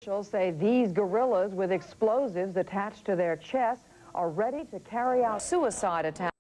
Officials say these guerrillas with explosives attached to their chests are ready to carry out suicide attacks.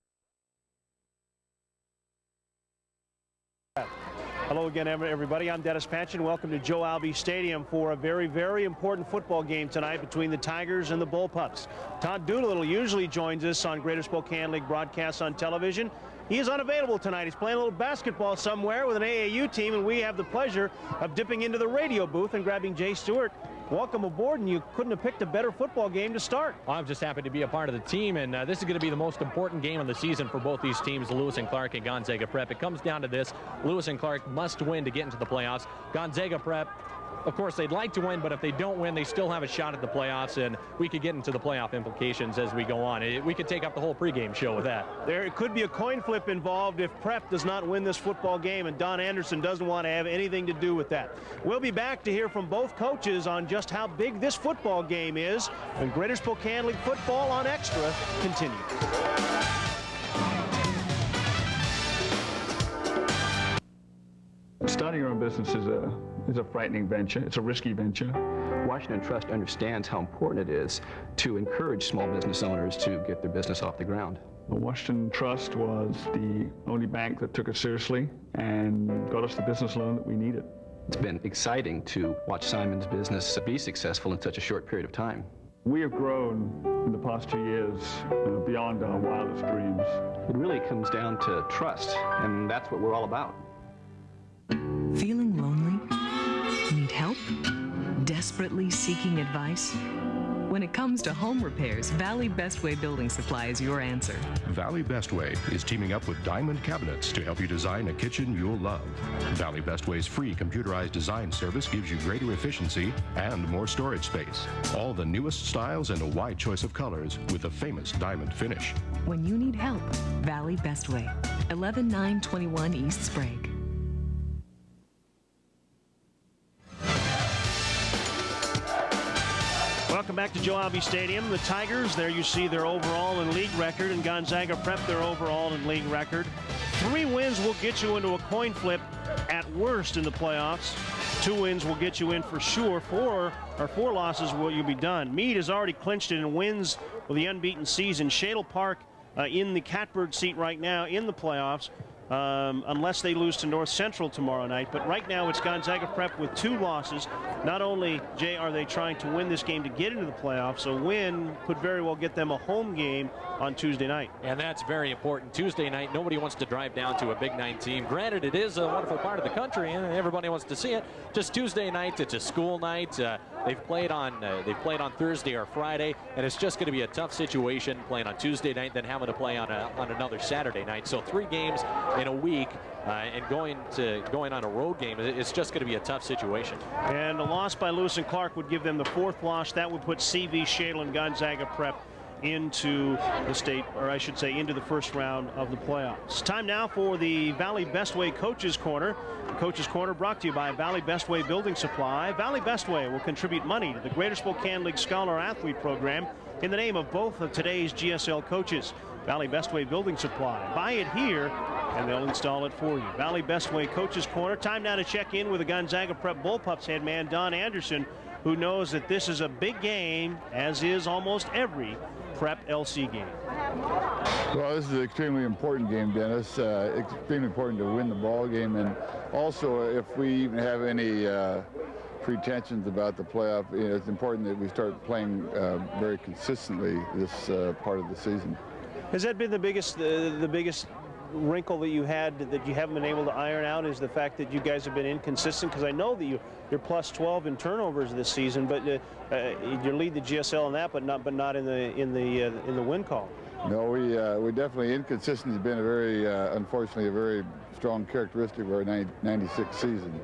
Hello again, everybody. I'm Dennis Panchin. Welcome to Joe Albi Stadium for a very, very important football game tonight between the Tigers and the Bullpups. Todd Doolittle usually joins us on Greater Spokane League broadcasts on television. He is unavailable tonight. He's playing a little basketball somewhere with an AAU team, and we have the pleasure of dipping into the radio booth and grabbing Jay Stewart. Welcome aboard, and you couldn't have picked a better football game to start. I'm just happy to be a part of the team, and this is going to be the most important game of the season for both these teams, Lewis and Clark and Gonzaga Prep. It comes down to this. Lewis and Clark must win to get into the playoffs. Gonzaga Prep, of course, they'd like to win, but if they don't win, they still have a shot at the playoffs, and we could get into the playoff implications as we go on. We could take up the whole pregame show with that. There could be a coin flip involved if Prep does not win this football game, and Don Anderson doesn't want to have anything to do with that. We'll be back to hear from both coaches on just how big this football game is, and Greater Spokane League football on Extra continues. Starting your own business is a frightening venture. It's a risky venture. Washington Trust understands how important it is to encourage small business owners to get their business off the ground. The Washington Trust was the only bank that took us seriously and got us the business loan that we needed. It's been exciting to watch Simon's business be successful in such a short period of time. We have grown in the past 2 years beyond our wildest dreams. It really comes down to trust, and that's what we're all about. Feeling lonely? Need help? Desperately seeking advice? When it comes to home repairs, Valley Bestway Building Supply is your answer. Valley Bestway is teaming up with Diamond Cabinets to help you design a kitchen you'll love. Valley Bestway's free computerized design service gives you greater efficiency and more storage space. All the newest styles and a wide choice of colors with a famous diamond finish. When you need help, Valley Bestway, 11921 East Sprague. Welcome back to Joe Albi Stadium. The Tigers, there you see their overall and league record, and Gonzaga Prep their overall and league record. 3 wins will get you into a coin flip at worst in the playoffs. 2 wins will get you in for sure. 4 losses will you be done. Meade has already clinched it and wins with the unbeaten season. Shadle Park in the catbird seat right now in the playoffs. Unless they lose to North Central tomorrow night. But right now it's Gonzaga Prep with 2 losses. Not only, Jay, are they trying to win this game to get into the playoffs, a win could very well get them a home game on Tuesday night. And that's very important. Tuesday night, nobody wants to drive down to a Big 9 team. Granted, it is a wonderful part of the country, and everybody wants to see it. Just Tuesday night, it's a school night. They've played on Thursday or Friday, and it's just going to be a tough situation playing on Tuesday night, then having to play on another Saturday night. So 3 games in a week, and going on a road game, it's just going to be a tough situation. And a loss by Lewis and Clark would give them the 4th loss. That would put CV, Shadle, and Gonzaga Prep into the state, or I should say into the first round of the playoffs. Time now for the Valley Bestway Coaches Corner. The Coaches Corner brought to you by Valley Bestway Building Supply. Valley Bestway will contribute money to the Greater Spokane League Scholar Athlete Program in the name of both of today's GSL coaches. Valley Bestway Building Supply. Buy it here, and they'll install it for you. Valley Bestway Coaches Corner. Time now to check in with the Gonzaga Prep Bullpups head man, Don Anderson, who knows that this is a big game, as is almost every Prep LC game. Well, this is an extremely important game, Dennis. Extremely important to win the ball game, and also if we even have any pretensions about the playoff, it's important that we start playing very consistently this part of the season. Has that been the biggest wrinkle that you had that you haven't been able to iron out, is the fact that you guys have been inconsistent? Because I know that you're plus 12 in turnovers this season, but you lead the GSL in that, but not in the win call. No, we definitely, inconsistent has been a very unfortunately a very strong characteristic of our 96 season.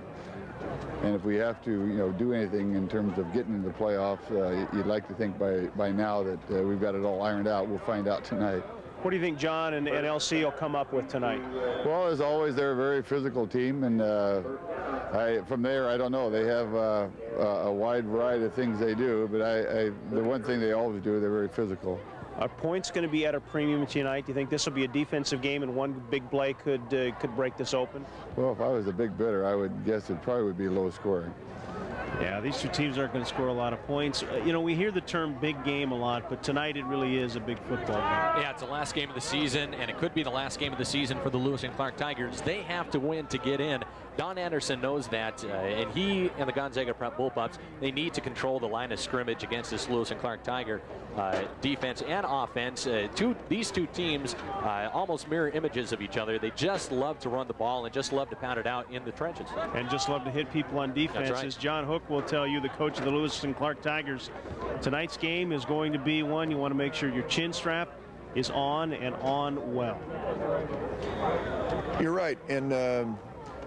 And if we have to do anything in terms of getting into the playoffs, you'd like to think by now that we've got it all ironed out. We'll find out tonight. What do you think John and LC will come up with tonight? Well, as always, they're a very physical team, and from there, I don't know. They have a wide variety of things they do, but the one thing they always do, they're very physical. Are points going to be at a premium tonight? Do you think this will be a defensive game and one big play could break this open? Well, if I was a big bidder, I would guess it probably would be low scoring. Yeah, these two teams aren't going to score a lot of points. You know, we hear the term big game a lot, but tonight it really is a big football game. Yeah, it's the last game of the season, and it could be the last game of the season for the Lewis and Clark Tigers. They have to win to get in. Don Anderson knows that, and he and the Gonzaga Prep Bullpups, they need to control the line of scrimmage against this Lewis and Clark Tiger defense and offense. These two teams almost mirror images of each other. They just love to run the ball and just love to pound it out in the trenches. And just love to hit people on defense. That's right. As John Hook will tell you, the coach of the Lewis and Clark Tigers, tonight's game is going to be one you want to make sure your chin strap is on and on well. You're right, and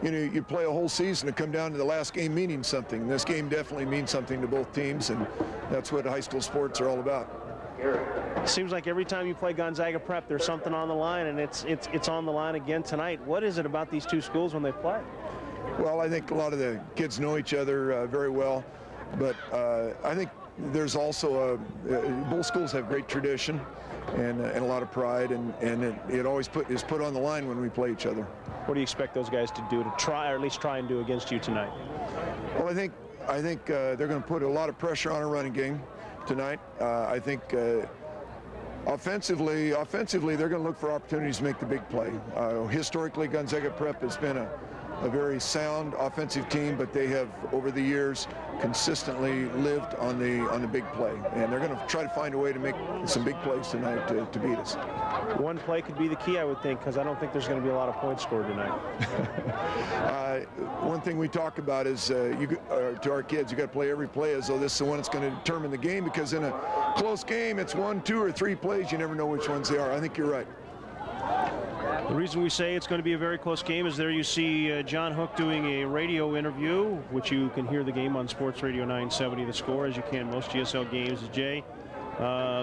you know, you play a whole season to come down to the last game meaning something. This game definitely means something to both teams, and that's what high school sports are all about. It seems like every time you play Gonzaga Prep, there's something on the line, and it's on the line again tonight. What is it about these two schools when they play? Well, I think a lot of the kids know each other very well, but I think there's also both schools have great tradition and a lot of pride, and it always is put on the line when we play each other. What do you expect those guys to do, to try, or at least try and do against you tonight? Well, I think they're going to put a lot of pressure on a running game tonight. I think offensively, they're going to look for opportunities to make the big play. Historically, Gonzaga Prep has been a very sound offensive team, but they have over the years consistently lived on the big play, and they're going to try to find a way to make some big plays tonight to beat us. One play could be the key, I would think, because I don't think there's going to be a lot of points scored tonight. One thing we talk about is to our kids, you got to play every play as though this is the one that's going to determine the game, because in a close game, it's 1, 2, or 3 plays. You never know which ones they are. I think you're right. The reason we say it's going to be a very close game is there you see John Hook doing a radio interview, which you can hear the game on Sports Radio 970 The Score, as you can most GSL games. Jay,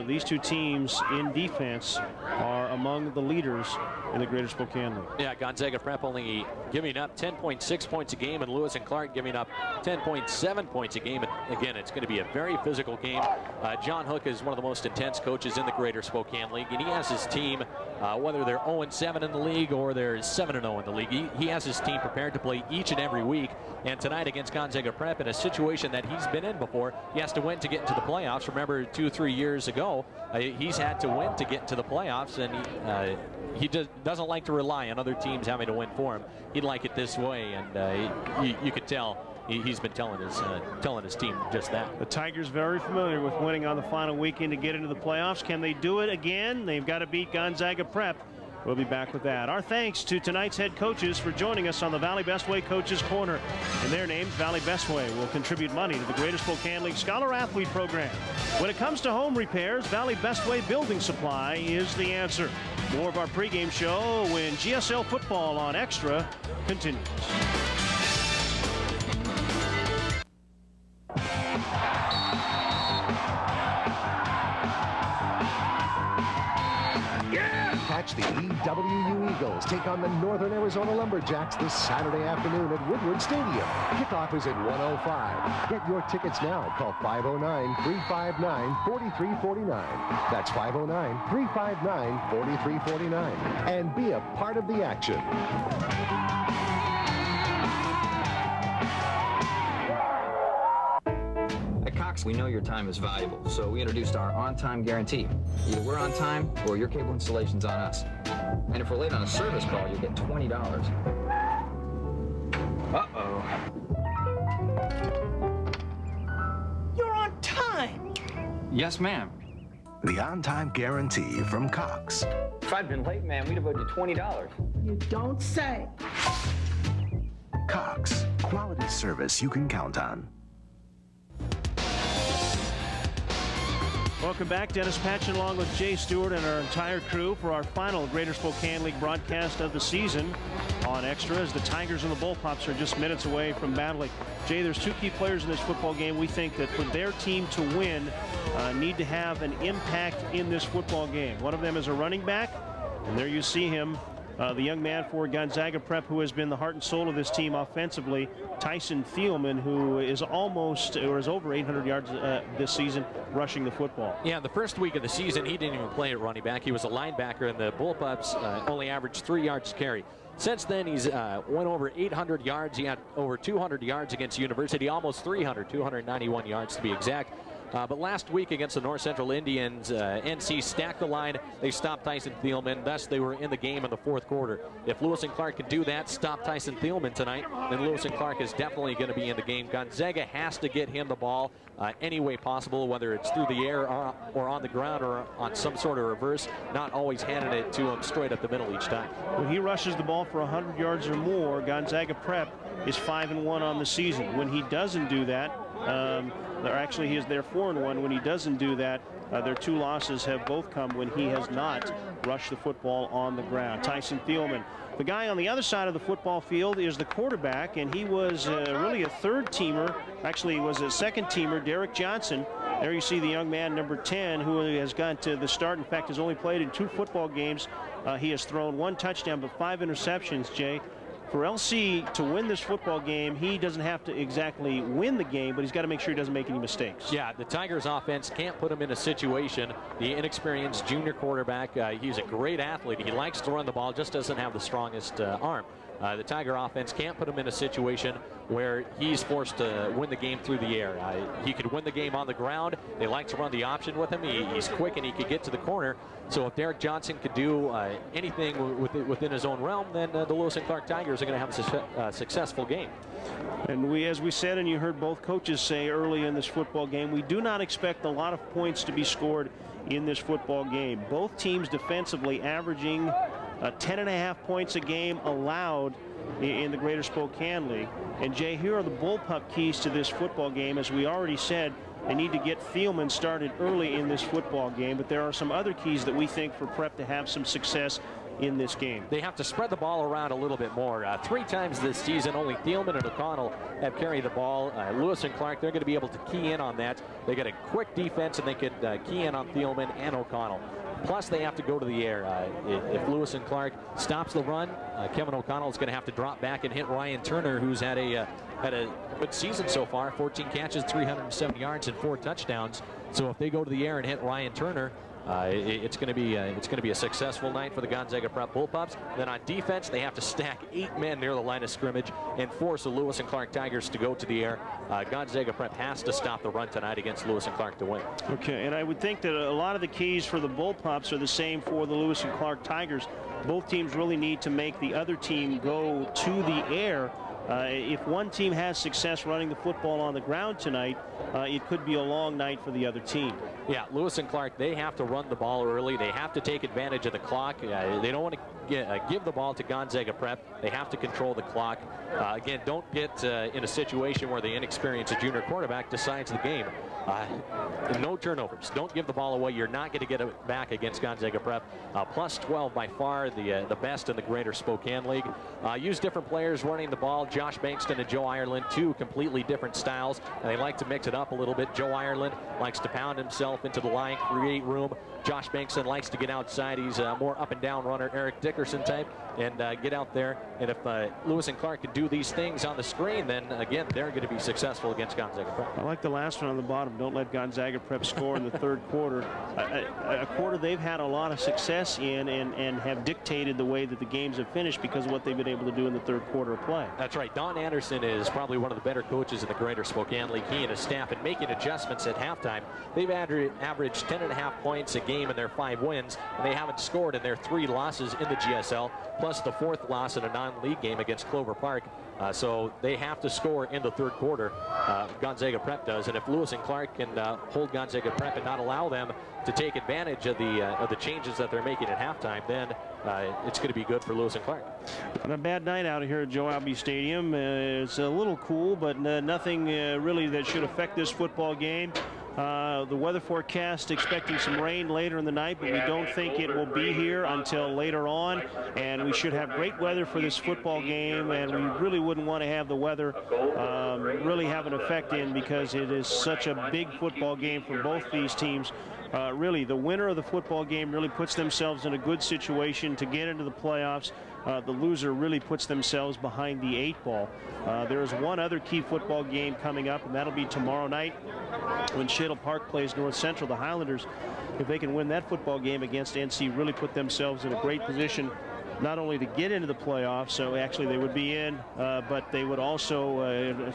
these two teams in defense are among the leaders in the Greater Spokane League. Yeah, Gonzaga Prep only giving up 10.6 points a game, and Lewis and Clark giving up 10.7 points a game. And again, it's going to be a very physical game. John Hook is one of the most intense coaches in the Greater Spokane League, and he has his team, whether they're 0-7 in the league or they're 7-0 in the league, he has his team prepared to play each and every week. And tonight against Gonzaga Prep, in a situation that he's been in before, he has to win to get into the playoffs. Remember, 2-3 years ago, he's had to win to get into the playoffs, and he doesn't like to rely on other teams having to win for him. He'd like it this way, and you could tell he's been telling his team just that. The Tigers very familiar with winning on the final weekend to get into the playoffs. Can they do it again? They've got to beat Gonzaga Prep. We'll be back with that. Our thanks to tonight's head coaches for joining us on the Valley Bestway Coaches Corner. In their names, Valley Bestway will contribute money to the Greater Spokane League Scholar Athlete Program. When it comes to home repairs, Valley Bestway Building Supply is the answer. More of our pregame show when GSL football on Extra continues. Catch the EWU Eagles take on the Northern Arizona Lumberjacks this Saturday afternoon at Woodward Stadium. Kickoff is at 1:05. Get your tickets now. Call 509-359-4349. That's 509-359-4349. And be a part of the action. At Cox, we know your time is valuable, so we introduced our on-time guarantee. Either we're on time or your cable installation's on us. And if we're late on a service call, you'll get $20. Uh-oh. You're on time. Yes, ma'am. The on-time guarantee from Cox. If I'd been late, ma'am, we'd have owed you $20. You don't say. Cox, quality service you can count on. Welcome back. Dennis Patchen along with Jay Stewart and our entire crew for our final Greater Spokane League broadcast of the season on Extra, as the Tigers and the Bullpups are just minutes away from battling. Jay, there's two key players in this football game we think that for their team to win need to have an impact in this football game. One of them is a running back, and there you see him The young man for Gonzaga Prep who has been the heart and soul of this team offensively, Tyson Thielman, who is over 800 yards this season rushing the football. Yeah, the first week of the season, he didn't even play at running back. He was a linebacker, and the Bullpups only averaged 3 yards a carry. Since then, he's went over 800 yards. He had over 200 yards against University, almost 300, 291 yards to be exact. But last week against the North Central Indians, NC stacked the line. They stopped Tyson Thielman. Thus, they were in the game in the fourth quarter. If Lewis and Clark can do that, stop Tyson Thielman tonight, then Lewis and Clark is definitely going to be in the game. Gonzaga has to get him the ball any way possible, whether it's through the air or on the ground or on some sort of reverse, not always handing it to him straight up the middle each time. When he rushes the ball for 100 yards or more, Gonzaga Prep is 5-1 on the season. When he doesn't do that, they're 4-1. When he doesn't do that, their 2 losses have both come when he has not rushed the football on the ground. Tyson Thielman. The guy on the other side of the football field is the quarterback, and he was really a third-teamer. Actually, he was a second-teamer, Derek Johnson. There you see the young man, number 10, who has gone to the start. In fact, has only played in 2 football games. He has thrown 1 touchdown, but 5 interceptions, Jay. For LC to win this football game, he doesn't have to exactly win the game, but he's got to make sure he doesn't make any mistakes. Yeah, the Tigers offense can't put him in a situation. The inexperienced junior quarterback, he's a great athlete. He likes to run the ball, just doesn't have the strongest arm. The Tiger offense can't put him in a situation where he's forced to win the game through the air. He could win the game on the ground. They like to run the option with him. He's quick and he could get to the corner. So if Derek Johnson could do anything within his own realm, then the Lewis and Clark Tigers are going to have a successful game. And as we said, and you heard both coaches say early in this football game, we do not expect a lot of points to be scored in this football game. Both teams defensively averaging 10.5 points a game allowed in the Greater Spokane League. And Jay, here are the Bullpup keys to this football game. As we already said, they need to get Thielman started early in this football game, but there are some other keys that we think for Prep to have some success in this game. They have to spread the ball around a little bit more. 3 times this season, only Thielman and O'Connell have carried the ball. Lewis and Clark, they're going to be able to key in on that. They got a quick defense, and they could key in on Thielman and O'Connell. Plus, they have to go to the air. If Lewis and Clark stops the run, Kevin O'Connell is going to have to drop back and hit Ryan Turner, who's had a good season so far. 14 catches, 307 yards, and 4 touchdowns. So if they go to the air and hit Ryan Turner, it's going to be a successful night for the Gonzaga Prep Bullpups. Then on defense, they have to stack 8 men near the line of scrimmage and force the Lewis and Clark Tigers to go to the air. Gonzaga Prep has to stop the run tonight against Lewis and Clark to win. Okay, and I would think that a lot of the keys for the Bullpups are the same for the Lewis and Clark Tigers. Both teams really need to make the other team go to the air. If one team has success running the football on the ground tonight, it could be a long night for the other team. Yeah, Lewis and Clark, they have to run the ball early. They have to take advantage of the clock. They don't want to give the ball to Gonzaga Prep. They have to control the clock. Again, don't get in a situation where the inexperienced junior quarterback decides the game. No turnovers. Don't give the ball away. You're not going to get it back against Gonzaga Prep. Plus 12 by far the best in the Greater Spokane League. Use different players running the ball. Josh Bankston and Joe Ireland, 2 completely different styles, and they like to mix it up a little bit. Joe Ireland likes to pound himself into the line, create room. Josh Bankston likes to get outside. He's a more up and down runner, Eric Dickerson type, and get out there. And if Lewis and Clark can do these things on the screen, then again, they're going to be successful against Gonzaga Prep. I like the last one on the bottom. Don't let Gonzaga Prep score in the third quarter. A quarter they've had a lot of success in and have dictated the way that the games have finished because of what they've been able to do in the third quarter of play. That's right. Don Anderson is probably one of the better coaches in the Greater Spokane League. He and his staff, and making adjustments at halftime. They've averaged 10.5 points a game in their 5 wins, and they haven't scored in their 3 losses in the GSL, plus the 4th loss in a non-league game against Clover Park. So they have to score in the third quarter. Gonzaga Prep does, and if Lewis and Clark can hold Gonzaga Prep and not allow them to take advantage of the changes that they're making at halftime, then it's going to be good for Lewis and Clark. On a bad night out here at Joe Albi Stadium. It's a little cool, but nothing really that should affect this football game. The weather forecast expecting some rain later in the night, but we don't think it will be here until later on, and we should have great weather for this football game, and we really wouldn't want to have the weather really have an effect in, because it is such a big football game for both these teams. Really, the winner of the football game really puts themselves in a good situation to get into the playoffs. the loser really puts themselves behind the 8 ball. There is one other key football game coming up, and that'll be tomorrow night when Shadle Park plays North Central. The Highlanders, if they can win that football game against NC, really put themselves in a great position not only to get into the playoffs, so actually they would be in, but they would also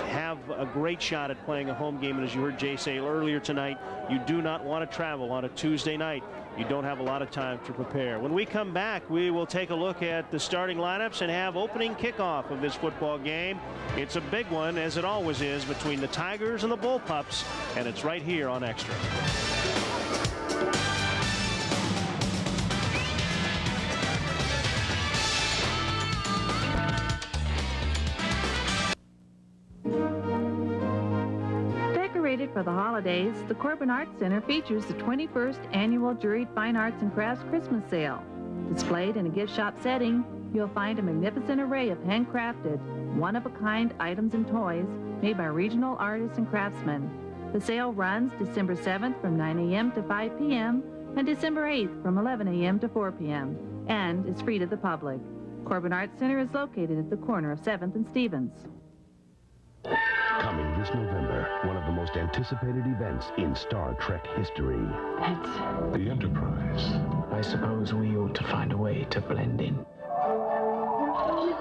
have a great shot at playing a home game. And as you heard Jay say earlier tonight, you do not want to travel on a Tuesday night. You don't have a lot of time to prepare. When we come back, we will take a look at the starting lineups and have opening kickoff of this football game. It's a big one, as it always is, between the Tigers and the Bullpups, and it's right here on Extra. For the holidays, the Corbin Arts Center features the 21st Annual Juried Fine Arts and Crafts Christmas Sale. Displayed in a gift shop setting, you'll find a magnificent array of handcrafted, one-of-a-kind items and toys made by regional artists and craftsmen. The sale runs December 7th from 9 a.m. to 5 p.m. and December 8th from 11 a.m. to 4 p.m. and is free to the public. Corbin Arts Center is located at the corner of 7th and Stevens. Coming this November, one of the most anticipated events in Star Trek history. It's the Enterprise. I suppose we ought to find a way to blend in.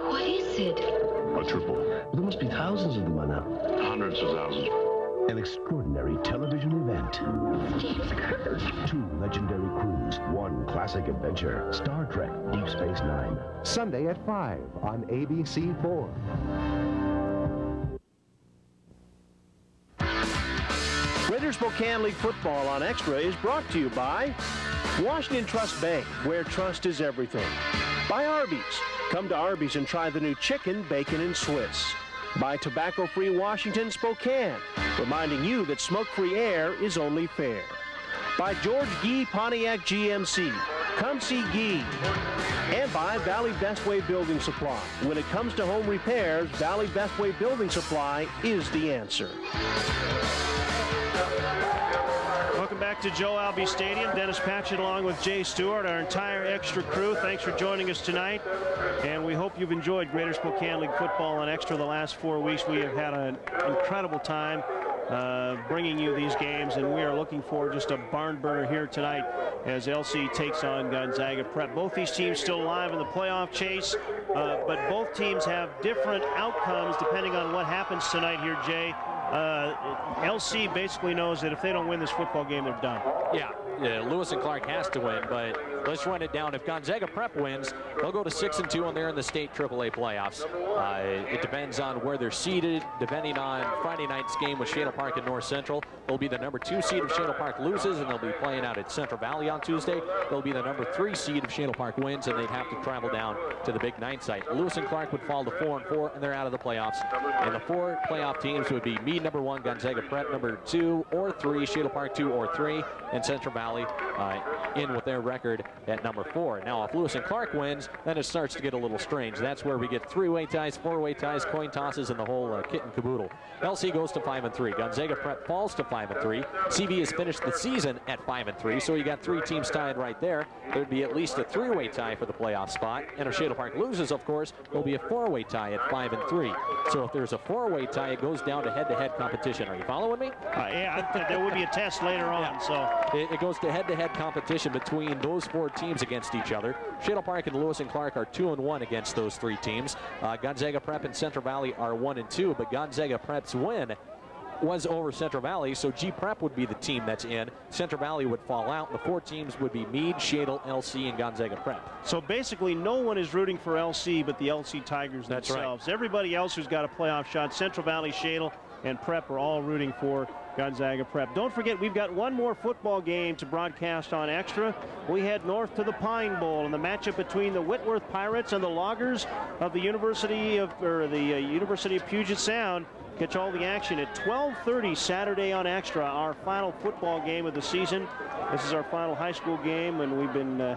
What is it? A triple. There must be thousands of them by now. Hundreds of thousands. An extraordinary television event. James Kirk. 2 legendary crews, 1 classic adventure. Star Trek Deep Space Nine. Sunday at 5 on ABC4. Greater Spokane League Football on Extra is brought to you by Washington Trust Bank, where trust is everything. By Arby's. Come to Arby's and try the new chicken, bacon, and Swiss. By Tobacco Free Washington Spokane, reminding you that smoke-free air is only fair. By George Gee Pontiac GMC. Come see Gee. And by Valley Bestway Building Supply. When it comes to home repairs, Valley Bestway Building Supply is the answer. Welcome back to Joe Albee Stadium. Dennis Patchett along with Jay Stewart, our entire Extra crew. Thanks for joining us tonight. And we hope you've enjoyed Greater Spokane League Football on Extra the last 4 weeks. We have had an incredible time bringing you these games, and we are looking for just a barn burner here tonight as LC takes on Gonzaga Prep. Both these teams still alive in the playoff chase, but both teams have different outcomes depending on what happens tonight here, Jay. LC basically knows that if they don't win this football game, they're done. Yeah, Lewis and Clark has to win, but let's run it down. If Gonzaga Prep wins, they'll go to 6-2, and they're in the state AAA playoffs. It depends on where they're seated. Depending on Friday night's game with Shadle Park and North Central, they'll be the number 2 seed if Shadle Park loses, and they'll be playing out at Central Valley on Tuesday. They'll be the number 3 seed if Shadle Park wins, and they'd have to travel down to the Big 9 site. Lewis and Clark would fall to 4-4, and they're out of the playoffs. And the 4 playoff teams would be Meade number 1, Gonzaga Prep number 2 or 3, Shadle Park 2 or 3, and Central Valley in with their record at number 4. Now, if Lewis and Clark wins, then it starts to get a little strange. That's where we get 3-way ties, 4-way ties, coin tosses, and the whole kit and caboodle. LC goes to 5-3. Gonzaga Prep falls to 5-3. CV has finished the season at 5-3, so you got 3 teams tied right there. There'd be at least a 3-way tie for the playoff spot. And if Shadle Park loses, of course, there'll be a 4-way tie at 5-3. So if there's a 4-way tie, it goes down to head-to-head competition. Are you following me? Yeah, there would be a test later on. Yeah. So it goes to head-to-head competition between those 4 teams against each other. Shadle Park and Lewis and Clark are 2-1 against those 3 teams. Gonzaga Prep and Central Valley are 1-2, but Gonzaga Prep's win was over Central Valley, so G Prep would be the team that's in. Central Valley would fall out. The 4 teams would be Meade, Shadle, LC, and Gonzaga Prep. So basically, no one is rooting for LC but the LC Tigers themselves. Right. Everybody else who's got a playoff shot, Central Valley, Shadle, and Prep are all rooting for Gonzaga Prep. Don't forget, we've got one more football game to broadcast on Extra. We head north to the Pine Bowl in the matchup between the Whitworth Pirates and the Loggers of the University of Puget Sound. Catch all the action at 12:30 Saturday on Extra, our final football game of the season. This is our final high school game, and we've been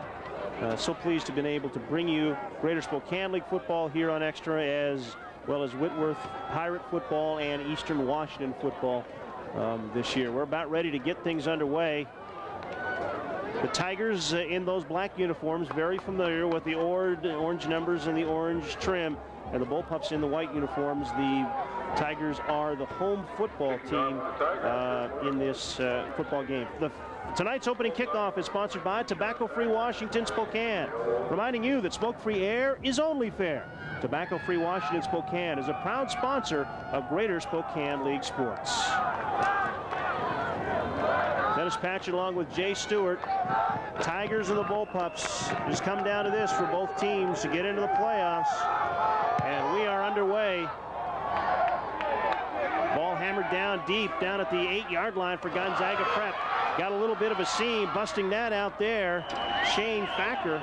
so pleased to have been able to bring you Greater Spokane League football here on Extra, as well as Whitworth Pirate football and Eastern Washington football this year. We're about ready to get things underway. The Tigers in those black uniforms, very familiar with the orange numbers and the orange trim, and the Bullpups in the white uniforms. The Tigers are the home football team in this football game. Tonight's opening kickoff is sponsored by Tobacco-Free Washington Spokane, reminding you that smoke-free air is only fair. Tobacco-Free Washington Spokane is a proud sponsor of Greater Spokane League sports. Dennis Patchen along with Jay Stewart. Tigers and the Bullpups just come down to this for both teams to get into the playoffs. And we are underway. Ball hammered down deep, down at the 8-yard line for Gonzaga Prep. Got a little bit of a seam, busting that out there. Shane Thacker.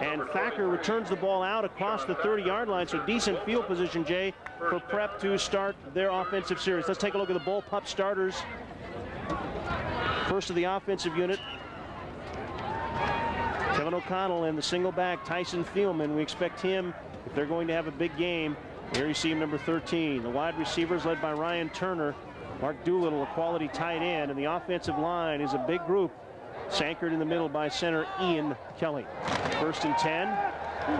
And Thacker returns the ball out across the 30-yard line, so decent field position, Jay, for Prep to start their offensive series. Let's take a look at the Bullpup starters. First of the offensive unit, Kevin O'Connell, and the single back, Tyson Thielman. We expect him, if they're going to have a big game. Here you see him, number 13. The wide receivers led by Ryan Turner. Mark Doolittle, a quality tight end, and the offensive line is a big group, anchored in the middle by center Ian Kelly. 1st and 10.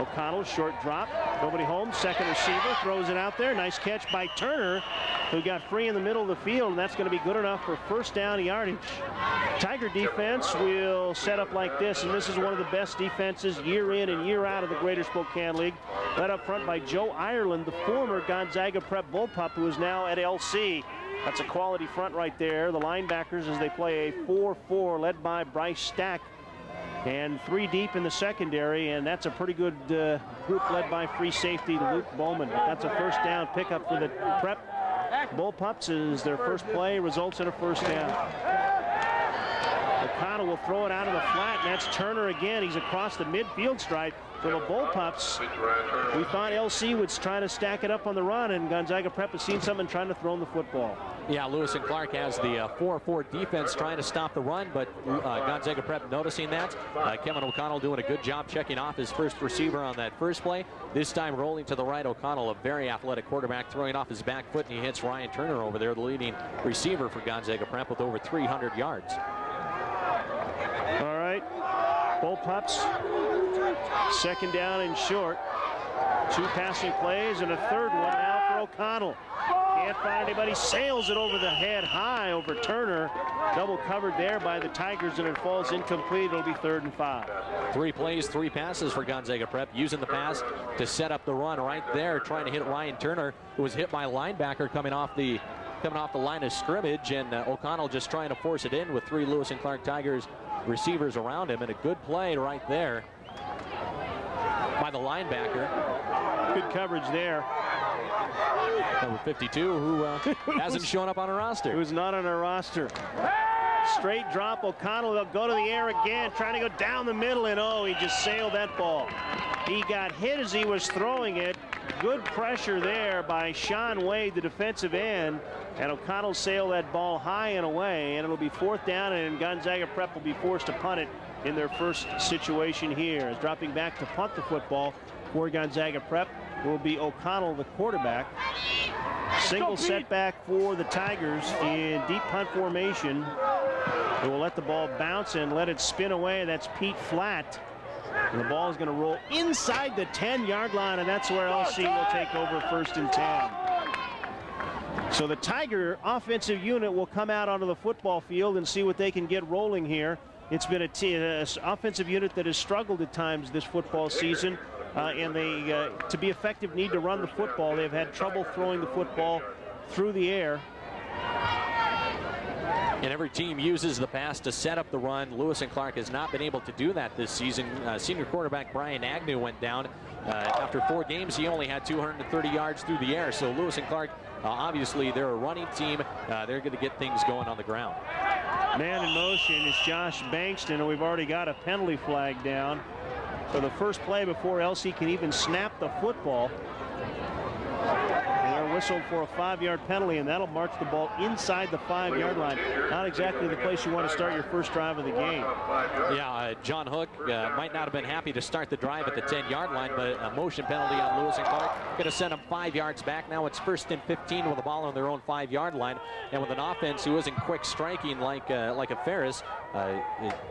O'Connell, short drop, nobody home. Second receiver throws it out there. Nice catch by Turner, who got free in the middle of the field, and that's going to be good enough for first down yardage. Tiger defense will set up like this, and this is one of the best defenses year in and year out of the Greater Spokane League. Led up front by Joe Ireland, the former Gonzaga Prep Bullpup, who is now at LC. That's a quality front right there. The linebackers, as they play a 4-4, led by Bryce Stack. And 3 deep in the secondary, and that's a pretty good group led by free safety Luke Bowman. That's a first down pickup for the Prep Bullpups as their first play results in a first down. O'Connell will throw it out of the flat, and that's Turner again. He's across the midfield stripe for the Bullpups. We thought LC would try to stack it up on the run, and Gonzaga Prep has seen something trying to throw in the football. Yeah, Lewis and Clark has the 4-4 defense trying to stop the run, but Gonzaga Prep noticing that. Kevin O'Connell doing a good job checking off his first receiver on that first play. This time rolling to the right, O'Connell, a very athletic quarterback, throwing off his back foot, and he hits Ryan Turner over there, the leading receiver for Gonzaga Prep, with over 300 yards. All right, Bullpups, second down and short. 2 passing plays and a third one now for O'Connell. Can't find anybody, sails it over the head high over Turner. Double covered there by the Tigers, and it falls incomplete. It'll be 3rd and 5. 3 plays, 3 passes for Gonzaga Prep, using the pass to set up the run right there, trying to hit Ryan Turner, who was hit by a linebacker coming off the line of scrimmage, and O'Connell just trying to force it in with 3 Lewis and Clark Tigers receivers around him, and a good play right there by the linebacker. Good coverage there. Number 52, who hasn't shown up on a roster. Who's not on a roster. Straight drop, O'Connell, they'll go to the air again, trying to go down the middle, and oh, he just sailed that ball. He got hit as he was throwing it. Good pressure there by Sean Wade, the defensive end, and O'Connell sailed that ball high and away, and it'll be 4th down, and Gonzaga Prep will be forced to punt it in their first situation here. As dropping back to punt the football for Gonzaga Prep will be O'Connell, the quarterback. Single setback for the Tigers in deep punt formation. They will let the ball bounce and let it spin away. That's Pete Flatt. And the ball is going to roll inside the 10-yard line, and that's where LC will take over 1st and 10. So the Tiger offensive unit will come out onto the football field and see what they can get rolling here. It's been an offensive unit that has struggled at times this football season. And they, to be effective, need to run the football. They've had trouble throwing the football through the air. And every team uses the pass to set up the run. Lewis and Clark has not been able to do that this season. Senior quarterback Brian Agnew went down. After 4 games, he only had 230 yards through the air. So Lewis and Clark, obviously, they're a running team. They're going to get things going on the ground. Man in motion is Josh Bankston, and we've already got a penalty flag down. So the first play before LC can even snap the football. And they're whistled for a 5-yard penalty, and that'll march the ball inside the 5-yard line. Not exactly the place you want to start your first drive of the game. Yeah, John Hook might not have been happy to start the drive at the 10-yard line, but a motion penalty on Lewis and Clark going to send them 5 yards back. Now it's 1st and 15 with the ball on their own 5-yard line, and with an offense who isn't quick striking like a Ferris,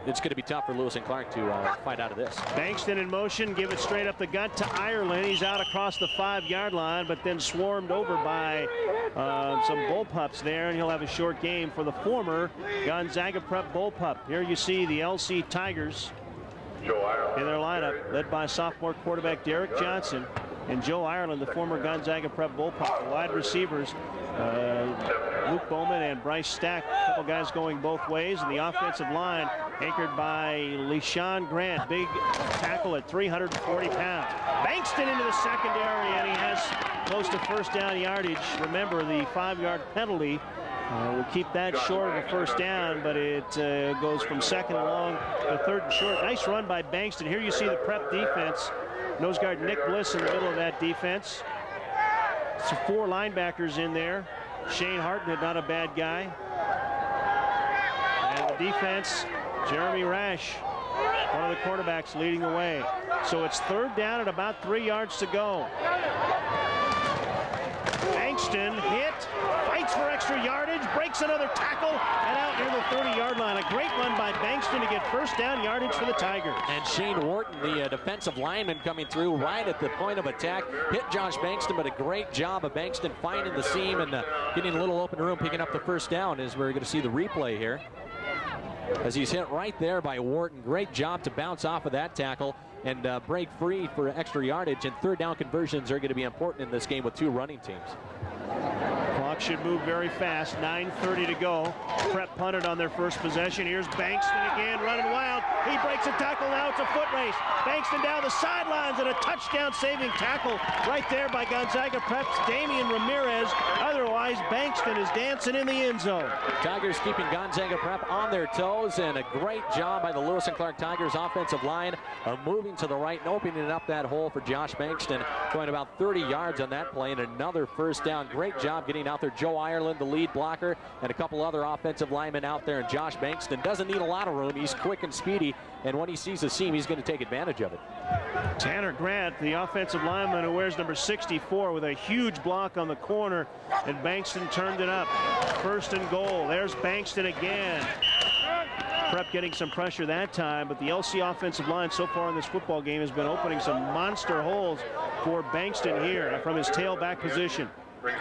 it's going to be tough for Lewis and Clark to find out of this. Bankston in motion, give it straight up the gut to Ireland. He's out across the 5-yard line, but then swarmed over by some bullpups there, and he'll have a short game for the former Gonzaga Prep bullpup. Here you see the LC Tigers in their lineup, led by sophomore quarterback Derek Johnson and Joe Ireland, the former Gonzaga Prep bullpup. The wide receivers, Luke Bowman and Bryce Stack, a couple guys going both ways, and the offensive line anchored by LeSean Grant, big tackle at 340 pounds. Bankston into the secondary, and he has close to first down yardage. Remember, the 5-yard penalty will keep that short of a first down, but it goes from 2nd and long to 3rd and short. Nice run by Bankston. Here you see the Prep defense. Nose guard Nick Bliss in the middle of that defense. So 4 linebackers in there. Shane Hartnett, not a bad guy. And the defense, Jeremy Rash, one of the quarterbacks, leading the way. So it's 3rd down at about 3 yards to go. Bankston hit, fights for extra yardage, breaks another tackle, and out near the 30-yard line. A great run by Bankston to get first down yardage for the Tigers. And Shane Wharton, the defensive lineman, coming through right at the point of attack, hit Josh Bankston, but a great job of Bankston finding the seam and getting a little open room, picking up the first down, as we're going to see the replay here. As he's hit right there by Wharton. Great job to bounce off of that tackle and break free for extra yardage, and 3rd down conversions are going to be important in this game with 2 running teams. Clock should move very fast. 9:30 to go. Prep punted on their first possession. Here's Bankston again, running wild. He breaks a tackle. Now it's a foot race. Bankston down the sidelines, and a touchdown-saving tackle right there by Gonzaga Prep's Damian Ramirez. Otherwise, Bankston is dancing in the end zone. Tigers keeping Gonzaga Prep on their toes, and a great job by the Lewis and Clark Tigers offensive line of moving to the right and opening up that hole for Josh Bankston, going about 30 yards on that play, and another first down. Great job getting out there. Joe Ireland, the lead blocker, and a couple other offensive linemen out there, and Josh Bankston doesn't need a lot of room. He's quick and speedy, and when he sees a seam, he's going to take advantage of it. Tanner Grant, the offensive lineman who wears number 64, with a huge block on the corner, and Bankston turned it up. 1st and goal. There's Bankston again. Prep getting some pressure that time, but the LC offensive line so far in this football game has been opening some monster holes for Bankston here from his tailback position.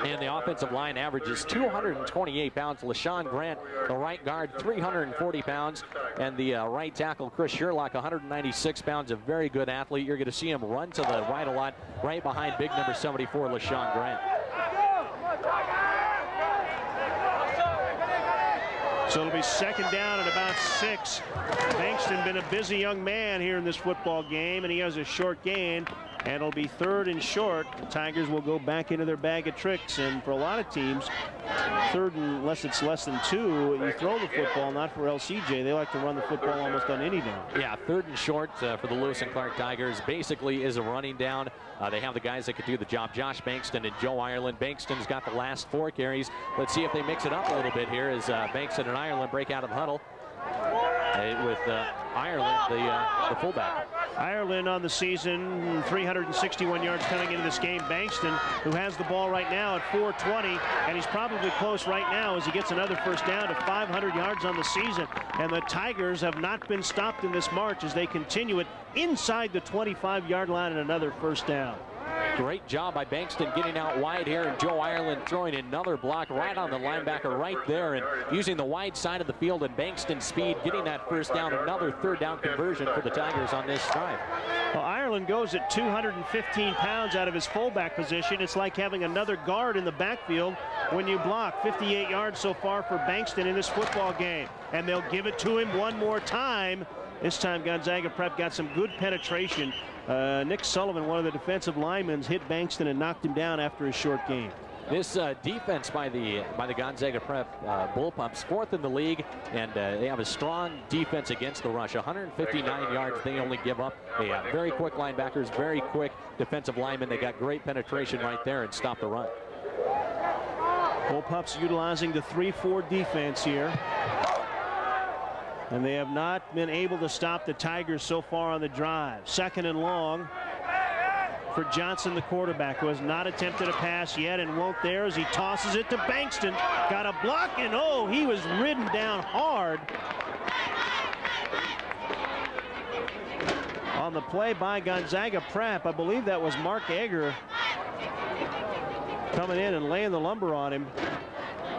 And the offensive line averages 228 pounds. LeSean Grant, the right guard, 340 pounds. And the right tackle, Chris Sherlock, 196 pounds, a very good athlete. You're going to see him run to the right a lot, right behind big number 74, LeSean Grant. So it'll be 2nd down at about 6. Bankston been a busy young man here in this football game, and he has a short gain. And it'll be 3rd and short. The Tigers will go back into their bag of tricks. And for a lot of teams, 3rd unless it's less than 2, you throw the football, not for LCJ. They like to run the football almost on any down. Yeah, 3rd and short for the Lewis and Clark Tigers basically is a running down. They have the guys that could do the job, Josh Bankston and Joe Ireland. Bankston's got the last 4 carries. Let's see if they mix it up a little bit here as Bankston and Ireland break out of the huddle. With Ireland, the fullback. Ireland on the season, 361 yards coming into this game. Bankston, who has the ball right now at 420, and he's probably close right now as he gets another first down to 500 yards on the season. And the Tigers have not been stopped in this march as they continue it inside the 25-yard line, and another first down. Great job by Bankston getting out wide here, and Joe Ireland throwing another block right on the linebacker right there, and using the wide side of the field and Bankston's speed, getting that first down. Another 3rd down conversion for the Tigers on this drive. Well, Ireland goes at 215 pounds out of his fullback position. It's like having another guard in the backfield when you block. 58 yards so far for Bankston in this football game, and they'll give it to him one more time. This time Gonzaga Prep got some good penetration. Nick Sullivan, one of the defensive linemen, hit Bankston and knocked him down after his short game. This defense by the Gonzaga Prep Bullpups, 4th in the league, and they have a strong defense against the rush. 159 yards they only give up. They have very quick linebackers, very quick defensive linemen. They got great penetration right there and stop the run. Bullpups utilizing the 3-4 defense here. And they have not been able to stop the Tigers so far on the drive. 2nd and long for Johnson, the quarterback, who has not attempted a pass yet and won't there as he tosses it to Bankston. Got a block, and oh, he was ridden down hard on the play by Gonzaga Prep. I believe that was Mark Egger coming in and laying the lumber on him.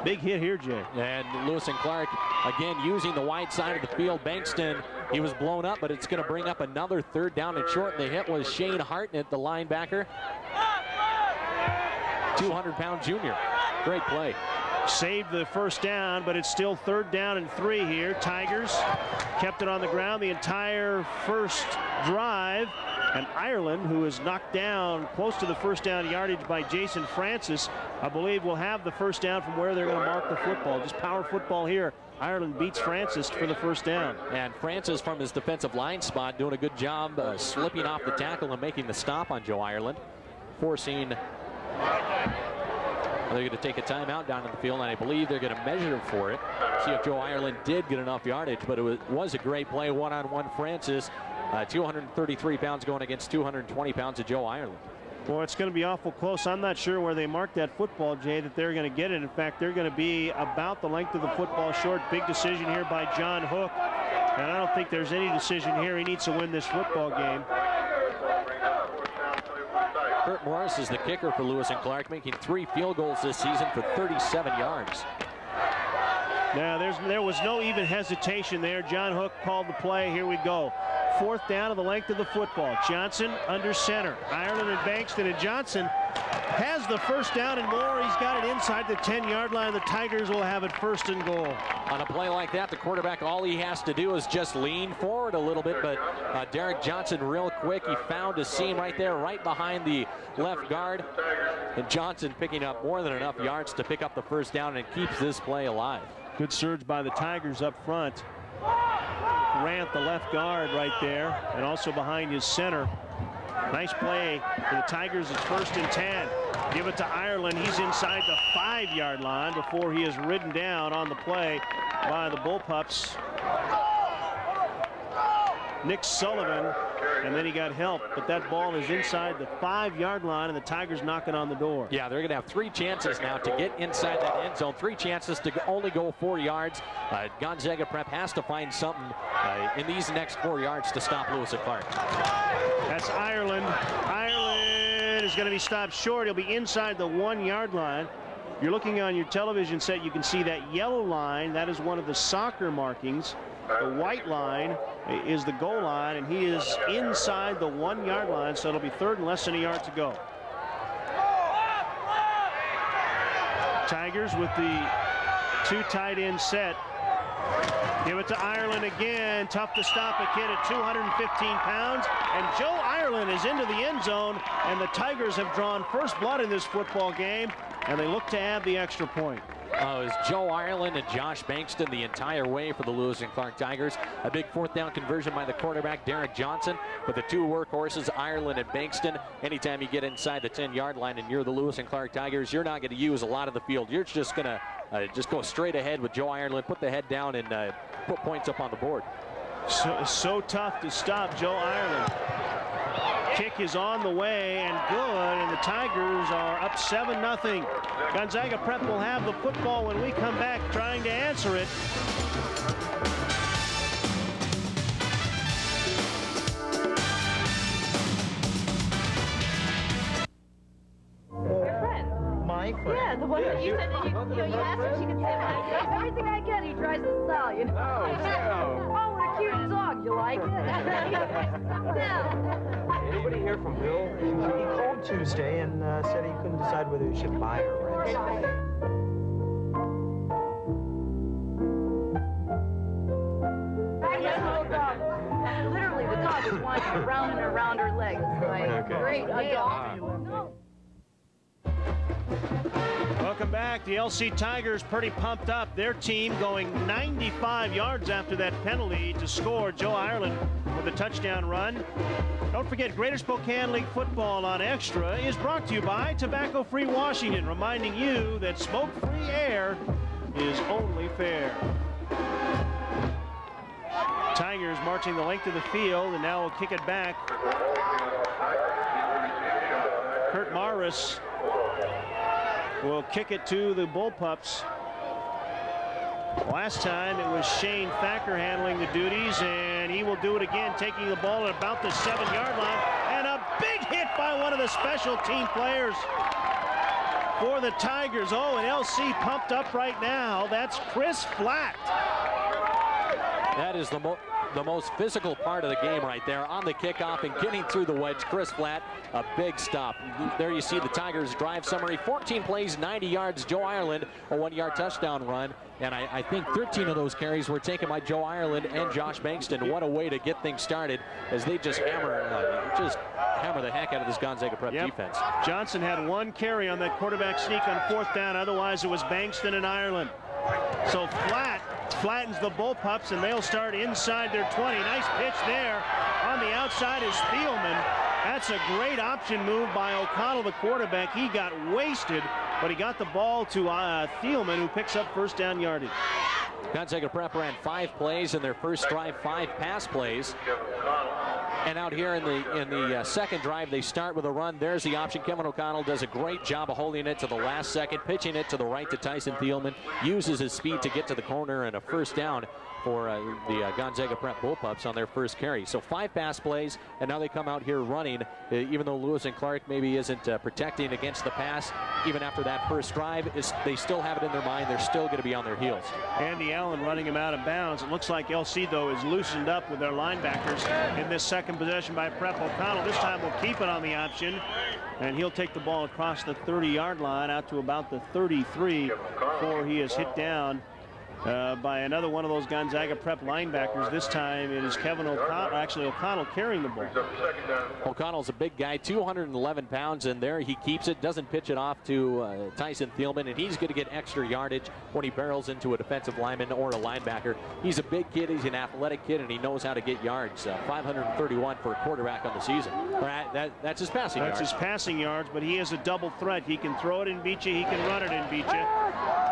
Big hit here, Jay. And Lewis and Clark again using the wide side of the field. Bankston, he was blown up, but it's going to bring up another 3rd down and short. The hit was Shane Hartnett, the linebacker. 200-pound junior. Great play. Saved the 1st down, but it's still 3rd down and 3 here. Tigers kept it on the ground the entire first drive. And Ireland, who is knocked down close to the 1st down yardage by Jason Francis, I believe will have the 1st down from where they're going to mark the football. Just power football here. Ireland beats Francis for the 1st down. And Francis from his defensive line spot doing a good job slipping off the tackle and making the stop on Joe Ireland. Forcing, they're going to take a timeout down in the field, and I believe they're going to measure for it. See if Joe Ireland did get enough yardage, but it was a great play. One-on-one Francis. 233 pounds going against 220 pounds of Joe Ireland. Well, it's going to be awful close. I'm not sure where they marked that football, Jay, that they're going to get it. In fact, they're going to be about the length of the football short. Big decision here by John Hook. And I don't think there's any decision here. He needs to win this football game. Kurt Morris is the kicker for Lewis and Clark, making 3 field goals this season for 37 yards. Now, there was no even hesitation there. John Hook called the play. Here we go. 4th down of the length of the football. Johnson under center. Ireland and Bankston, and Johnson has the 1st down and more. He's got it inside the 10-yard line. The Tigers will have it 1st and goal. On a play like that, the quarterback, all he has to do is just lean forward a little bit, but Derek Johnson real quick. He found a seam right there, right behind the left guard. And Johnson picking up more than enough yards to pick up the 1st down and keeps this play alive. Good surge by the Tigers up front. Grant, the left guard right there, and also behind his center. Nice play for the Tigers. It's 1st and 10. Give it to Ireland. He's inside the 5-yard line before he is ridden down on the play by the Bullpups. Nick Sullivan, and then he got help, but that ball is inside the 5-yard line, and the Tigers knocking on the door. Yeah, they're going to have 3 chances now to get inside that end zone. 3 chances to only go 4 yards. Gonzaga Prep has to find something in these next 4 yards to stop Lewis and Clark. That's Ireland. Ireland is going to be stopped short. He'll be inside the 1-yard line. You're looking on your television set, you can see that yellow line. That is one of the soccer markings. The white line is the goal line, and he is inside the 1-yard line, so it'll be 3rd and less than a yard to go. Tigers with the 2 tight end set. Give it to Ireland again. Tough to stop a kid at 215 pounds. And Joe Ireland is into the end zone, and the Tigers have drawn first blood in this football game, and they look to add the extra point. It was Joe Ireland and Josh Bankston the entire way for the Lewis and Clark Tigers. A big 4th down conversion by the quarterback, Derek Johnson. But the 2 workhorses, Ireland and Bankston, anytime you get inside the 10-yard line and you're the Lewis and Clark Tigers, you're not going to use a lot of the field. You're just going to just go straight ahead with Joe Ireland, put the head down, and put points up on the board. So tough to stop Joe Ireland. Kick is on the way and good, and the Tigers are up 7-0. Gonzaga Prep will have the football when we come back, trying to answer it. Your friend. My friend. Yeah, the one that you said that you asked if she could say my everything I get, he tries to sell, you know. Oh, what a cute dog. You like it? Yeah. Anybody hear from Bill? He called Tuesday and said he couldn't decide whether he should buy or rent. Literally, the dog is winding around and around her legs. Like, Okay. Great. A dog. Welcome back. The LC Tigers pretty pumped up. Their team going 95 yards after that penalty to score. Joe Ireland with a touchdown run. Don't forget, Greater Spokane League football on Extra is brought to you by Tobacco Free Washington, reminding you that smoke-free air is only fair. Tigers marching the length of the field, and now will kick it back. Kurt Morris will kick it to the Bullpups. Last time it was Shane Thacker handling the duties, and he will do it again, taking the ball at about the 7-yard line, and a big hit by one of the special team players for the Tigers. Oh, and LC pumped up right now. That's Chris Flatt. That is the most physical part of the game right there on the kickoff and getting through the wedge. Chris Flatt, a big stop. There you see the Tigers drive summary. 14 plays, 90 yards. Joe Ireland, a 1-yard touchdown run. And I think 13 of those carries were taken by Joe Ireland and Josh Bankston. What a way to get things started as they just hammer the heck out of this Gonzaga Prep defense. Johnson had 1 carry on that quarterback sneak on 4th down. Otherwise, it was Bankston and Ireland. So Flatt flattens the Bullpups, and they'll start inside their 20. Nice pitch there. On the outside is Thielman. That's a great option move by O'Connell, the quarterback. He got wasted, but he got the ball to Thielman, who picks up first down yardage. Gonzaga Prep ran 5 plays in their first drive, 5 pass plays. And out here in the second drive, they start with a run. There's the option. Kevin O'Connell does a great job of holding it to the last second, pitching it to the right to Tyson Thielman, uses his speed to get to the corner, and a first down for the Gonzaga Prep Bullpups on their first carry. So 5 pass plays, and now they come out here running. Even though Lewis and Clark maybe isn't protecting against the pass, even after that first drive, they still have it in their mind. They're still going to be on their heels. Andy Allen running him out of bounds. It looks like LC, though, is loosened up with their linebackers in this second possession by Prep. O'Connell this time will keep it on the option, and he'll take the ball across the 30-yard line out to about the 33 before he is hit down by another one of those Gonzaga Prep linebackers. This time it is Kevin O'Connell, actually O'Connell, carrying the ball. O'Connell's a big guy, 211 pounds in there. He keeps it, doesn't pitch it off to Tyson Thielman, and he's going to get extra yardage when he barrels into a defensive lineman or a linebacker. He's a big kid, he's an athletic kid, and he knows how to get yards. 531 for a quarterback on the season. That's his passing yards. That's his passing yards, but he is a double threat. He can throw it and beat you, he can run it and beat you.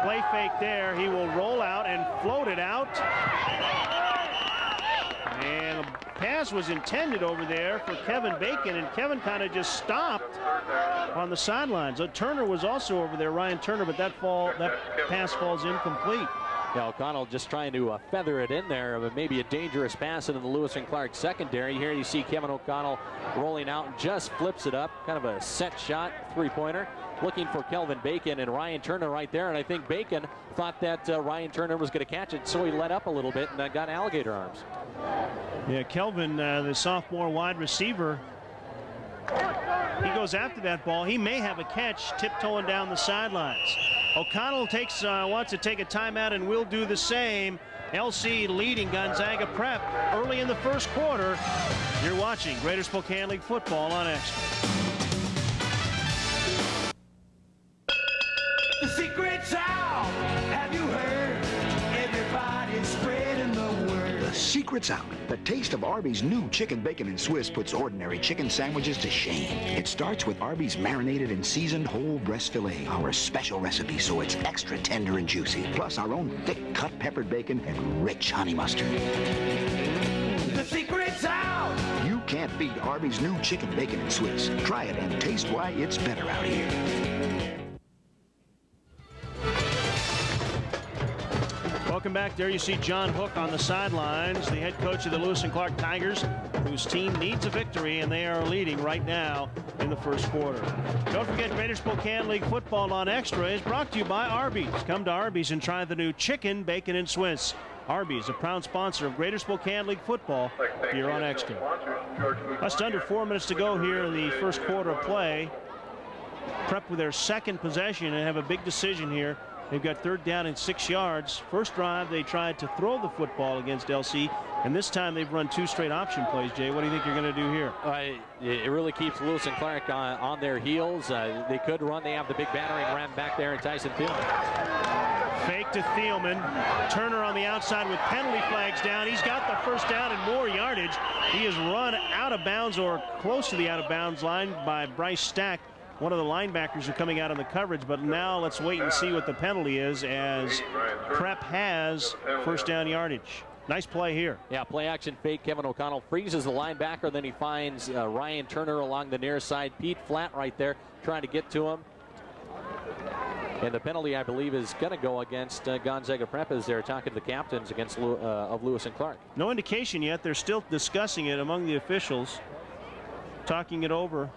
Play fake there, he will roll out and float it out. And the pass was intended over there for Kevin Bacon, and Kevin kind of just stopped on the sidelines. Turner was also over there, Ryan Turner, but that pass falls incomplete. Yeah, O'Connell just trying to feather it in there, but maybe a dangerous pass into the Lewis and Clark secondary. Here you see Kevin O'Connell rolling out and just flips it up, kind of a set shot, 3-pointer. Looking for Kelvin Bacon and Ryan Turner right there, and I think Bacon thought that Ryan Turner was going to catch it, so he let up a little bit and got alligator arms. Yeah, Kelvin, the sophomore wide receiver, he goes after that ball. He may have a catch tiptoeing down the sidelines. O'Connell wants to take a timeout and will do the same. LC leading Gonzaga Prep early in the first quarter. You're watching Greater Spokane League football on Extra. The secret's out. Have you heard? Everybody's spreading the word. The secret's out. The taste of Arby's new chicken bacon and Swiss puts ordinary chicken sandwiches to shame. It starts with Arby's marinated and seasoned whole breast filet, our special recipe so it's extra tender and juicy. Plus our own thick cut peppered bacon and rich honey mustard. The secret's out. You can't beat Arby's new chicken bacon and Swiss. Try it and taste why it's better out here. Welcome back. There you see John Hook on the sidelines, the head coach of the Lewis and Clark Tigers, whose team needs a victory, and they are leading right now in the first quarter. Don't forget, Greater Spokane League football on Extra is brought to you by Arby's. Come to Arby's and try the new chicken, bacon, and Swiss. Arby's, a proud sponsor of Greater Spokane League football here on Extra. Just under 4 minutes to go here in the first quarter of play. Prep with their second possession and have a big decision here. They've got 3rd down and 6 yards. First drive, they tried to throw the football against LC, and this time they've run 2 straight option plays. Jay, what do you think you're going to do here? It really keeps Lewis and Clark on their heels. They could run. They have the big battering ram back there in Tyson Thielman. Fake to Thielman. Turner on the outside with penalty flags down. He's got the first down and more yardage. He is run out of bounds or close to the out of bounds line by Bryce Stack, one of the linebackers who are coming out on the coverage. But now let's wait and see what the penalty is, as Prep has first down yardage. Nice play here. Yeah, play action fake. Kevin O'Connell freezes the linebacker. Then he finds Ryan Turner along the near side. Pete Flatt right there trying to get to him. And the penalty, I believe, is going to go against Gonzaga Prep as they're talking to the captains against of Lewis and Clark. No indication yet. They're still discussing it among the officials, talking it over.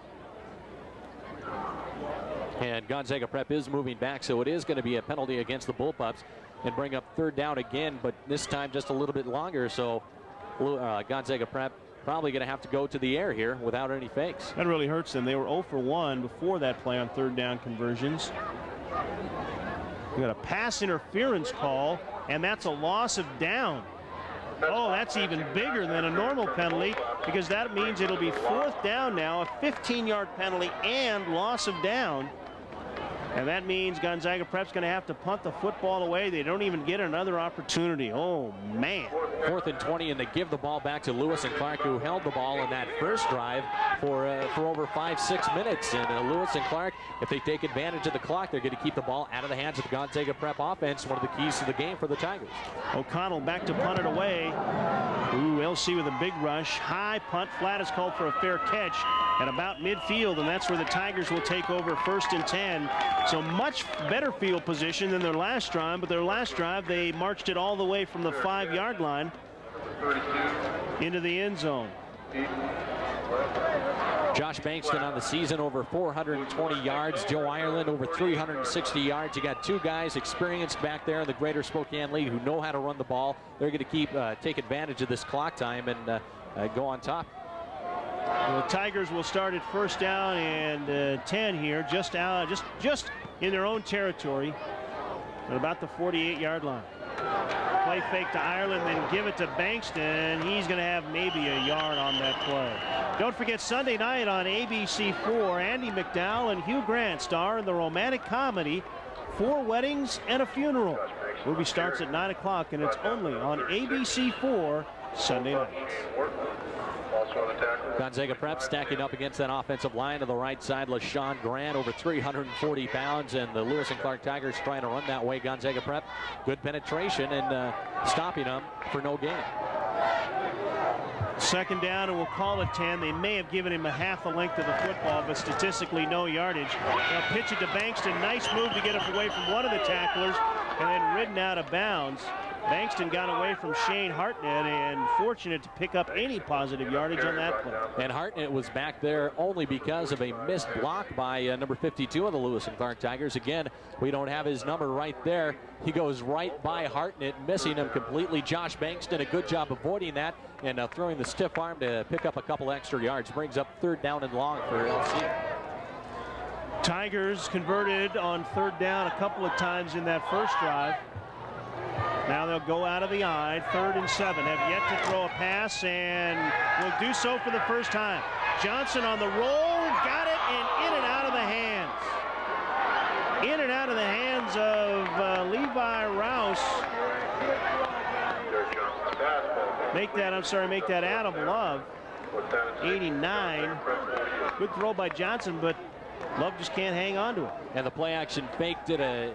And Gonzaga Prep is moving back, so it is going to be a penalty against the Bullpups and bring up 3rd down again, but this time just a little bit longer. So Gonzaga Prep probably going to have to go to the air here without any fakes. That really hurts them. They were 0 for 1 before that play on 3rd down conversions. We got a pass interference call, and that's a loss of down. Oh, that's even bigger than a normal penalty, because that means it'll be 4th down now, a 15-yard penalty and loss of down. And that means Gonzaga Prep's going to have to punt the football away. They don't even get another opportunity. Oh, man. 4th and 20, and they give the ball back to Lewis and Clark, who held the ball in that first drive for over 5-6 minutes. And Lewis and Clark, if they take advantage of the clock, they're going to keep the ball out of the hands of the Gonzaga Prep offense. One of the keys to the game for the Tigers. O'Connell back to punt it away. Ooh, LC with a big rush. High punt. Flat is called for a fair catch at about midfield, and that's where the Tigers will take over 1st and 10. So much better field position than their last drive, but their last drive they marched it all the way from the 5-yard line into the end zone. Josh Bankston on the season over 420 yards. Joe Ireland over 360 yards. You got 2 guys experienced back there in the Greater Spokane League who know how to run the ball. They're going to take advantage of this clock time and go on top. The Tigers will start at 1st down and 10 here, just in their own territory at about the 48-yard line. Play fake to Ireland, then give it to Bankston. He's going to have maybe a yard on that play. Don't forget, Sunday night on ABC4, Andy McDowell and Hugh Grant star in the romantic comedy 4 Weddings and a Funeral. Movie starts at 9 o'clock, and it's only on ABC4 Sunday nights. Gonzaga Prep stacking up against that offensive line to the right side. LaShawn Grant over 340 pounds, and the Lewis and Clark Tigers trying to run that way. Gonzaga Prep, good penetration and stopping them for no gain. 2nd down, and we'll call it 10. They may have given him a half the length of the football, but statistically no yardage. They'll pitch it to Bankston. Nice move to get it away from one of the tacklers, and then ridden out of bounds. Bankston got away from Shane Hartnett and fortunate to pick up any positive yardage on that play. And Hartnett was back there only because of a missed block by number 52 of the Lewis and Clark Tigers. Again, we don't have his number right there. He goes right by Hartnett, missing him completely. Josh Bankston, a good job avoiding that and throwing the stiff arm to pick up a couple extra yards. Brings up 3rd down and long for LC. Tigers converted on 3rd down a couple of times in that first drive. Now they'll go out of the I, 3rd and 7. Have yet to throw a pass and will do so for the first time. Johnson on the roll, got it, and in and out of the hands. In and out of the hands of Levi Rouse. Make that Adam Love. 89. Good throw by Johnson, but Love just can't hang on to it. And the play action fake did a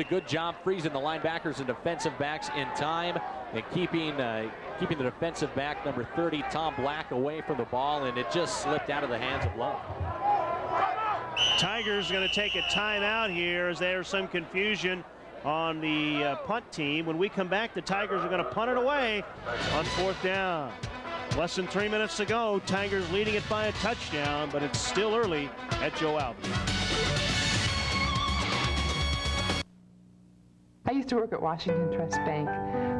good job freezing the linebackers and defensive backs in time and keeping the defensive back, number 30, Tom Black, away from the ball, and it just slipped out of the hands of Love. Tigers going to take a timeout here as there's some confusion on the punt team. When we come back, the Tigers are going to punt it away on 4th down. Less than 3 minutes to go. Tigers leading it by a touchdown, but it's still early at Joe Albion. I used to work at Washington Trust Bank,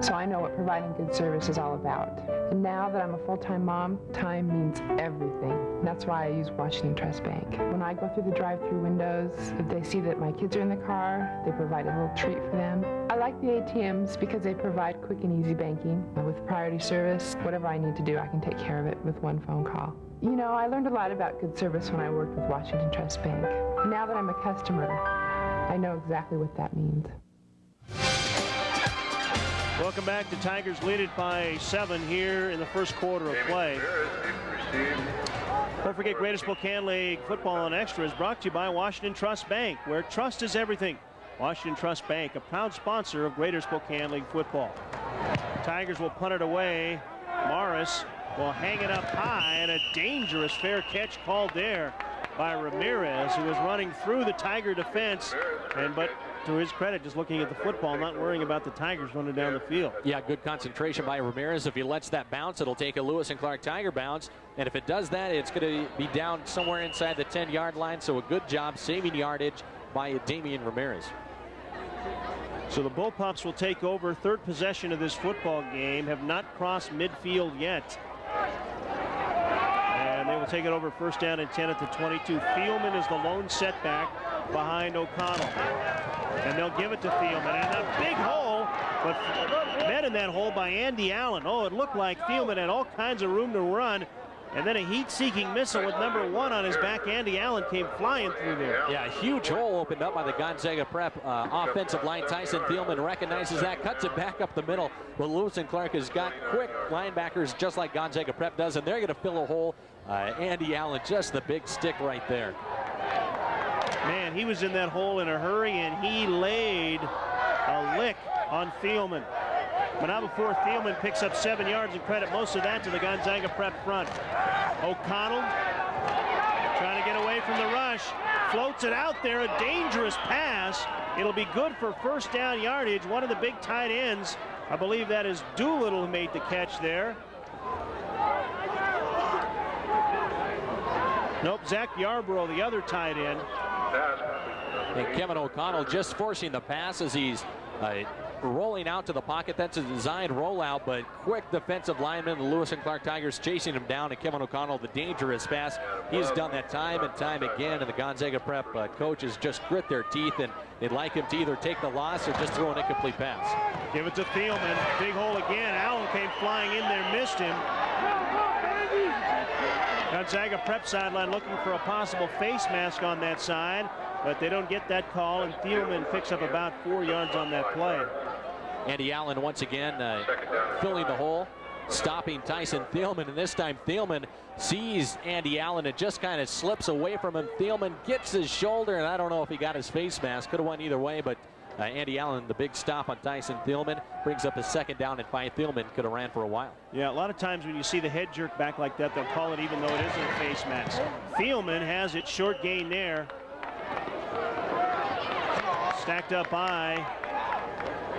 so I know what providing good service is all about. And now that I'm a full-time mom, time means everything. That's why I use Washington Trust Bank. When I go through the drive-through windows, if they see that my kids are in the car, they provide a little treat for them. I like the ATMs because they provide quick and easy banking. With priority service, whatever I need to do, I can take care of it with one phone call. You know, I learned a lot about good service when I worked with Washington Trust Bank. Now that I'm a customer, I know exactly what that means. Welcome back. The Tigers lead it by 7 here in the first quarter of play. Don't forget, Greater Spokane League Football on Extra is brought to you by Washington Trust Bank, where trust is everything. Washington Trust Bank, a proud sponsor of Greater Spokane League football. Tigers will punt it away. Morris will hang it up high, and a dangerous fair catch called there by Ramirez, who was running through the Tiger defense, but to his credit, just looking at the football, not worrying about the Tigers running down the field. Yeah, good concentration by Ramirez. If he lets that bounce, it'll take a Lewis and Clark Tiger bounce. And if it does that, it's going to be down somewhere inside the 10-yard line. So a good job saving yardage by Damian Ramirez. So the Bullpups will take over third possession of this football game, have not crossed midfield yet. And they will take it over first down and 10 at the 22. Thielman is the lone setback behind O'Connell. And they'll give it to Thielman. And a big hole, but met in that hole by Andy Allen. Oh, it looked like Thielman had all kinds of room to run. And then a heat-seeking missile with number 1 on his back. Andy Allen came flying through there. Yeah, a huge hole opened up by the Gonzaga Prep offensive line. Tyson Thielman recognizes that, cuts it back up the middle. But Lewis and Clark has got quick linebackers just like Gonzaga Prep does, and they're going to fill a hole. Andy Allen, just the big stick right there. Man, he was in that hole in a hurry, and he laid a lick on Thielman. But now before Thielman picks up 7 yards, and credit most of that to the Gonzaga Prep front. O'Connell trying to get away from the rush. Floats it out there, a dangerous pass. It'll be good for first down yardage. One of the big tight ends, I believe that is Doolittle, who made the catch there. Nope, Zach Yarborough, the other tight end. And Kevin O'Connell just forcing the pass as he's rolling out to the pocket. That's a designed rollout, but quick defensive lineman. The Lewis and Clark Tigers chasing him down, and Kevin O'Connell, the dangerous pass. He's done that time and time again, and the Gonzaga Prep coaches just grit their teeth, and they'd like him to either take the loss or just throw an incomplete pass. Give it to Thielman. Big hole again. Allen came flying in there, missed him. Gonzaga Prep sideline looking for a possible face mask on that side, but they don't get that call, and Thielman picks up about 4 yards on that play. Andy Allen once again filling the hole, stopping Tyson Thielman, and this time Thielman sees Andy Allen and just kind of slips away from him. Thielman gets his shoulder, and I don't know if he got his face mask. Could have went either way, but Andy Allen, the big stop on Tyson Thielman, brings up a second down and 5. Thielman could have ran for a while. Yeah, a lot of times when you see the head jerk back like that, they'll call it even though it isn't a face mask. Thielman has it, short gain there. Stacked up by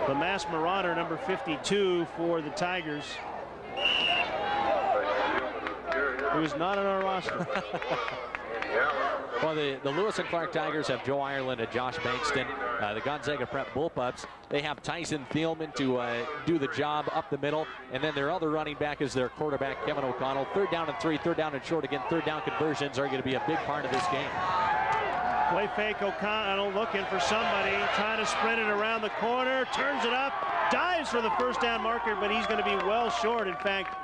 the mass marauder, number 52 for the Tigers, who is not on our roster. Well, the Lewis and Clark Tigers have Joe Ireland and Josh Bankston. The Gonzaga Prep Bullpups, they have Tyson Thielman to do the job up the middle, and then their other running back is their quarterback, Kevin O'Connell. 3rd down and 3, 3rd down and short again. 3rd down conversions are going to be a big part of this game. Play fake, O'Connell looking for somebody, trying to sprint it around the corner, turns it up, dives for the first down marker, but he's going to be well short. In fact,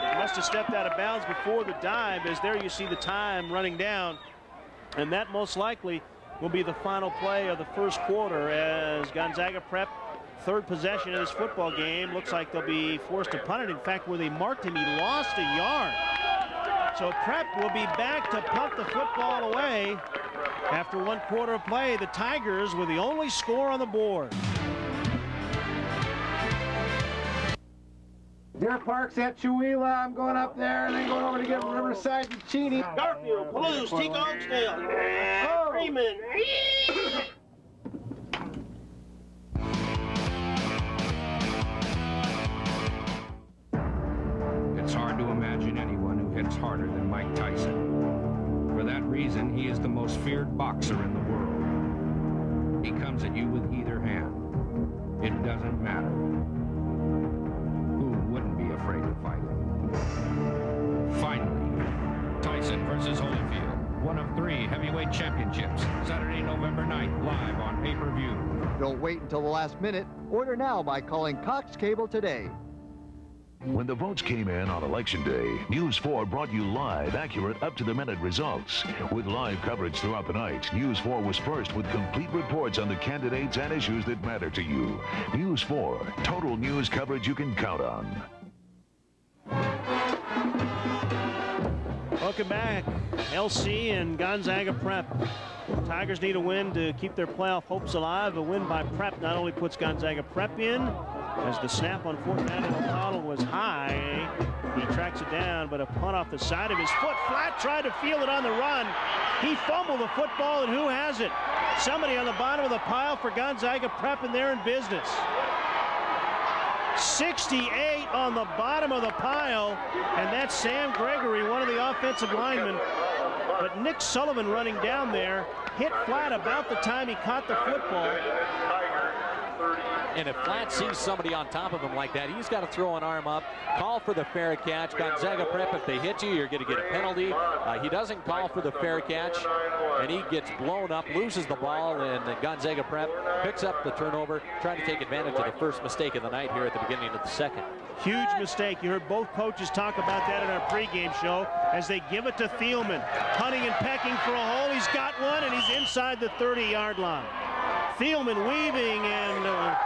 he must have stepped out of bounds before the dive, as there you see the time running down. And that most likely will be the final play of the first quarter, as Gonzaga Prep, 3rd possession of this football game. Looks like they'll be forced to punt it. In fact, where they marked him, he lost a yard. So Prep will be back to punt the football away after 1 quarter of play. The Tigers with the only score on the board. Deer Park's at Chewelah. I'm going up there and then going over to get Riverside and Cheney. Garfield, Palouse, T. Gongsdale, Freeman. It's hard to imagine anyone who hits harder than Mike Tyson. For that reason, he is the most feared boxer in the world. He comes at you with either hand. doesn't matter. Who wouldn't be afraid to fight him? Finally, Tyson versus Holyfield, one of 3 heavyweight championships, Saturday, November 9th, live on pay-per-view. Don't wait until the last minute. Order now by calling Cox Cable today. When the votes came in on Election Day, News 4 brought you live, accurate, up-to-the-minute results. With live coverage throughout the night, News 4 was first with complete reports on the candidates and issues that matter to you. News 4, total news coverage you can count on. Welcome back. LC and Gonzaga Prep. Tigers need a win to keep their playoff hopes alive. A win by Prep not only puts Gonzaga Prep in, as the snap on 4th down and O'Connell was high. He tracks it down, but a punt off the side of his foot. Flat tried to field it on the run. He fumbled the football, and who has it? Somebody on the bottom of the pile for Gonzaga Prep, and they're in business. 68 on the bottom of the pile, and that's Sam Gregory, one of the offensive linemen. But Nick Sullivan running down there, hit Flat about the time he caught the football. And if Flat sees somebody on top of him like that, he's got to throw an arm up, call for the fair catch. Gonzaga Prep, if they hit you, you're going to get a penalty. He doesn't call for the fair catch, and he gets blown up, loses the ball, and Gonzaga Prep picks up the turnover, trying to take advantage of the first mistake of the night here at the beginning of the second. Huge mistake. You heard both coaches talk about that in our pregame show as they give it to Thielman. Hunting and pecking for a hole. He's got one, and he's inside the 30-yard line. Thielman weaving and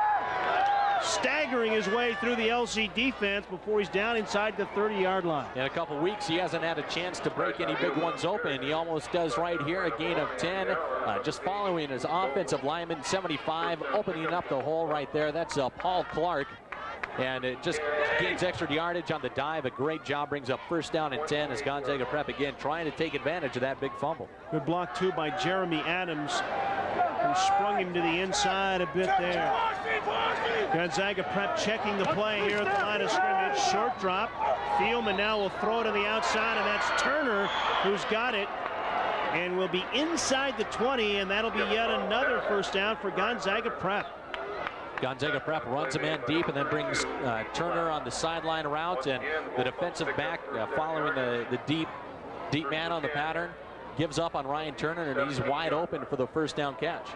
staggering his way through the LC defense before he's down inside the 30-yard line. In a couple weeks, he hasn't had a chance to break any big ones open. He almost does right here, a gain of 10. Just following his offensive lineman, 75, opening up the hole right there. That's Paul Clark. And it just gains extra yardage on the dive. A great job, brings up 1st down and 10 as Gonzaga Prep again trying to take advantage of that big fumble. Good block, too, by Jeremy Adams, who sprung him to the inside a bit there. Gonzaga Prep checking the play here at the line of scrimmage. Short drop. Thielman now will throw it to the outside, and that's Turner who's got it and will be inside the 20, and that'll be yet another 1st down for Gonzaga Prep. Gonzaga Prep runs a man deep and then brings Turner on the sideline route, and the defensive back following the deep man on the pattern gives up on Ryan Turner, and he's wide open for the 1st down catch.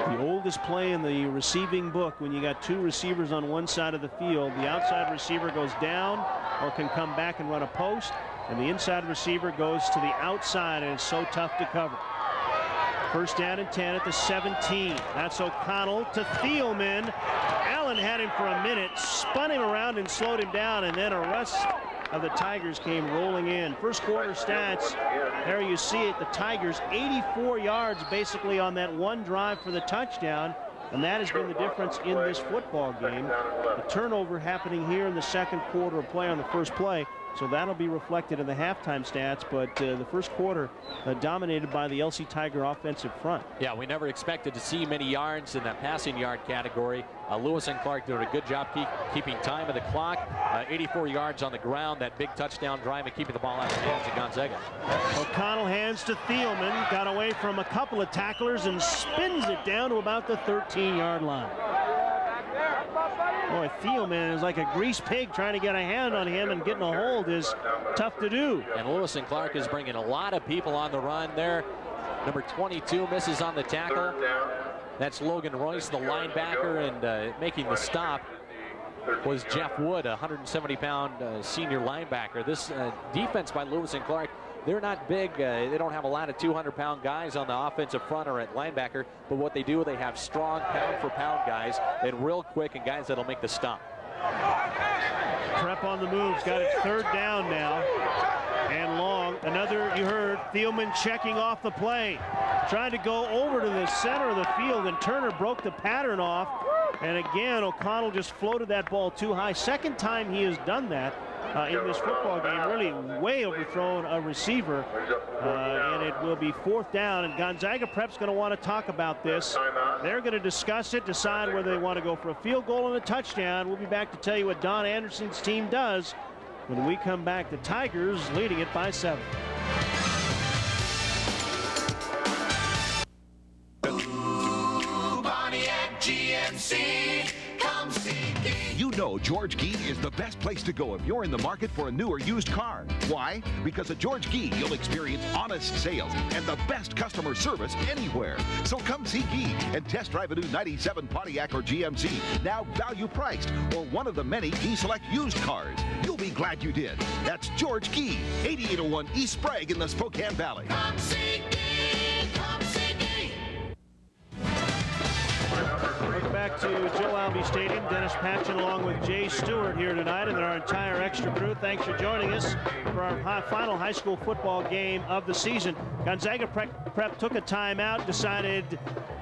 The oldest play in the receiving book, when you got 2 receivers on one side of the field, the outside receiver goes down or can come back and run a post, and the inside receiver goes to the outside, and it's so tough to cover. 1st down and 10 at the 17. That's O'Connell to Thielman. Allen had him for a minute, spun him around and slowed him down, and then a rest of the Tigers came rolling in. First quarter stats, there you see it. The Tigers 84 yards basically on that one drive for the touchdown, and that has been the difference in this football game. The turnover happening here in the second quarter of play on the first play. So that'll be reflected in the halftime stats, but the first quarter dominated by the LC Tiger offensive front. Yeah, we never expected to see many yards in that passing yard category. Lewis and Clark doing a good job keeping time of the clock. 84 yards on the ground, that big touchdown drive and keeping the ball out of the hands of Gonzaga. O'Connell hands to Thielman, got away from a couple of tacklers and spins it down to about the 13-yard line. Boy, Thielman is like a grease pig. Trying to get a hand on him and getting a hold is tough to do. And Lewis and Clark is bringing a lot of people on the run there. Number 22 misses on the tackle. That's Logan Royce, the linebacker, and making the stop was Jeff Wood, a 170-pound senior linebacker. This defense by Lewis and Clark, they're not big. They don't have a lot of 200-pound guys on the offensive front or at linebacker, but what they do, they have strong pound-for-pound guys and real quick and guys that'll make the stop. Prep on the moves, got it 3rd down now and long. Another, you heard, Thielman checking off the play. Trying to go over to the center of the field, and Turner broke the pattern off. And again, O'Connell just floated that ball too high. Second time he has done that in this football game, really way overthrown a receiver, and it will be 4th down, and Gonzaga Prep's going to want to talk about this. They're going to discuss it, decide whether they want to go for a field goal and a touchdown. We'll be back to tell you what Don Anderson's team does when we come back. The Tigers leading it by 7. Pontiac GMC. You know George Gee is the best place to go if you're in the market for a new or used car. Why? Because at George Gee, you'll experience honest sales and the best customer service anywhere. So come see Gee and test drive a new 97 Pontiac or GMC, now value priced, or one of the many Gee Select used cars. You'll be glad you did. That's George Gee, 8801 East Sprague in the Spokane Valley. Come see Gee, come see Gee. Welcome back to Joe Albi Stadium. Dennis Patchen along with Jay Stewart here tonight and our entire extra crew. Thanks for joining us for our final high school football game of the season. Gonzaga Prep took a timeout, decided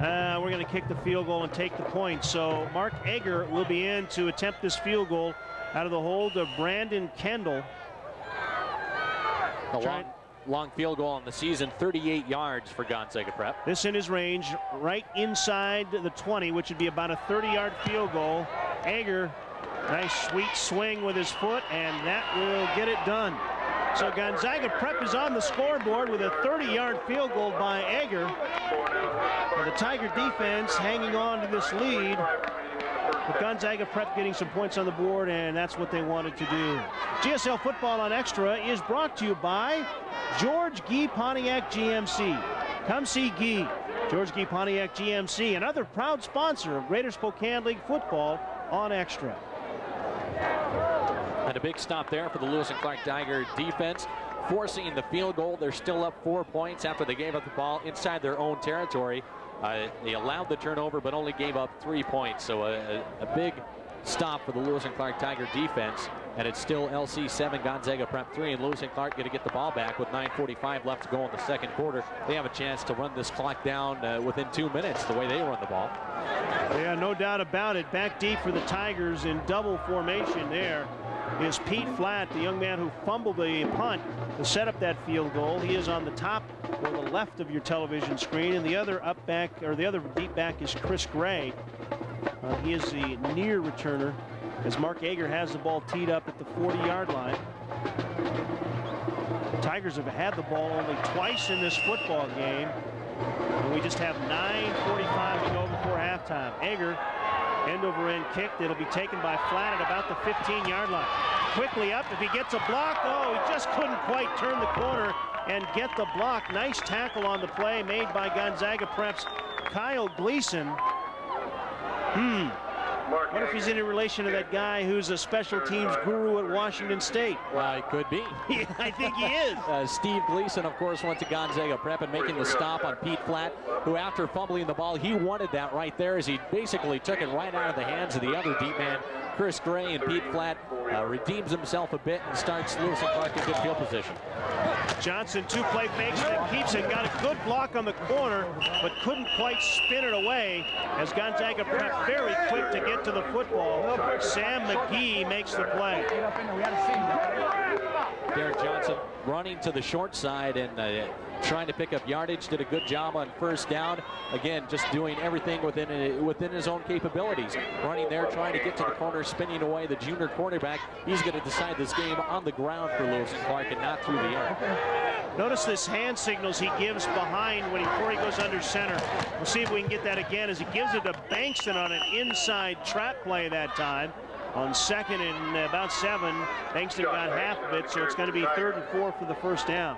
we're going to kick the field goal and take the point. So Mark Egger will be in to attempt this field goal out of the hold of Brandon Kendall. A long field goal on the season, 38 yards for Gonzaga Prep. This in his range, right inside the 20, which would be about a 30-yard field goal. Egger, nice sweet swing with his foot, and that will get it done. So Gonzaga Prep is on the scoreboard with a 30-yard field goal by Egger. The Tiger defense hanging on to this lead. But Gonzaga Prep getting some points on the board, and that's what they wanted to do. GSL Football on Extra is brought to you by George Gee Pontiac GMC. Come see Gee. George Gee Pontiac GMC, another proud sponsor of Greater Spokane League football on Extra. And a big stop there for the Lewis and Clark Tiger defense, forcing the field goal. They're still up 4 points after they gave up the ball inside their own territory. They allowed the turnover, but only gave up 3 points. So a big stop for the Lewis and Clark Tiger defense. And it's still LC 7, Gonzaga Prep 3. And Lewis and Clark going to get the ball back with 9:45 left to go in the second quarter. They have a chance to run this clock down within 2 minutes the way they run the ball. Yeah, no doubt about it. Back deep for the Tigers in double formation there is Pete Flatt, the young man who fumbled the punt to set up that field goal. He is on the top or the left of your television screen, and the other up back, or the other deep back, is Chris Gray. He is the near returner as Mark Egger has the ball teed up at the 40-yard line. Tigers have had the ball only twice in this football game, and we just have 9:45 to go before halftime. Egger, end-over-end kick that'll be taken by Flatt at about the 15-yard line. Quickly up, if he gets a block, oh, he just couldn't quite turn the corner and get the block. Nice tackle on the play made by Gonzaga Prep's Kyle Gleason. What if he's in relation to that guy who's a special teams guru at Washington State? Well, it could be. I think he is. Steve Gleason, of course, went to Gonzaga Prep and making the stop on Pete Flatt, who after fumbling the ball, he wanted that right there as he basically took it right out of the hands of the other deep man, Chris Gray, and Pete Flatt redeems himself a bit and starts Lewis and Clark in good field position. Johnson, two-play fakes and keeps it. Got a good block on the corner, but couldn't quite spin it away as Gonzaga Prep very quick to get to the football. Sam McGee makes the play. Derek Johnson running to the short side and trying to pick up yardage. Did a good job on first down. Again, just doing everything within his own capabilities. Running there, trying to get to the corner, spinning away the junior quarterback. He's going to decide this game on the ground for Lewis and Clark and not through the air. Notice this hand signals he gives behind before he goes under center. We'll see if we can get that again as he gives it to Bankston on an inside trap play that time. On second and about 7, Bankston got half of it, so it's going to be 3rd and 4 for the first down.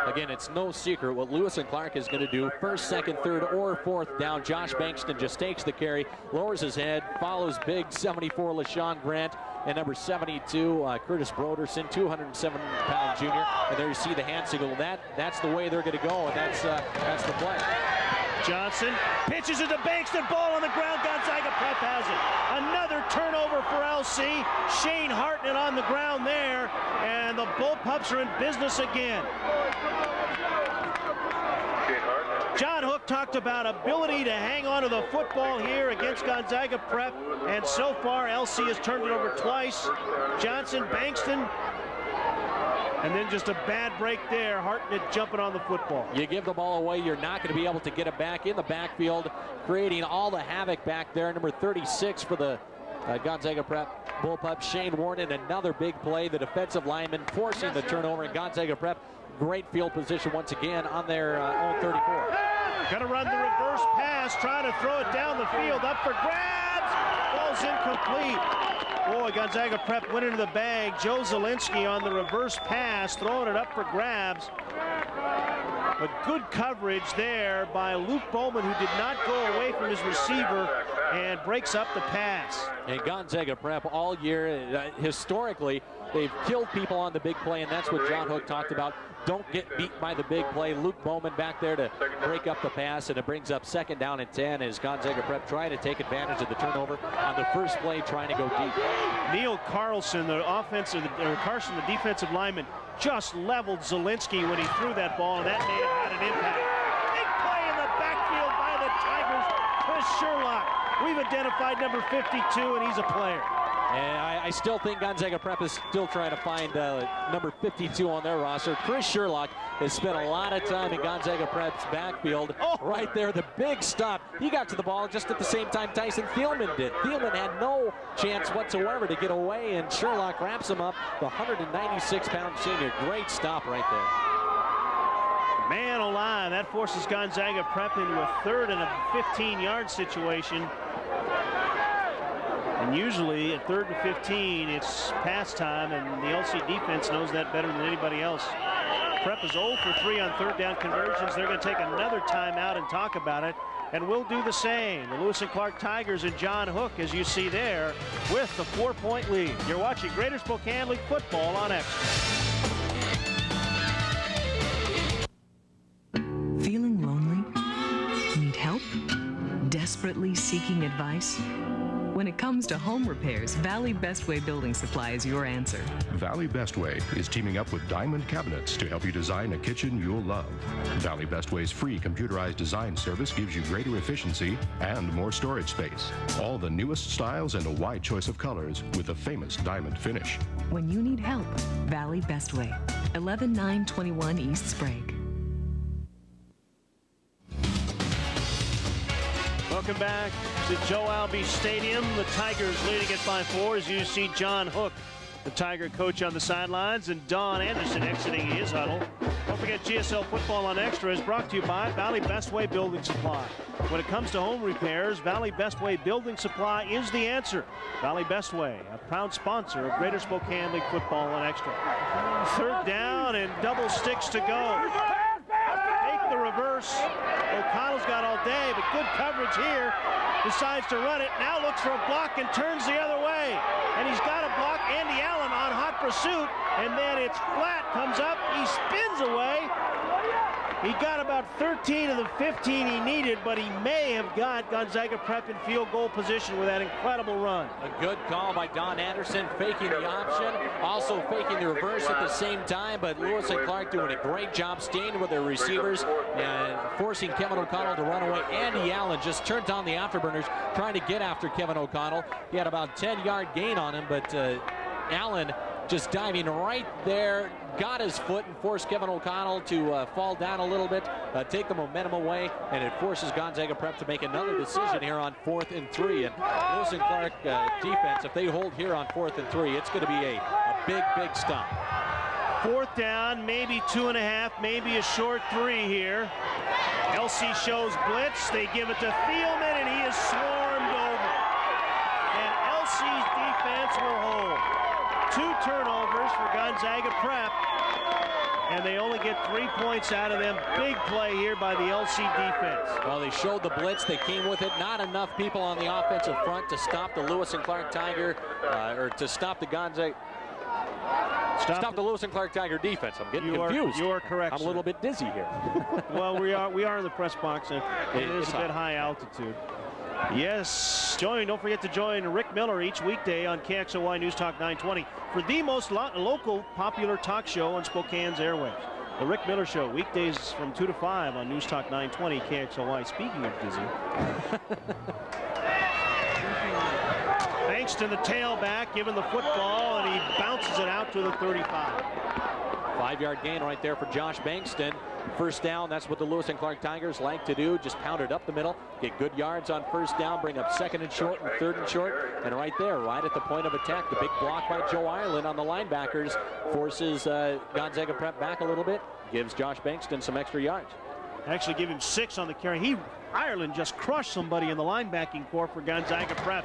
Again, it's no secret what Lewis and Clark is going to do. 1st, 2nd, 3rd, or 4th down. Josh Bankston just takes the carry, lowers his head, follows big 74 LaShawn Grant, and number 72 Curtis Broderson, 207-pound junior. And there you see the hand signal. That's the way they're going to go, and that's the play. Johnson pitches it to Bankston, ball on the ground. Gonzaga Prep has it. Another turnover for LC. Shane Hartnett on the ground there, and the Bullpups are in business again. John Hook talked about ability to hang on to the football here against Gonzaga Prep, and so far LC has turned it over twice. Johnson, Bankston, and then just a bad break there. Hartnett jumping on the football. You give the ball away, you're not going to be able to get it back in the backfield, creating all the havoc back there. Number 36 for the Gonzaga Prep Bullpups, Shane Warren, another big play. The defensive lineman forcing the turnover, and Gonzaga Prep, great field position once again on their own 34. Gonna run the reverse pass, trying to throw it down the field, up for grabs. Ball's is incomplete. Boy, Gonzaga Prep went into the bag. Joe Zielinski on the reverse pass, throwing it up for grabs. But good coverage there by Luke Bowman, who did not go away from his receiver and breaks up the pass. And Gonzaga Prep all year, historically, they've killed people on the big play, and that's what John Hook talked about. Don't get beat by the big play. Luke Bowman back there to break up the pass, and it brings up 2nd down and 10 as Gonzaga Prep trying to take advantage of the turnover on the first play, trying to go deep. Neil Carlson, the defensive lineman, just leveled Zielinski when he threw that ball, and that may have had an impact. Big play in the backfield by the Tigers. Chris Sherlock. We've identified number 52, and he's a player. And I still think Gonzaga Prep is still trying to find number 52 on their roster. Chris Sherlock has spent a lot of time in Gonzaga Prep's backfield. Right there, the big stop. He got to the ball just at the same time Tyson Thielman did. Thielman had no chance whatsoever to get away, and Sherlock wraps him up. The 196-pound senior. Great stop right there. Man alive, that forces Gonzaga Prep into a 3rd and a 15-yard situation. And usually at 3rd and 15, it's pass time, and the LC defense knows that better than anybody else. Prep is 0 for 3 on 3rd down conversions. They're going to take another timeout and talk about it, and we'll do the same. The Lewis and Clark Tigers and John Hook, as you see there, with the 4-point lead. You're watching Greater Spokane League football on Extra. Feeling lonely? Need help? Desperately seeking advice? When it comes to home repairs, Valley Bestway Building Supply is your answer. Valley Bestway is teaming up with Diamond Cabinets to help you design a kitchen you'll love. Valley Bestway's free computerized design service gives you greater efficiency and more storage space. All the newest styles and a wide choice of colors with a famous diamond finish. When you need help, Valley Bestway, 11921 East Sprague. Welcome back to Joe Albi Stadium. The Tigers leading it by 4 as you see John Hook, the Tiger coach, on the sidelines, and Don Anderson exiting his huddle. Don't forget, GSL Football on Extra is brought to you by Valley Bestway Building Supply. When it comes to home repairs, Valley Bestway Building Supply is the answer. Valley Bestway, a proud sponsor of Greater Spokane League football on Extra. 3rd down and double sticks to go. Take the reverse. O'Connell's got all day, but good coverage here. Decides to run it. Now looks for a block and turns the other way. And he's got a block. Andy Allen on hot pursuit. And then it's flat. Comes up. He spins away. He got about 13 of the 15 he needed, but he may have got Gonzaga Prep in field goal position with that incredible run. A good call by Don Anderson, faking the option, also faking the reverse at the same time, but Lewis and Clark doing a great job staying with their receivers and forcing Kevin O'Connell to run away. Andy Allen just turned on the afterburners, trying to get after Kevin O'Connell. He had about a 10-yard gain on him, but Allen just diving right there, got his foot and forced Kevin O'Connell to fall down a little bit, take the momentum away, and it forces Gonzaga Prep to make another decision here on 4th and 3. And Lewis and Clark defense, if they hold here on 4th and 3, it's going to be a big, big stop. 4th down, maybe 2.5, maybe a short 3 here. LC shows blitz. They give it to Thielman, and he is swarmed over. And LC's defense will hold. 2 turnovers for Gonzaga Prep, and they only get 3 points out of them. Big play here by the LC defense. Well, they showed the blitz. They came with it. Not enough people on the offensive front to stop the Lewis and Clark Tiger, or to stop the Gonzaga. Stop the Lewis and Clark Tiger defense. I'm getting confused. You are correct. I'm a little bit dizzy here. Well, we are in the press box, and it is a bit high altitude. Yes, don't forget to join Rick Miller each weekday on KXLY News Talk 920 for the most local popular talk show on Spokane's airwaves. The Rick Miller Show, weekdays from 2 to 5 on News Talk 920 KXLY. Speaking of dizzy. Bankston, the tailback, given the football, and he bounces it out to the 35. 5-yard gain right there for Josh Bankston. 1st down, that's what the Lewis and Clark Tigers like to do. Just pound it up the middle, get good yards on 1st down, bring up 2nd and short and 3rd and short. And right there, right at the point of attack, the big block by Joe Ireland on the linebackers forces Gonzaga Prep back a little bit, gives Josh Bankston some extra yards. Actually give him 6 on the carry. Ireland just crushed somebody in the linebacking corps for Gonzaga Prep.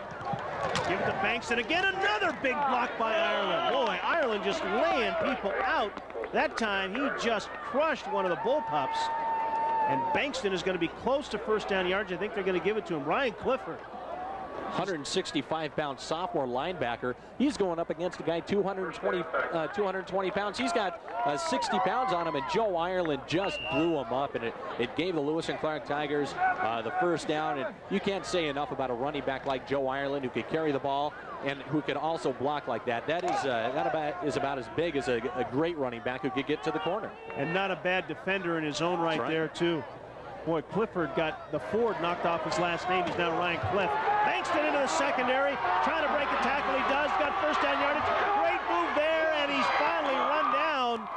Give it to Bankston again. Another big block by Ireland. Boy, Ireland just laying people out. That time he just crushed one of the Bullpups. And Bankston is going to be close to first down yards. I think they're going to give it to him. Ryan Clifford. 165-pound sophomore linebacker. He's going up against a guy 220 pounds. He's got 60 pounds on him, and Joe Ireland just blew him up, and it gave the Lewis and Clark Tigers the first down. And you can't say enough about a running back like Joe Ireland, who could carry the ball and who could also block like that. That is about as big as a great running back who could get to the corner. And not a bad defender in his own right there, too. Boy, Clifford got the Ford knocked off his last name. He's now Ryan Cliff. Bankston into the secondary, trying to break a tackle. He does. Got first down yardage. Great move there, and he's finally run down,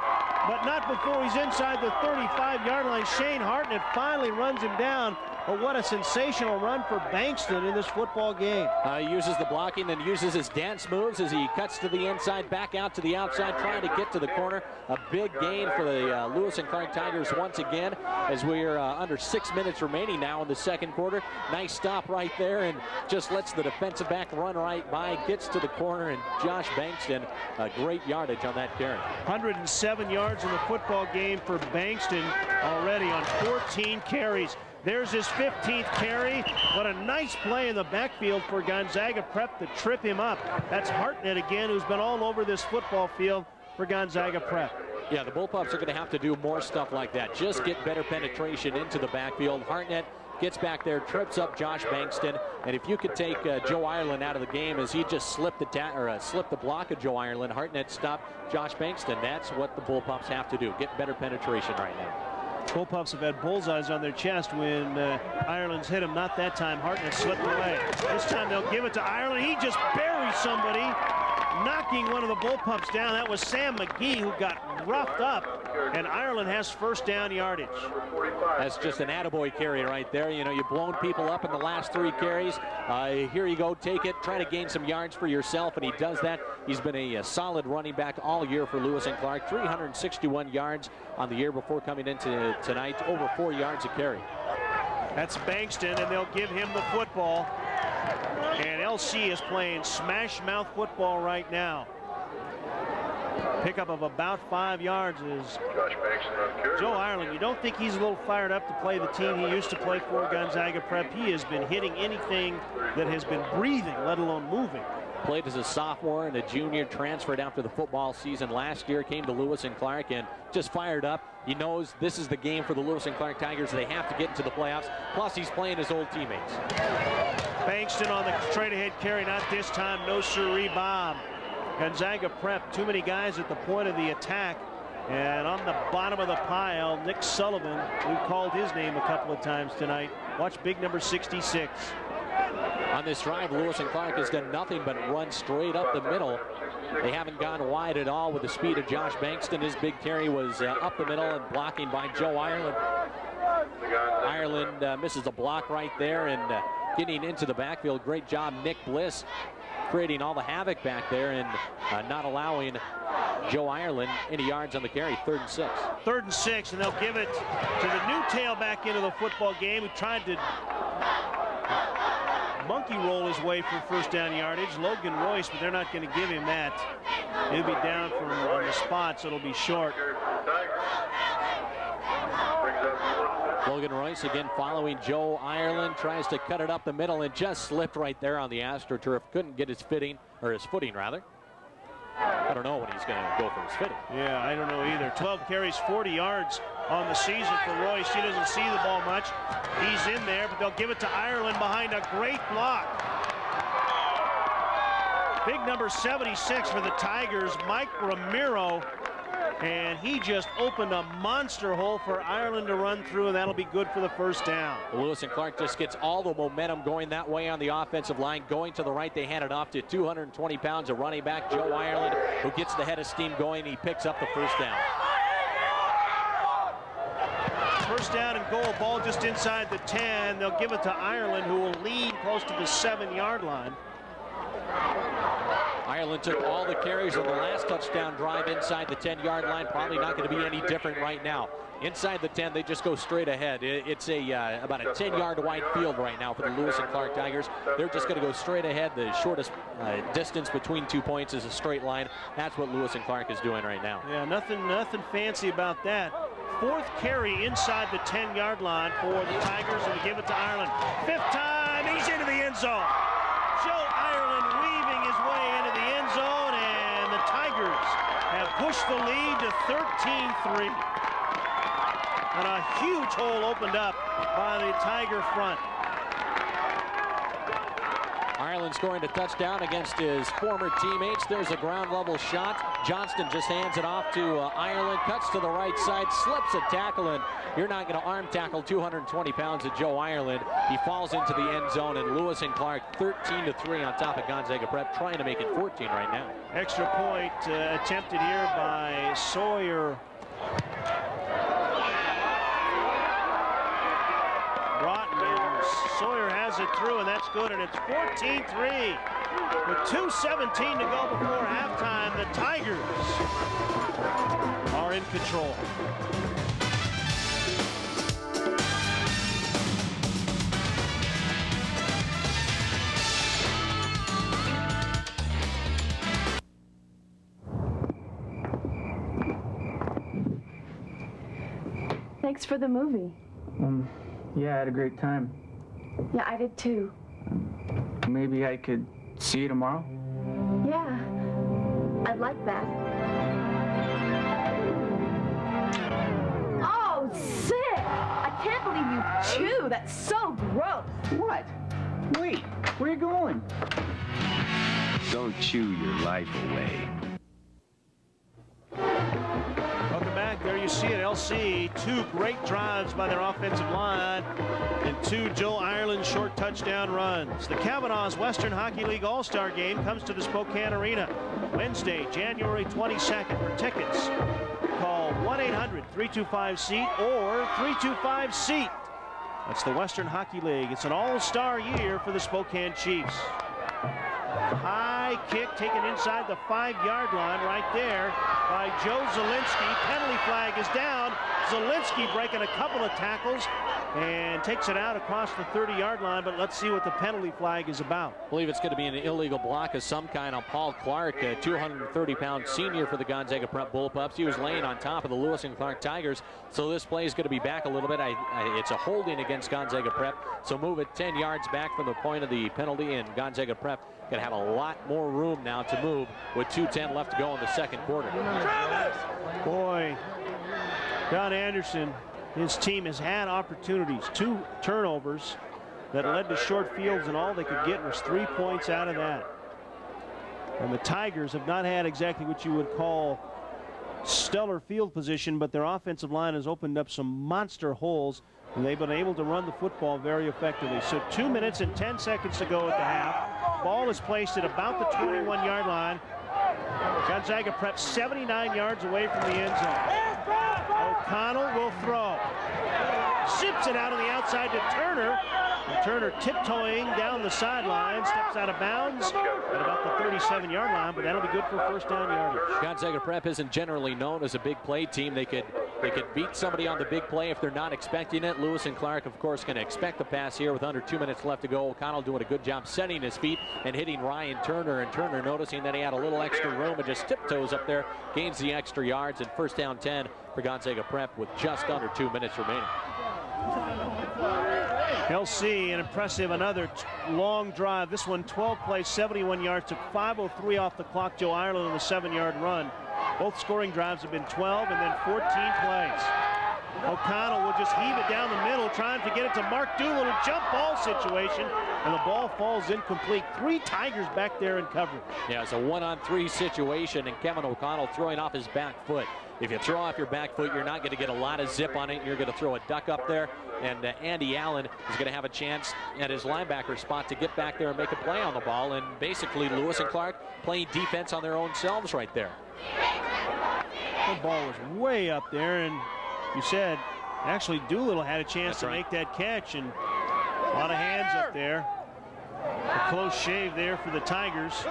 but not before he's inside the 35-yard line. Shane Hartnett finally runs him down. But what a sensational run for Bankston in this football game. He uses the blocking, then uses his dance moves as he cuts to the inside, back out to the outside, trying to get to the corner. A big gain for the Lewis and Clark Tigers once again, as we're under 6 minutes remaining now in the second quarter. Nice stop right there, and just lets the defensive back run right by, gets to the corner, and Josh Bankston, a great yardage on that carry. 107 yards in the football game for Bankston already on 14 carries. There's his 15th carry. What a nice play in the backfield for Gonzaga Prep to trip him up. That's Hartnett again, who's been all over this football field for Gonzaga Prep. Yeah, the Bullpups are going to have to do more stuff like that. Just get better penetration into the backfield. Hartnett gets back there, trips up Josh Bankston, and if you could take Joe Ireland out of the game as he just slipped the block of Joe Ireland, Hartnett stopped Josh Bankston. That's what the Bullpups have to do. Get better penetration right now. Bullpups have had bullseyes on their chest when Ireland's hit him. Not that time. Hartnett slipped away. This time they'll give it to Ireland. He just buries somebody, knocking one of the Bullpups down. That was Sam McGee, who got roughed up, and Ireland has first down yardage. That's just an attaboy carry right there. You know, you've blown people up in the last 3 carries. Here you go, take it, try to gain some yards for yourself, and he does that. He's been a solid running back all year for Lewis and Clark. 361 yards on the year before coming into tonight, over 4 yards a carry. That's Bankston, and they'll give him the football. And LC is playing smash mouth football right now. Pickup of about 5 yards is Joe Ireland. You don't think he's a little fired up to play the team he used to play for, Gonzaga Prep. He has been hitting anything that has been breathing, let alone moving. Played as a sophomore and a junior, transferred after the football season last year, came to Lewis and Clark, and just fired up. He knows this is the game for the Lewis and Clark Tigers. They have to get into the playoffs. Plus, he's playing his old teammates. Bankston on the straight ahead carry, not this time, no siree bomb. Gonzaga Prep, too many guys at the point of the attack. And on the bottom of the pile, Nick Sullivan, we called his name a couple of times tonight. Watch big number 66. On this drive, Lewis and Clark has done nothing but run straight up the middle. They haven't gone wide at all with the speed of Josh Bankston. His big carry was up the middle and blocking by Joe Ireland. Ireland misses a block right there and getting into the backfield. Great job, Nick Bliss, creating all the havoc back there and not allowing Joe Ireland any yards on the carry. 3rd and 6. 3rd and 6, and they'll give it to the new tailback into the football game, who tried to monkey roll his way for first down yardage, Logan Royce, but they're not going to give him that. He'll be down from on the spot, so it'll be short. Logan Royce again following Joe Ireland, tries to cut it up the middle and just slipped right there on the AstroTurf. Couldn't get his footing rather. I don't know when he's going to go for his footing. Yeah, I don't know either. 12 carries, 40 yards on the season for Royce. He doesn't see the ball much. He's in there, but they'll give it to Ireland behind a great block. Big number 76 for the Tigers, Mike Ramiro. And he just opened a monster hole for Ireland to run through, and that'll be good for the first down. Lewis and Clark just gets all the momentum going that way on the offensive line. Going to the right, they hand it off to 220 pounds of running back Joe Ireland, who gets the head of steam going. He picks up the first down. First down and goal, ball just inside the 10. They'll give it to Ireland, who will lead close to the 7-yard line. Ireland took all the carries on the last touchdown drive inside the 10-yard line. Probably not going to be any different right now. Inside the 10, they just go straight ahead. It's about a 10-yard wide field right now for the Lewis and Clark Tigers. They're just going to go straight ahead. The shortest distance between 2 points is a straight line. That's what Lewis and Clark is doing right now. Yeah, nothing fancy about that. 4th carry inside the 10-yard line for the Tigers, and they give it to Ireland. 5th time, he's into the end zone. Joe Ireland weaving his way into the end zone, and the Tigers have pushed the lead to 13-3. And a huge hole opened up by the Tiger front. Ireland scoring a touchdown against his former teammates. There's a ground level shot. Johnston just hands it off to Ireland, cuts to the right side, slips a tackle, and you're not going to arm tackle 220 pounds of Joe Ireland. He falls into the end zone, and Lewis and Clark 13-3 on top of Gonzaga Prep, trying to make it 14 right now. Extra point attempted here by Sawyer. Broughton, and Sawyer has it through, and that's good, and it's 14-3 with 2:17 to go before halftime. The Tigers are in control. Thanks for the movie. Yeah, I had a great time. Yeah, I did too. Maybe I could see you tomorrow? Yeah, I'd like that. Oh, sick! I can't believe you chew. That's so gross. What? Wait, where are you going? Don't chew your life away. Welcome back. There you see it, LC. 2 great drives by their offensive line and 2 Joe Ireland short touchdown runs. The Kavanaugh's Western Hockey League All-Star Game comes to the Spokane Arena Wednesday, January 22nd. For tickets, call 1-800-325-SEAT or 325-SEAT. That's the Western Hockey League. It's an all-star year for the Spokane Chiefs. High kick taken inside the 5-yard line right there by Joe Zielinski. Penalty flag is down. Zielinski breaking a couple of tackles and takes it out across the 30-yard line, but let's see what the penalty flag is about. I believe it's going to be an illegal block of some kind on Paul Clark, a 230-pound senior for the Gonzaga Prep Bullpups. He was laying on top of the Lewis and Clark Tigers, so this play is going to be back a little bit. It's a holding against Gonzaga Prep, so move it 10 yards back from the point of the penalty, and Gonzaga Prep going to have a lot more room now to move with 2:10 left to go in the second quarter. Boy, Don Anderson, his team has had opportunities. 2 turnovers that led to short fields, and all they could get was 3 points out of that. And the Tigers have not had exactly what you would call stellar field position, but their offensive line has opened up some monster holes, and they've been able to run the football very effectively. So 2 minutes and 10 seconds to go at the half. Ball is placed at about the 21-yard line. Gonzaga Prep 79 yards away from the end zone. O'Connell will throw. Zips it out on the outside to Turner. And Turner tiptoeing down the sideline, steps out of bounds at about the 37-yard line, but that'll be good for first down yardage. Gonzaga Prep isn't generally known as a big play team. They could beat somebody on the big play if they're not expecting it. Lewis and Clark, of course, going to expect the pass here with under 2 minutes left to go. O'Connell doing a good job setting his feet and hitting Ryan Turner, and Turner noticing that he had a little extra room and just tiptoes up there, gains the extra yards, and first down 10 for Gonzaga Prep with just under 2 minutes remaining. LC, an impressive, another long drive. This one 12 plays, 71 yards, took 5:03 off the clock. Joe Ireland on the 7-yard run. Both scoring drives have been 12 and then 14 plays. O'Connell will just heave it down the middle, trying to get it to Mark Doolittle. Jump ball situation, and the ball falls incomplete. 3 Tigers back there in coverage. Yeah, it's a 1-on-3 situation, and Kevin O'Connell throwing off his back foot. If you throw off your back foot, you're not going to get a lot of zip on it. You're going to throw a duck up there, and Andy Allen is going to have a chance at his linebacker spot to get back there and make a play on the ball. And basically, Lewis and Clark playing defense on their own selves right there. The ball was way up there, and you said actually Doolittle had a chance to make that catch, and a lot of hands up there. A close shave there for the Tigers.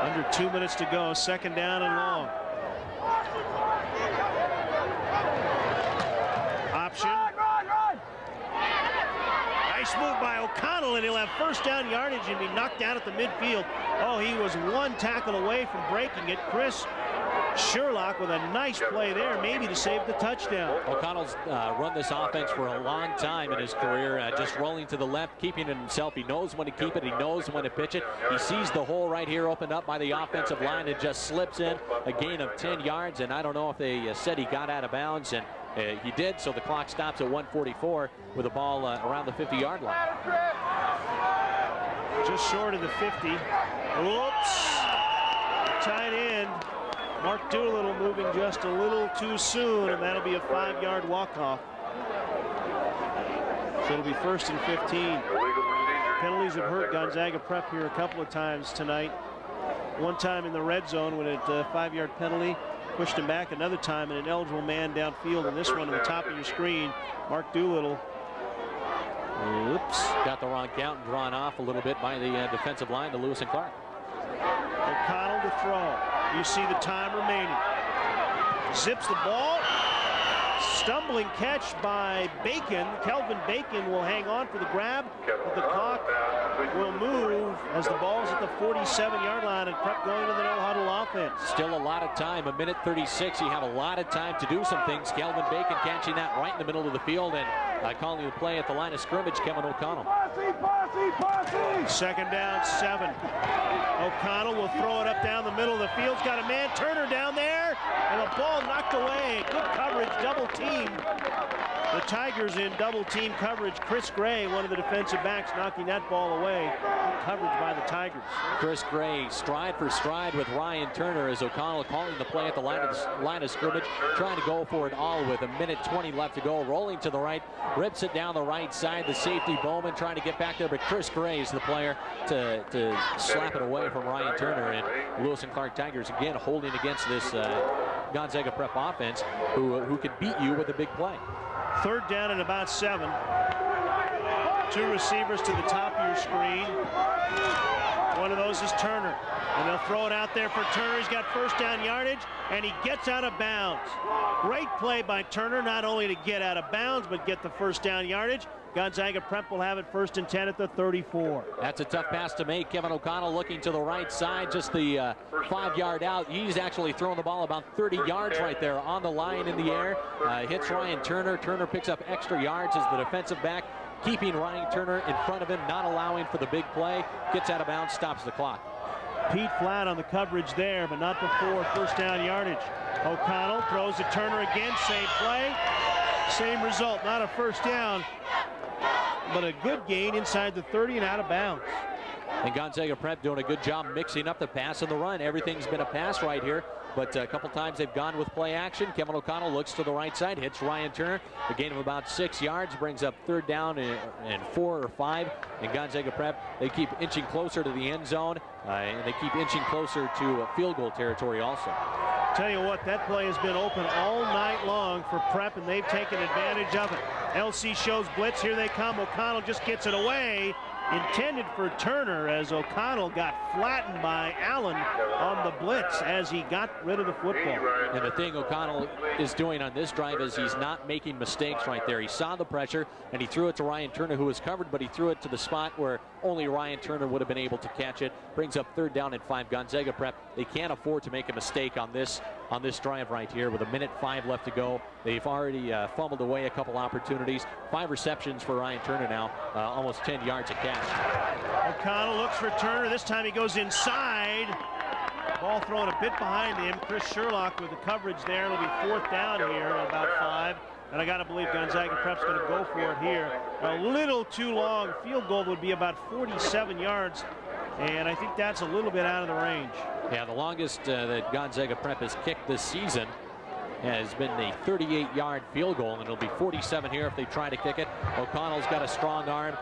Under 2 minutes to go. Second down and long. Option. Nice move by O'Connell, and he'll have first down yardage and be knocked down at the midfield. Oh, he was one tackle away from breaking it. Chris Sherlock with a nice play there, maybe to save the touchdown. O'Connell's run this offense for a long time in his career, just rolling to the left, keeping it himself. He knows when to keep it. He knows when to pitch it. He sees the hole right here opened up by the offensive line and just slips in a gain of 10 yards. And I don't know if they said he got out of bounds, and he did, so the clock stops at 1:44 with the ball around the 50-yard line. Just short of the 50. Whoops. Tight end. Mark Doolittle moving just a little too soon, and that'll be a 5-yard walk-off. So it'll be first and 15. Penalties have hurt Gonzaga Prep here a couple of times tonight. One time in the red zone when it 5-yard penalty pushed him back. Another time in an eligible man downfield, and this one on the top of your screen, Mark Doolittle. Oops, got the wrong count and drawn off a little bit by the defensive line to Lewis and Clark. O'Connell to throw. You see the time remaining. Zips the ball. Stumbling catch by Bacon. Kelvin Bacon will hang on for the grab, but the clock will move as the ball's at the 47-yard line and Prep going to the no-huddle offense. Still a lot of time, a minute 36. You have a lot of time to do some things. Kelvin Bacon catching that right in the middle of the field and calling the play at the line of scrimmage, Kevin O'Connell. Second down, 7. O'Connell will throw it up down the middle of the field. He's got a man, Turner down there, and the ball knocked away. Good coverage, double team. The Tigers in double team coverage. Chris Gray, one of the defensive backs, knocking that ball away. Good coverage by the Tigers. Chris Gray stride for stride with Ryan Turner as O'Connell calling the play at the line of scrimmage, trying to go for it all with a minute 20 left to go. Rolling to the right, rips it down the right side. The safety Bowman trying to get back there, but Chris Gray is the player to slap it away from Ryan Turner. And Lewis and Clark Tigers again holding against this Gonzaga Prep offense who can beat you with a big play. Third down and about 7. 2 receivers to the top of your screen. One of those is Turner, and they'll throw it out there for Turner. He's got first down yardage, and he gets out of bounds. Great play by Turner, not only to get out of bounds, but get the first down yardage. Gonzaga Prep will have it first and 10 at the 34. That's a tough pass to make. Kevin O'Connell looking to the right side, just the 5-yard out. He's actually throwing the ball about 30 yards right there on the line in the air. Hits Ryan Turner. Turner picks up extra yards as the defensive back, keeping Ryan Turner in front of him, not allowing for the big play. Gets out of bounds, stops the clock. Pete Flat on the coverage there, but not before first down yardage. O'Connell throws to Turner again, same play, same result. Not a first down, but a good gain inside the 30 and out of bounds. And Gonzaga Prep doing a good job mixing up the pass and the run. Everything's been a pass right here, but a couple times they've gone with play action. Kevin O'Connell looks to the right side, hits Ryan Turner. A gain of about 6 yards, brings up third down and 4 or 5. And Gonzaga Prep, they keep inching closer to the end zone, and they keep inching closer to field goal territory also. Tell you what, that play has been open all night long for Prep, and they've taken advantage of it. LC shows blitz. Here they come. O'Connell just gets it away. Intended for Turner as O'Connell got flattened by Allen on the blitz as he got rid of the football. And the thing O'Connell is doing on this drive is he's not making mistakes right there. He saw the pressure and he threw it to Ryan Turner, who was covered, but he threw it to the spot where only Ryan Turner would have been able to catch it. Brings up third down and 5. Gonzaga Prep, they can't afford to make a mistake on this drive right here with a minute 5 left to go. They've already fumbled away a couple opportunities. 5 receptions for Ryan Turner now, almost 10 yards a catch. O'Connell looks for Turner. This time he goes inside. Ball thrown a bit behind him. Chris Sherlock with the coverage there. It'll be fourth down here at about 5. And I got to believe Gonzaga Prep's going to go for it here. A little too long. Field goal would be about 47 yards. And I think that's a little bit out of the range. Yeah, the longest that Gonzaga Prep has kicked this season has been the 38-yard field goal, and it'll be 47 here if they try to kick it. O'Connell's got a strong arm.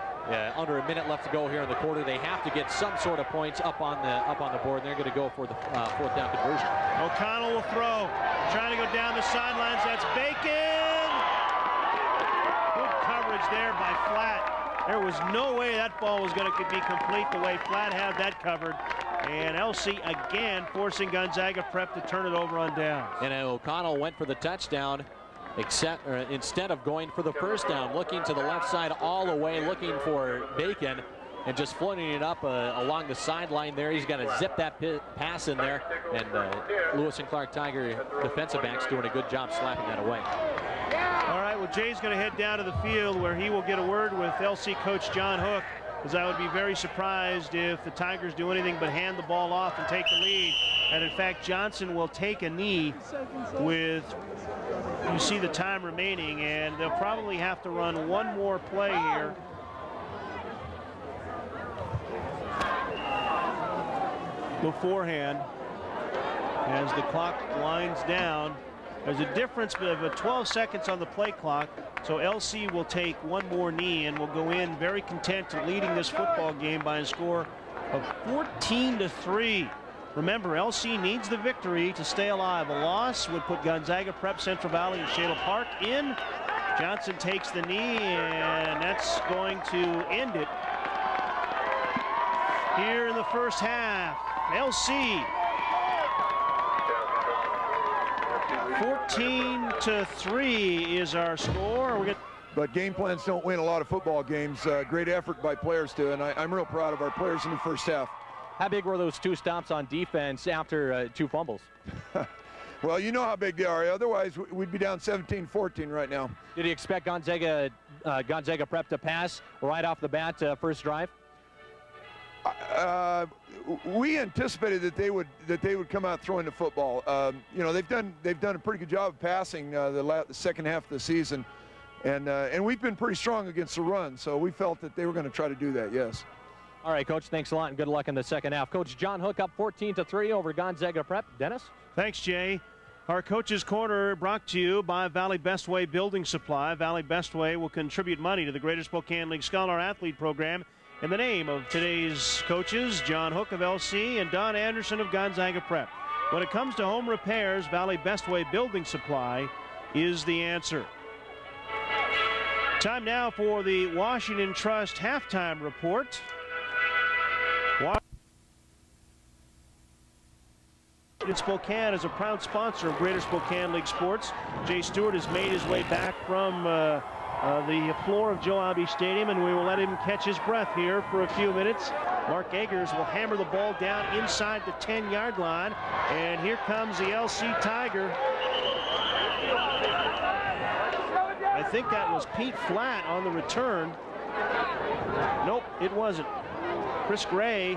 Under a minute left to go here in the quarter. They have to get some sort of points up on the board, and they're going to go for the fourth down conversion. O'Connell will throw, trying to go down the sidelines. That's Bacon. Good coverage there by Flat There was no way that ball was going to be complete the way Flatt had that covered. And LC again forcing Gonzaga Prep to turn it over on downs. And O'Connell went for the touchdown instead of going for the first down, looking to the left side all the way, looking for Bacon, and just floating it up along the sideline there. He's going to zip that pass in there, and Lewis and Clark Tiger defensive backs doing a good job slapping that away. All right, well, Jay's going to head down to the field where he will get a word with LC coach John Hook, because I would be very surprised if the Tigers do anything but hand the ball off and take the lead. And in fact, Johnson will take a knee with, you see the time remaining, and they'll probably have to run one more play here. Beforehand, as the clock winds down. There's a difference of 12 seconds on the play clock, so LC will take one more knee and will go in very content to leading this football game by a score of 14-3. Remember, LC needs the victory to stay alive. A loss would put Gonzaga Prep, Central Valley, and Shayla Park in. Johnson takes the knee, and that's going to end it here in the first half. LC 14-3 is our score. But game plans don't win a lot of football games. Great effort by players too, and I'm real proud of our players in the first half. How big were those two stops on defense after two fumbles? Well, you know how big they are. Otherwise, we'd be down 17-14 right now. Did you expect Gonzaga Prep to pass right off the bat first drive? We anticipated that they would come out throwing the football. You know, they've done a pretty good job of passing the second half of the season, and we've been pretty strong against the run. So we felt that they were going to try to do that. Yes. All right, Coach. Thanks a lot, and good luck in the second half. Coach John Hook up 14-3 over Gonzaga Prep. Dennis. Thanks, Jay. Our Coach's Corner brought to you by Valley Bestway Building Supply. Valley Bestway will contribute money to the Greater Spokane League Scholar Athlete Program in the name of today's coaches, John Hook of LC and Don Anderson of Gonzaga Prep. When it comes to home repairs, Valley Bestway Building Supply is the answer. Time now for the Washington Trust halftime report. Spokane is a proud sponsor of Greater Spokane League Sports. Jay Stewart has made his way back from the floor of Joe Albee Stadium, and we will let him catch his breath here for a few minutes. Mark Eggers will hammer the ball down inside the 10-yard line, and here comes the LC Tiger. I think that was Pete Flatt on the return. Nope, it wasn't. Chris Gray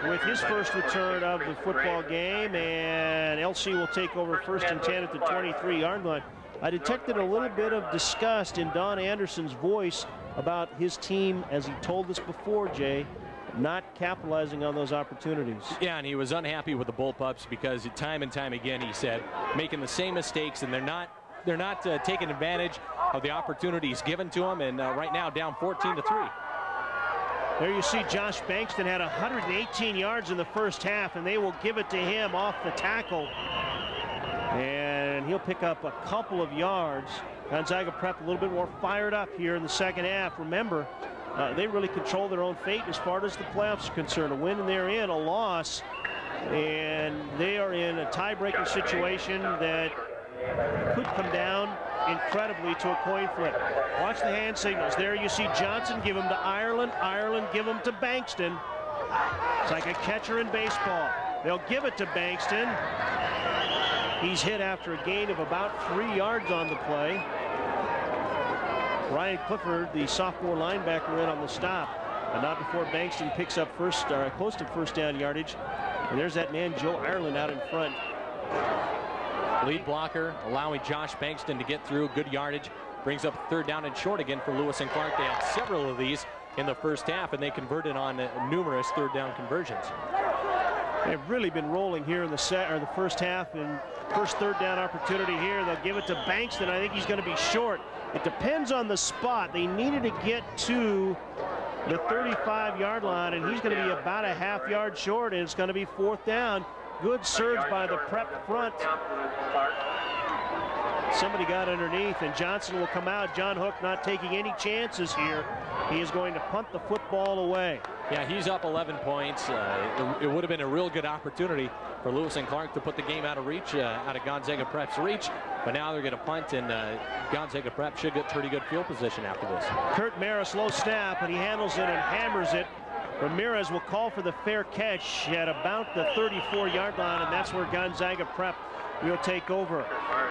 with his first return of the football game, and LC will take over first and 10 at the 23-yard line. I detected a little bit of disgust in Don Anderson's voice about his team, as he told us before, Jay, not capitalizing on those opportunities. Yeah, and he was unhappy with the Bullpups because time and time again, he said, making the same mistakes, and they're not taking advantage of the opportunities given to them, and right now down 14-3. There you see Josh Bankston had 118 yards in the first half, and they will give it to him off the tackle. And he'll pick up a couple of yards. Gonzaga Prep a little bit more fired up here in the second half. Remember, they really control their own fate as far as the playoffs are concerned. A win and they're in, a loss, and they are in a tie-breaking situation that could come down incredibly to a coin flip. Watch the hand signals. There you see Johnson give them to Ireland. Ireland give them to Bankston. It's like a catcher in baseball. They'll give it to Bankston. He's hit after a gain of about 3 yards on the play. Ryan Clifford, the sophomore linebacker, in on the stop, but not before Bankston picks up close to first down yardage. And there's that man, Joe Ireland, out in front. Lead blocker, allowing Josh Bankston to get through. Good yardage. Brings up third down and short again for Lewis and Clark. They had several of these in the first half, and they converted on numerous third down conversions. They've really been rolling here in the first half, and first third down opportunity here. They'll give it to Bankston. I think he's going to be short. It depends on the spot. They needed to get to the 35-yard line, and he's going to be about a half yard short, and it's going to be fourth down. Good surge by the Prep front. Somebody got underneath, and Johnson will come out. John Hook not taking any chances here He is going to punt the football away. Yeah, he's up 11 points. It would have been a real good opportunity for Lewis and Clark to put the game out of reach, out of Gonzaga Prep's reach. But now they're going to punt, and Gonzaga Prep should get pretty good field position after this. Kurt Maris, low snap, and he handles it and hammers it. Ramirez will call for the fair catch at about the 34-yard line, and that's where Gonzaga Prep will take over.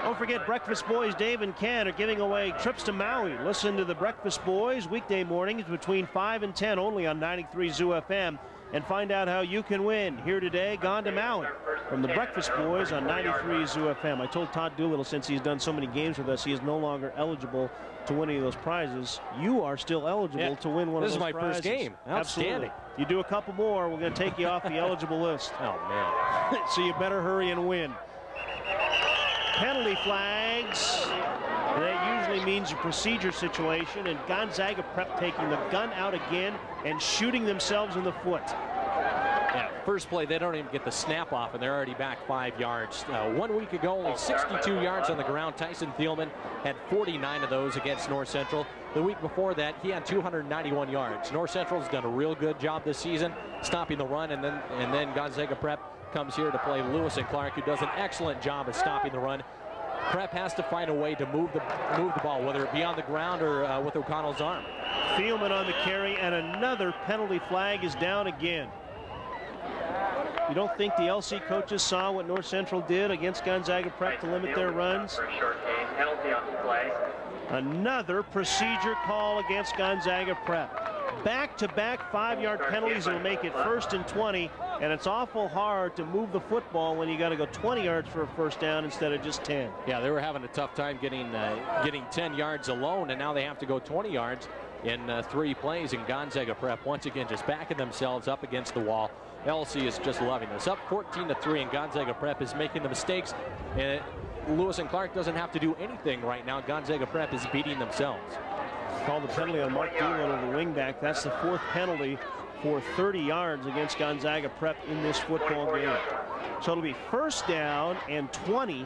Don't forget, Breakfast Boys Dave and Ken are giving away trips to Maui. Listen to the Breakfast Boys weekday mornings between 5 and 10 only on 93 Zoo FM, and find out how you can win. Here today, gone to Maui from the Breakfast Boys on 93 Zoo FM. I told Todd Doolittle, since he's done so many games with us, he is no longer eligible to win any of those prizes. You are still eligible to win one of those prizes. This is my first game. Outstanding. Absolutely. You do a couple more, we're going to take you off the eligible list. Oh, man. So you better hurry and win. Penalty flags. That usually means a procedure situation, and Gonzaga Prep taking the gun out again and shooting themselves in the foot. Yeah, first play, they don't even get the snap off, and they're already back 5 yards. 1 week ago, only 62 yards on the ground. Tyson Thielman had 49 of those against North Central. The week before that, he had 291 yards. North Central's done a real good job this season stopping the run, and then Gonzaga Prep comes here to play Lewis and Clark, who does an excellent job of stopping the run. Prep has to find a way to move the ball, whether it be on the ground or with O'Connell's arm. Thielman on the carry, and another penalty flag is down again. You don't think the LC coaches saw what North Central did against Gonzaga Prep to limit their runs? Another procedure call against Gonzaga Prep. Back-to-back 5-yard penalties will make it 1st and 20, and it's awful hard to move the football when you got to go 20 yards for a first down instead of just 10. Yeah, they were having a tough time getting 10 yards alone, and now they have to go 20 yards in 3 plays, and Gonzaga Prep once again just backing themselves up against the wall. LC is just loving this. Up 14-3, and Gonzaga Prep is making the mistakes. Lewis and Clark doesn't have to do anything right now. Gonzaga Prep is beating themselves. Called the penalty on Mark Doolittle, the wingback. That's the 4th penalty for 30 yards against Gonzaga Prep in this football game. So it'll be 1st down and 20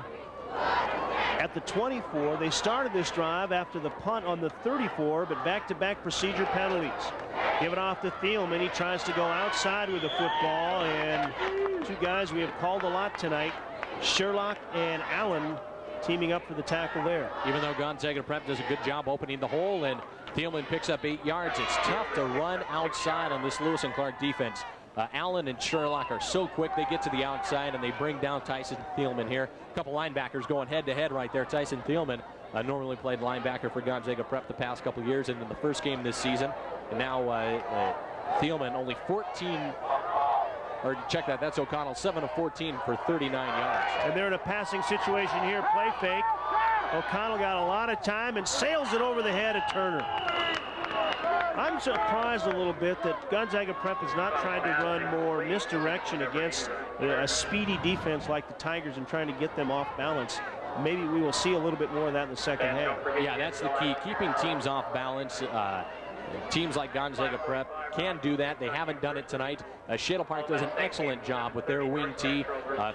at the 24. They started this drive after the punt on the 34, but back-to-back procedure penalties. Give it off to Thielman. He tries to go outside with the football, and 2 guys we have called a lot tonight, Sherlock and Allen, teaming up for the tackle there. Even though Gonzaga Prep does a good job opening the hole and Thielman picks up 8 yards, it's tough to run outside on this Lewis and Clark defense. Allen and Sherlock are so quick, they get to the outside and they bring down Tyson Thielman here. A couple linebackers going head-to-head right there. Tyson Thielman normally played linebacker for Gonzaga Prep the past couple years and in the first game this season. And now Thielman only 14, or check that, that's O'Connell, 7 of 14 for 39 yards. And they're in a passing situation here, play fake. O'Connell got a lot of time and sails it over the head of Turner. I'm surprised a little bit that Gonzaga Prep has not tried to run more misdirection against a speedy defense like the Tigers and trying to get them off balance. Maybe we will see a little bit more of that in the second half. Yeah, that's the key, keeping teams off balance. Teams like Gonzaga Prep can do that. They haven't done it tonight. Shadle Park does an excellent job with their wing tee.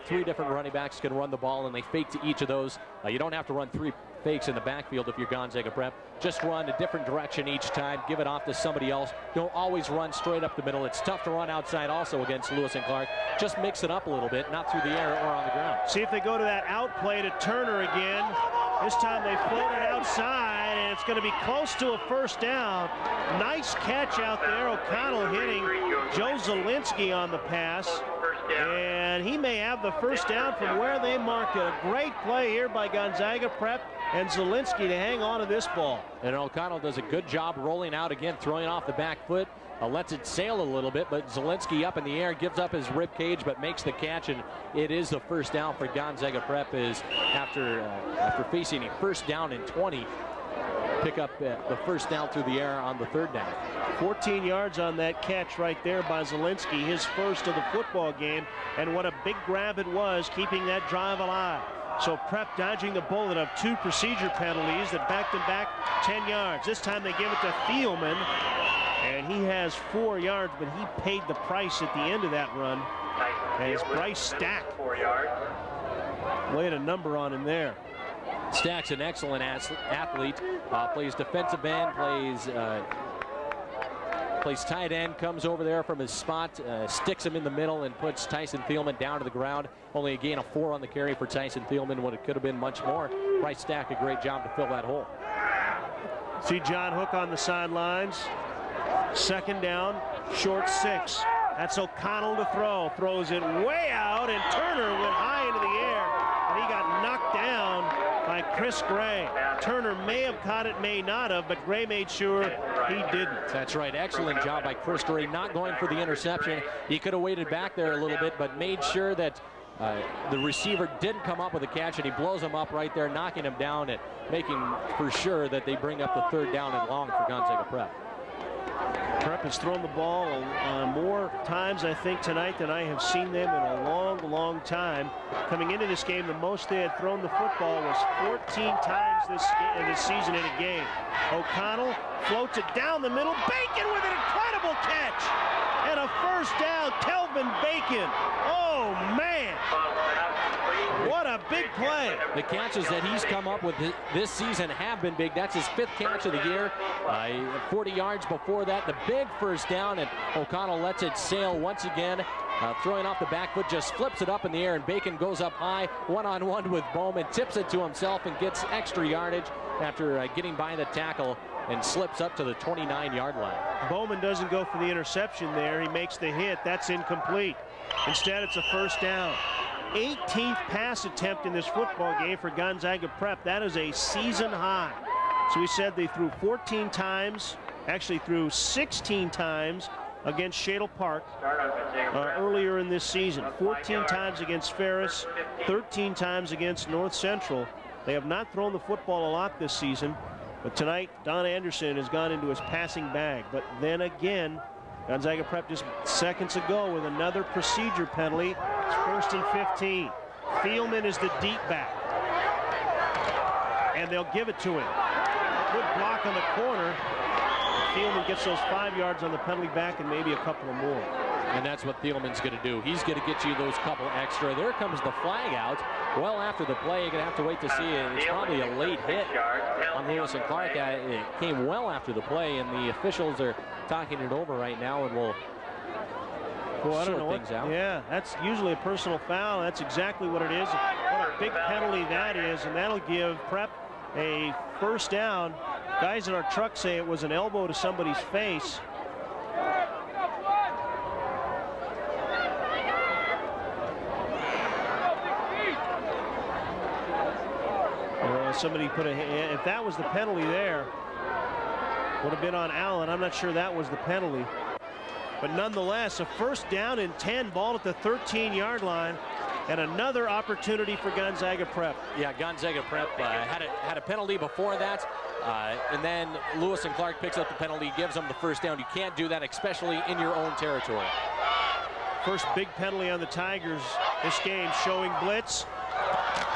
3 different running backs can run the ball, and they fake to each of those. You don't have to run 3 fakes in the backfield if you're Gonzaga Prep. Just run a different direction each time. Give it off to somebody else. Don't always run straight up the middle. It's tough to run outside also against Lewis and Clark. Just mix it up a little bit, not through the air or on the ground. See if they go to that out play to Turner again. This time they float it outside, and it's going to be close to a first down. Nice catch out there. O'Connell hitting Joe Zielinski on the pass. And he may have the first down from where they marked it. A great play here by Gonzaga Prep and Zielinski to hang on to this ball. And O'Connell does a good job rolling out again, throwing off the back foot. Lets it sail a little bit, but Zielinski up in the air, gives up his rib cage, but makes the catch, and it is the first down for Gonzaga Prep. Is after facing a 1st down and 20, pick up the first down through the air on the 3rd down. 14 yards on that catch right there by Zielinski, his first of the football game, and what a big grab it was, keeping that drive alive. So Prep dodging the bullet of 2 procedure penalties that backed him back 10 yards. This time they give it to Thielman, and he has 4 yards, but he paid the price at the end of that run. And it's Bryce Stack. Laid a number on him there. Stack's an excellent athlete. Plays defensive end, plays plays tight end, comes over there from his spot, sticks him in the middle, and puts Tyson Thielman down to the ground. Only a gain of 4 on the carry for Tyson Thielman when it could have been much more. Bryce Stack, a great job to fill that hole. See John Hook on the sidelines. Second down, short 6. That's O'Connell to throw. Throws it way out, and Turner went high into the air, and he got knocked down by Chris Gray. Turner may have caught it, may not have, but Gray made sure he didn't. That's right. Excellent job by Chris Gray, not going for the interception. He could have waited back there a little bit, but made sure that the receiver didn't come up with a catch, and he blows him up right there, knocking him down and making for sure that they bring up the 3rd down and long for Gonzaga Prep. Prep has thrown the ball more times, I think, tonight than I have seen them in a long, long time. Coming into this game, the most they had thrown the football was 14 times this season in a game. O'Connell floats it down the middle. Bacon with an incredible catch. And a first down, Kelvin Bacon. Oh, man. What a big play. The catches that he's come up with this season have been big. That's his 5th catch of the year. 40 yards before that, the big first down, and O'Connell lets it sail once again. Throwing off the back foot, just flips it up in the air, and Bacon goes up high, one-on-one with Bowman, tips it to himself and gets extra yardage after getting by the tackle and slips up to the 29-yard line. Bowman doesn't go for the interception there. He makes the hit. That's incomplete. Instead, it's a first down. 18th pass attempt in this football game for Gonzaga Prep. That is a season high. So we said they threw 14 times, actually threw 16 times against Shadle Park earlier in this season. 14 times against Ferris, 13 times against North Central. They have not thrown the football a lot this season, but tonight Don Anderson has gone into his passing bag. But then again, Gonzaga Prep just seconds ago with another procedure penalty. It's 1st and 15. Thielman is the deep back, and they'll give it to him. Good block on the corner. Thielman gets those 5 yards on the penalty back and maybe a couple of more. And that's what Thielman's going to do. He's going to get you those couple extra. There comes the flag out. Well after the play, you're going to have to wait to see it. It's probably a late hit on Lewis and Clark. It came well after the play, and the officials are talking it over right now, and we'll sort things out. Yeah, that's usually a personal foul. That's exactly what it is. What a big penalty that is, and that'll give Prep a first down. Guys in our truck say it was an elbow to somebody's face. Somebody put a hand. If that was the penalty there, would have been on Allen. I'm not sure that was the penalty. But nonetheless, a first down and 10, ball at the 13-yard line, and another opportunity for Gonzaga Prep. Yeah, Gonzaga Prep had a penalty before that, and then Lewis and Clark picks up the penalty, gives them the first down. You can't do that, especially in your own territory. First big penalty on the Tigers this game, showing blitz.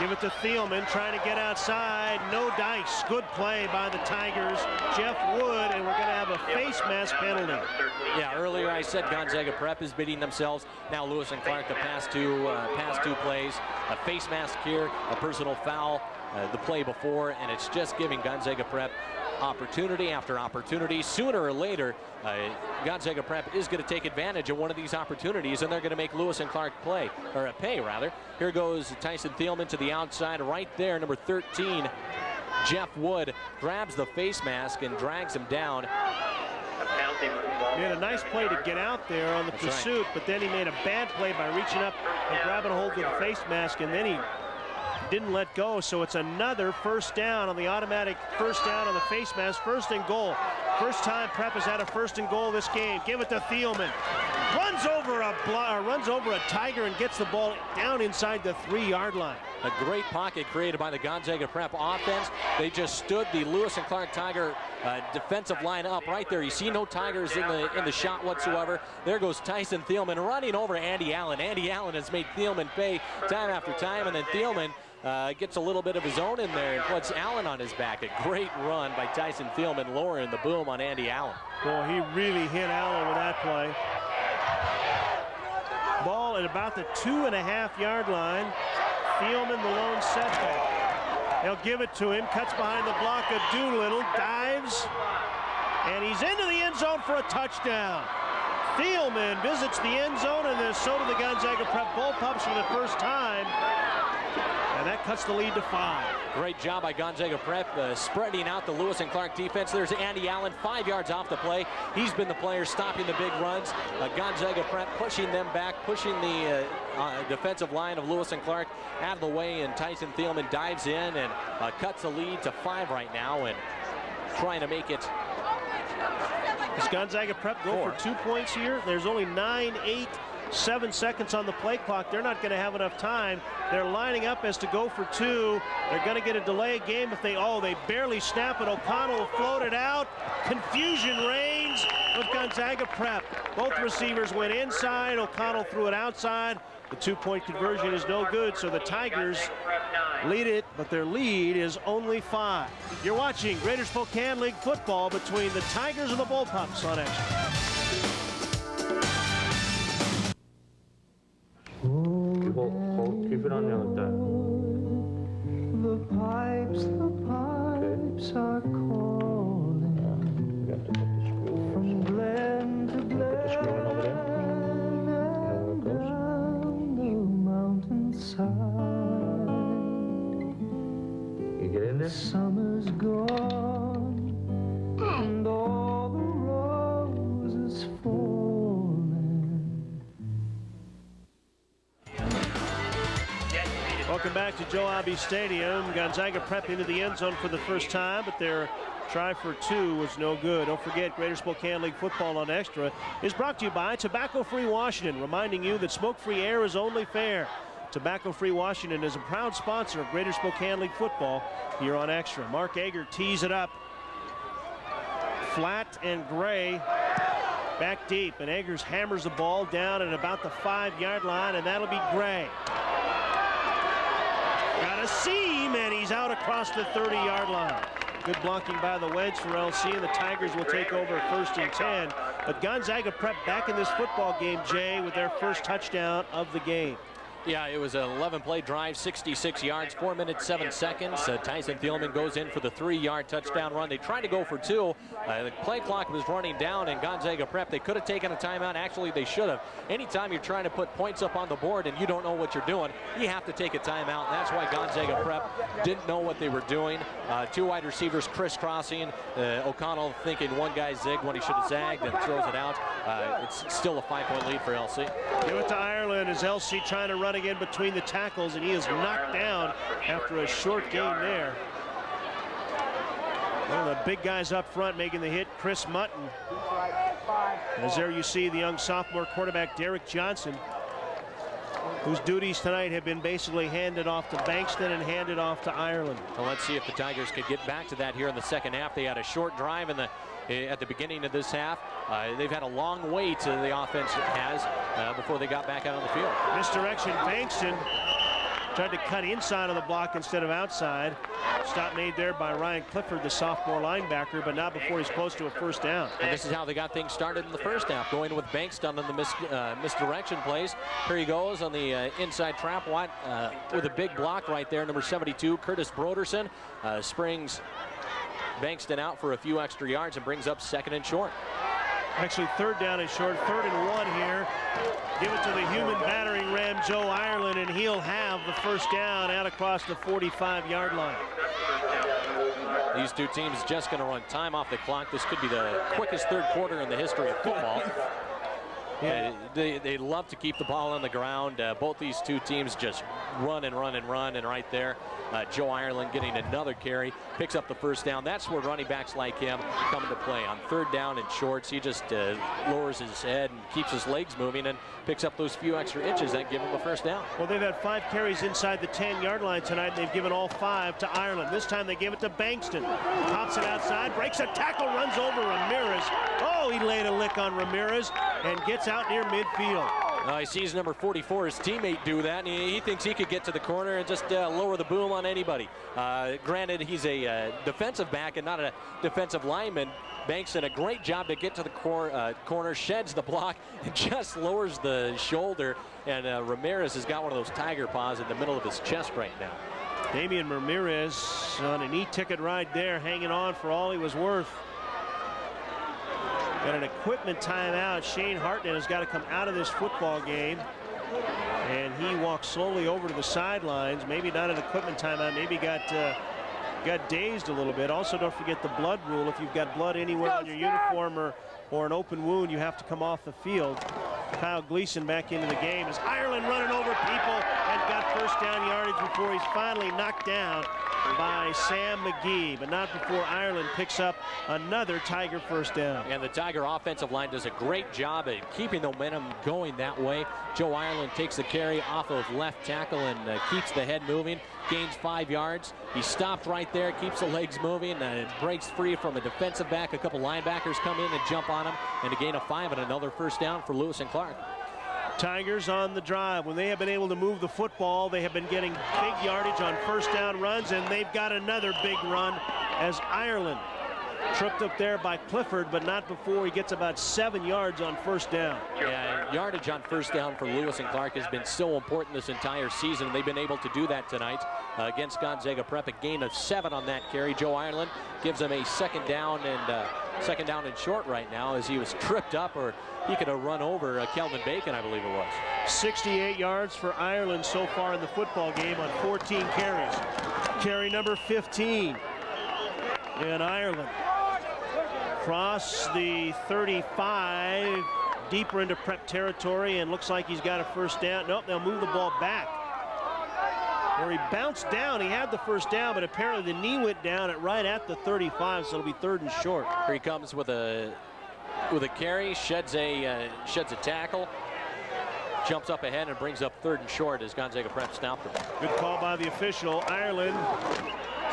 Give it to Thielman, trying to get outside. No dice. Good play by the Tigers. Jeff Wood, and we're going to have a face mask penalty. Yeah, earlier I said Gonzaga Prep is beating themselves. Now Lewis and Clark, the past two plays. A face mask here, a personal foul the play before, and it's just giving Gonzaga Prep opportunity after opportunity. Sooner or later, Gonzaga Prep is going to take advantage of one of these opportunities, and they're going to make Lewis and Clark pay. Here goes Tyson Thielman to the outside right there, number 13. Jeff Wood grabs the face mask and drags him down. He had a nice play to get out there on the pursuit, but then he made a bad play by reaching up and grabbing a hold of the face mask, and then he didn't let go. So it's another first down on the automatic first down on the face mask. First and goal. First time Prep has had a first and goal this game. Give it to Thielman. Runs over a Tiger and gets the ball down inside the 3-yard line. A great pocket created by the Gonzaga Prep offense. They just stood the Lewis and Clark Tiger defensive line up right there. You see no Tigers in the shot whatsoever. There goes Tyson Thielman running over Andy Allen. Andy Allen has made Thielman pay time after time, and then Thielman gets a little bit of his own in there and puts Allen on his back. A great run by Tyson Thielman, lowering the boom on Andy Allen. Boy, he really hit Allen with that play. Ball at about the 2.5-yard line. Thielman, the lone setback. They'll give it to him. Cuts behind the block of Doolittle. Dives. And he's into the end zone for a touchdown. Thielman visits the end zone, and so do the Gonzaga Prep Bullpups for the first time. And that cuts the lead to 5. Great job by Gonzaga Prep spreading out the Lewis and Clark defense. There's Andy Allen, 5 yards off the play. He's been the player stopping the big runs. Gonzaga Prep pushing them back, pushing the defensive line of Lewis and Clark out of the way, and Tyson Thielman dives in and cuts the lead to 5 right now, and trying to make it. Does Gonzaga Prep go for 2 points here? There's only 7 seconds on the play clock. They're not going to have enough time. They're lining up as to go for 2. They're going to get a delay game if they barely snap it. O'Connell will float it out. Confusion reigns with Gonzaga Prep. Both receivers went inside. O'Connell threw it outside. The 2-point conversion is no good, so the Tigers lead it, but their lead is only 5. You're watching Greater Spokane League football between the Tigers and the Bullpups on Extra. Keep it on there like that. The pipes are calling. We have to put the screw from Glen to Glen. Put the screw in over there. You know where it goes? The mountainside. You get in there? Summer's gone and all the roses falling. Welcome back to Joe Abbey Stadium. Gonzaga Prep into the end zone for the first time, but their try for 2 was no good. Don't forget, Greater Spokane League football on Extra is brought to you by Tobacco-Free Washington, reminding you that smoke-free air is only fair. Tobacco-Free Washington is a proud sponsor of Greater Spokane League football here on Extra. Mark Ager tees it up. Flat and Gray back deep, and Eggers hammers the ball down at about the 5-yard line, and that'll be Gray. Got a seam, and he's out across the 30-yard line. Good blocking by the Wedge for LC, and the Tigers will take over 1st and 10. But Gonzaga Prep back in this football game, Jay, with their first touchdown of the game. Yeah, it was an 11-play drive, 66 yards, 4 minutes, 7 seconds. Tyson Thielman goes in for the 3-yard touchdown run. They tried to go for 2. The play clock was running down, and Gonzaga Prep, they could have taken a timeout. Actually, they should have. Anytime you're trying to put points up on the board and you don't know what you're doing, you have to take a timeout. And that's why Gonzaga Prep didn't know what they were doing. 2 wide receivers crisscrossing. O'Connell thinking one guy zigged when he should have zagged and throws it out. It's still a 5-point lead for LC. Give it to Ireland as LC trying to run again between the tackles, and he is knocked down after a short gain there. One of the big guys up front making the hit, Chris Mutton. As there you see the young sophomore quarterback Derek Johnson, whose duties tonight have been basically handed off to Bankston and handed off to Ireland. Well, let's see if the Tigers could get back to that here in the second half. They had a short drive at the beginning of this half. They've had a long way to the offense before they got back out on the field. Misdirection, Bankston tried to cut inside of the block instead of outside. Stop made there by Ryan Clifford, the sophomore linebacker, but not before he's close to a 1st down. And this is how they got things started in the first half, going with Bankston on the misdirection plays. Here he goes on the inside trap with a big block right there, number 72, Curtis Broderson, springs Bankston out for a few extra yards and brings up 2nd and short. Actually, 3rd down and short, 3rd and 1 here. Give it to the human battering ram, Joe Ireland, and he'll have the 1st down out across the 45-yard line. These two teams just going to run time off the clock. This could be the quickest 3rd quarter in the history of football. Yeah, they love to keep the ball on the ground. Both these two teams just run and run and run, and right there, Joe Ireland getting another carry, picks up the 1st down. That's where running backs like him come into play. On 3rd down and shorts, he just lowers his head and keeps his legs moving and picks up those few extra inches that give him a 1st down. Well, they've had 5 carries inside the 10-yard line tonight. They've given all 5 to Ireland. This time they give it to Bankston. Pops it outside, breaks a tackle, runs over Ramirez. Oh, he laid a lick on Ramirez and gets out near midfield. He sees number 44, his teammate, do that, and he thinks he could get to the corner and just lower the boom on anybody. Granted, he's a defensive back and not a defensive lineman. Bankston, a great job to get to the corner, sheds the block, and just lowers the shoulder. And Ramirez has got one of those tiger paws in the middle of his chest right now. Damian Ramirez on an e-ticket ride there, hanging on for all he was worth. Got an equipment timeout. Shane Hartnett has got to come out of this football game. And he walks slowly over to the sidelines. Maybe not an equipment timeout. Maybe got dazed a little bit. Also, don't forget the blood rule. If you've got blood anywhere on your uniform or an open wound, you have to come off the field. Kyle Gleason back into the game as Ireland running over people and got first down yardage before he's finally knocked down by Sam McGee, but not before Ireland picks up another Tiger first down. And the Tiger offensive line does a great job at keeping the momentum going that way. Joe Ireland takes the carry off of left tackle and keeps the head moving, gains 5 yards. He stopped right there, keeps the legs moving, and breaks free from a defensive back. A couple linebackers come in and jump on him, and a gain of 5 and another first down for Lewis and Clark. Tigers on the drive. When they have been able to move the football, they have been getting big yardage on first down runs, and they've got another big run as Ireland tripped up there by Clifford, but not before he gets about 7 yards on first down. Yeah, yardage on first down for Lewis and Clark has been so important this entire season. They've been able to do that tonight against Gonzaga Prep. A gain of 7 on that carry. Joe Ireland gives them a second down and short right now as he was tripped up, or he could have run over Kelvin Bacon, I believe it was. 68 yards for Ireland so far in the football game on 14 carries. Carry number 15 in Ireland. Cross the 35, deeper into Prep territory, and looks like he's got a first down. Nope, they'll move the ball back. Where he bounced down, he had the first down, but apparently the knee went down right at the 35, so it'll be 3rd and short. Here he comes with a carry, sheds a tackle, jumps up ahead and brings up 3rd and short as Gonzaga Prep stopped him. Good call by the official. Ireland,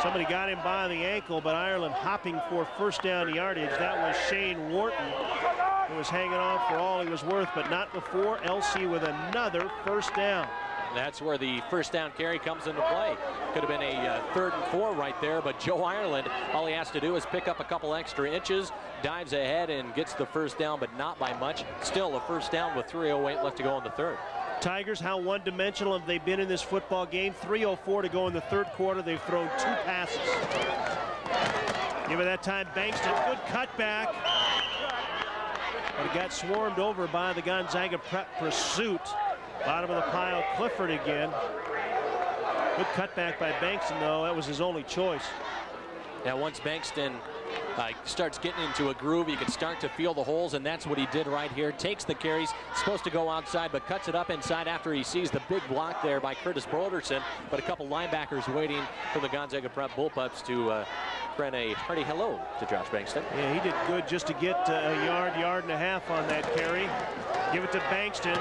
somebody got him by the ankle, but Ireland hopping for first down yardage. That was Shane Wharton, who was hanging on for all he was worth, but not before. LC with another first down. That's where the first down carry comes into play. Could have been a 3rd and 4 right there, but Joe Ireland, all he has to do is pick up a couple extra inches, dives ahead and gets the first down, but not by much. Still a first down with 3:08 left to go in the 3rd. Tigers, how one-dimensional have they been in this football game? 3:04 to go in the 3rd quarter. They've thrown 2 passes. Give it that time, Bankston, good cutback. But it got swarmed over by the Gonzaga Prep pursuit. Bottom of the pile, Clifford again. Good cutback by Bankston, though. That was his only choice. Now, once Bankston starts getting into a groove, you can start to feel the holes, and that's what he did right here. Takes the carries, supposed to go outside, but cuts it up inside after he sees the big block there by Curtis Broderson. But a couple linebackers waiting for the Gonzaga Prep Bullpups to friend a hearty hello to Josh Bankston. Yeah, he did good just to get a yard and a half on that carry. Give it to Bankston.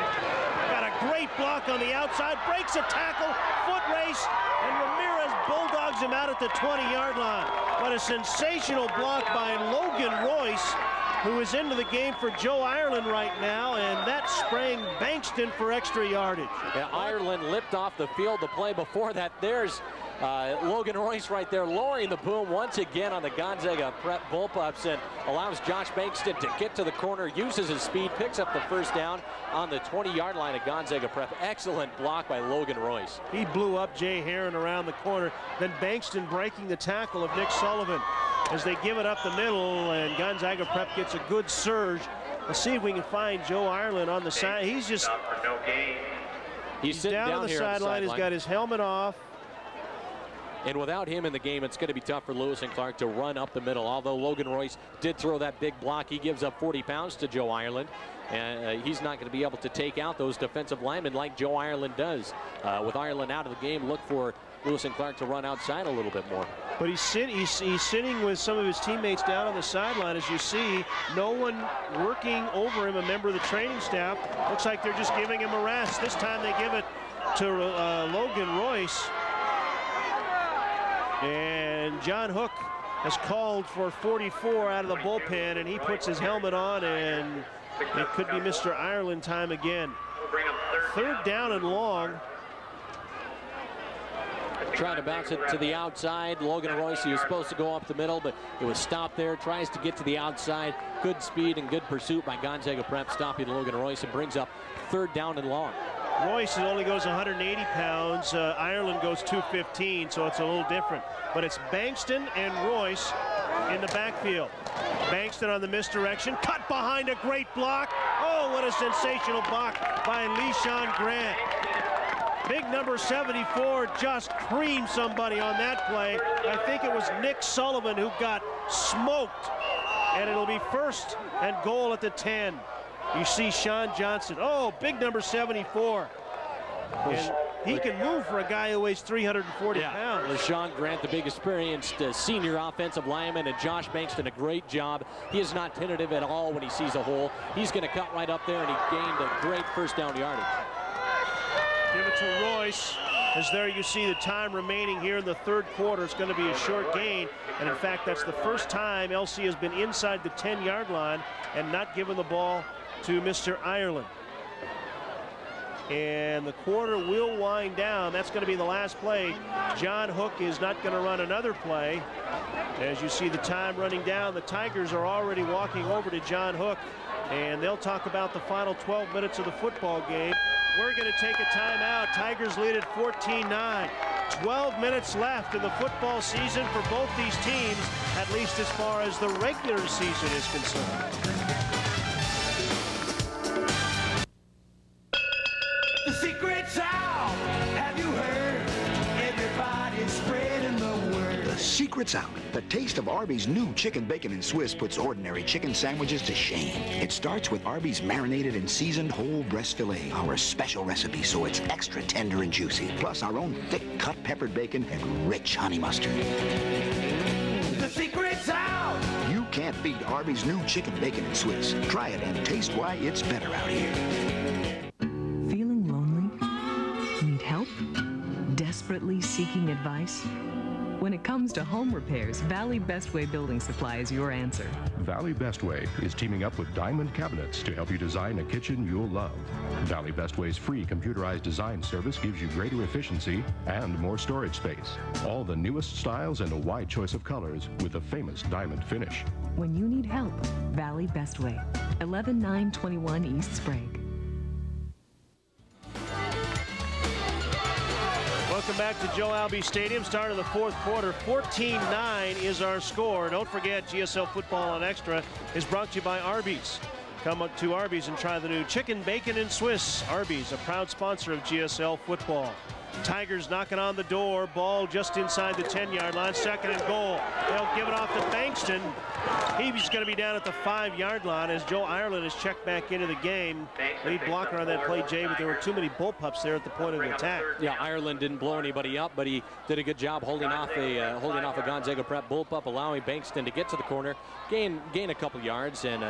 Got a great block on the outside, breaks a tackle, foot race, and Ramirez bulldogs him out at the 20-yard line. What a sensational block by Logan Royce, who is into the game for Joe Ireland right now, and that sprang Bankston for extra yardage. Yeah, Ireland lipped off the field the play before that. There's Logan Royce right there lowering the boom once again on the Gonzaga Prep Bullpups and allows Josh Bankston to get to the corner, uses his speed, picks up the first down on the 20-yard line of Gonzaga Prep. Excellent block by Logan Royce. He blew up Jay Herron around the corner, then Bankston breaking the tackle of Nick Sullivan as they give it up the middle, and Gonzaga Prep gets a good surge. Let's see if we can find Joe Ireland on the side. He's just he's down on the sideline. He's got his helmet off. And without him in the game, it's going to be tough for Lewis and Clark to run up the middle. Although Logan Royce did throw that big block, he gives up 40 pounds to Joe Ireland. And he's not going to be able to take out those defensive linemen like Joe Ireland does. With Ireland out of the game, look for Lewis and Clark to run outside a little bit more. But he's sitting with some of his teammates down on the sideline, as you see. No one working over him, a member of the training staff. Looks like they're just giving him a rest. This time they give it to Logan Royce. And John Hook has called for 44 out of the bullpen, and he puts his helmet on, and it could be Mr. Ireland time again. 3rd down and long. Trying to bounce it to the outside. Logan Royce, he was supposed to go up the middle, but it was stopped there. Tries to get to the outside. Good speed and good pursuit by Gonzaga Prep, stopping Logan Royce, and brings up 3rd down and long. Royce only goes 180 pounds. Ireland goes 215, so it's a little different. But it's Bankston and Royce in the backfield. Bankston on the misdirection, cut behind a great block. Oh, what a sensational block by LeSean Grant. Big number 74 just creamed somebody on that play. I think it was Nick Sullivan who got smoked. And it'll be 1st and goal at the 10. You see Sean Johnson. Oh, big number 74. And he can move for a guy who weighs 340 pounds. LeSean Grant, the big experienced senior offensive lineman, and Josh Bankston, a great job. He is not tentative at all when he sees a hole. He's going to cut right up there, and he gained a great first down yardage. Give it to Royce. As there you see the time remaining here in the 3rd quarter. It's going to be a short gain. And in fact, that's the first time LC has been inside the 10-yard line and not given the ball to Mr. Ireland. And the quarter will wind down. That's going to be the last play. John Hook is not going to run another play. As you see the time running down, the Tigers are already walking over to John Hook, and they'll talk about the final 12 minutes of the football game. We're going to take a timeout. Tigers lead at 14-9. 12 minutes left in the football season for both these teams, at least as far as the regular season is concerned. The secret's out. Have you heard? Everybody's spreading the word. The secret's out. The taste of Arby's new chicken bacon and Swiss puts ordinary chicken sandwiches to shame. It starts with Arby's marinated and seasoned whole breast filet, our special recipe, so it's extra tender and juicy. Plus our own thick cut peppered bacon and rich honey mustard. The secret's out. You can't beat Arby's new chicken bacon and Swiss. Try it and taste why it's better out here. Feeling lonely? Need help? Desperately seeking advice? When it comes to home repairs, Valley Bestway Building Supply is your answer. Valley Bestway is teaming up with Diamond Cabinets to help you design a kitchen you'll love. Valley Bestway's free computerized design service gives you greater efficiency and more storage space. All the newest styles and a wide choice of colors with the famous diamond finish. When you need help, Valley Bestway, 11921 East Sprague. Welcome back to Joe Albi Stadium. Start of the 4th quarter. 14-9 is our score. Don't forget, GSL Football on Extra is brought to you by Arby's. Come up to Arby's and try the new chicken, bacon, and Swiss. Arby's, a proud sponsor of GSL Football. Tigers knocking on the door. Ball just inside the 10-yard line. 2nd and goal. They'll give it off to Bankston. He's going to be down at the 5-yard line as Joe Ireland is checked back into the game. Lead blocker on that play, Jay, but there were too many bullpups there at the point of the attack. Yeah, Ireland didn't blow anybody up, but he did a good job holding off a Gonzaga Prep bullpup, allowing Bankston to get to the corner, gain a couple yards, and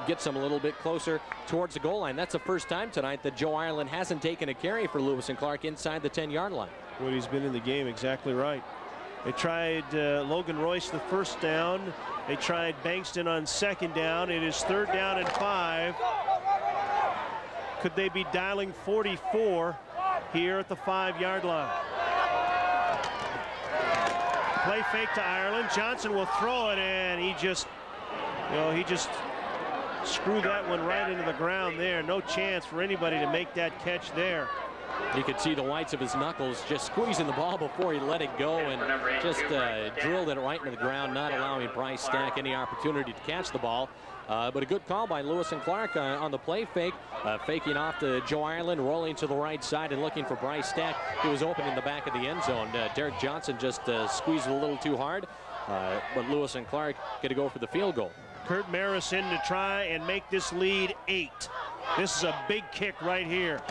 gets him a little bit closer towards the goal line. That's the first time tonight that Joe Ireland hasn't taken a carry for Lewis and Clark inside the 10-yard line. When he's been in the game, exactly right. They tried Logan Royce the first down. They tried Bankston on 2nd down. It is 3rd down and 5. Could they be dialing 44 here at the 5-yard line? Play fake to Ireland. Johnson will throw it, and he just screwed that one right into the ground there. No chance for anybody to make that catch there. You could see the whites of his knuckles just squeezing the ball before he let it go, and just drilled it right into the ground, not allowing Bryce Stack any opportunity to catch the ball. But a good call by Lewis and Clark on the play fake, faking off to Joe Ireland, rolling to the right side and looking for Bryce Stack. He was open in the back of the end zone. Derek Johnson just squeezed it a little too hard, but Lewis and Clark get to go for the field goal. Kurt Maris in to try and make this lead 8. This is a big kick right here.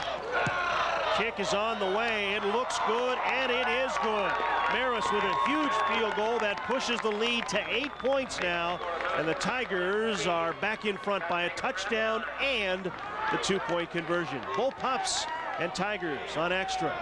Kick is on the way. It looks good, and it is good. Maris with a huge field goal that pushes the lead to 8 points now, and the Tigers are back in front by a touchdown and the 2-point conversion. Bullpups and Tigers on Extra.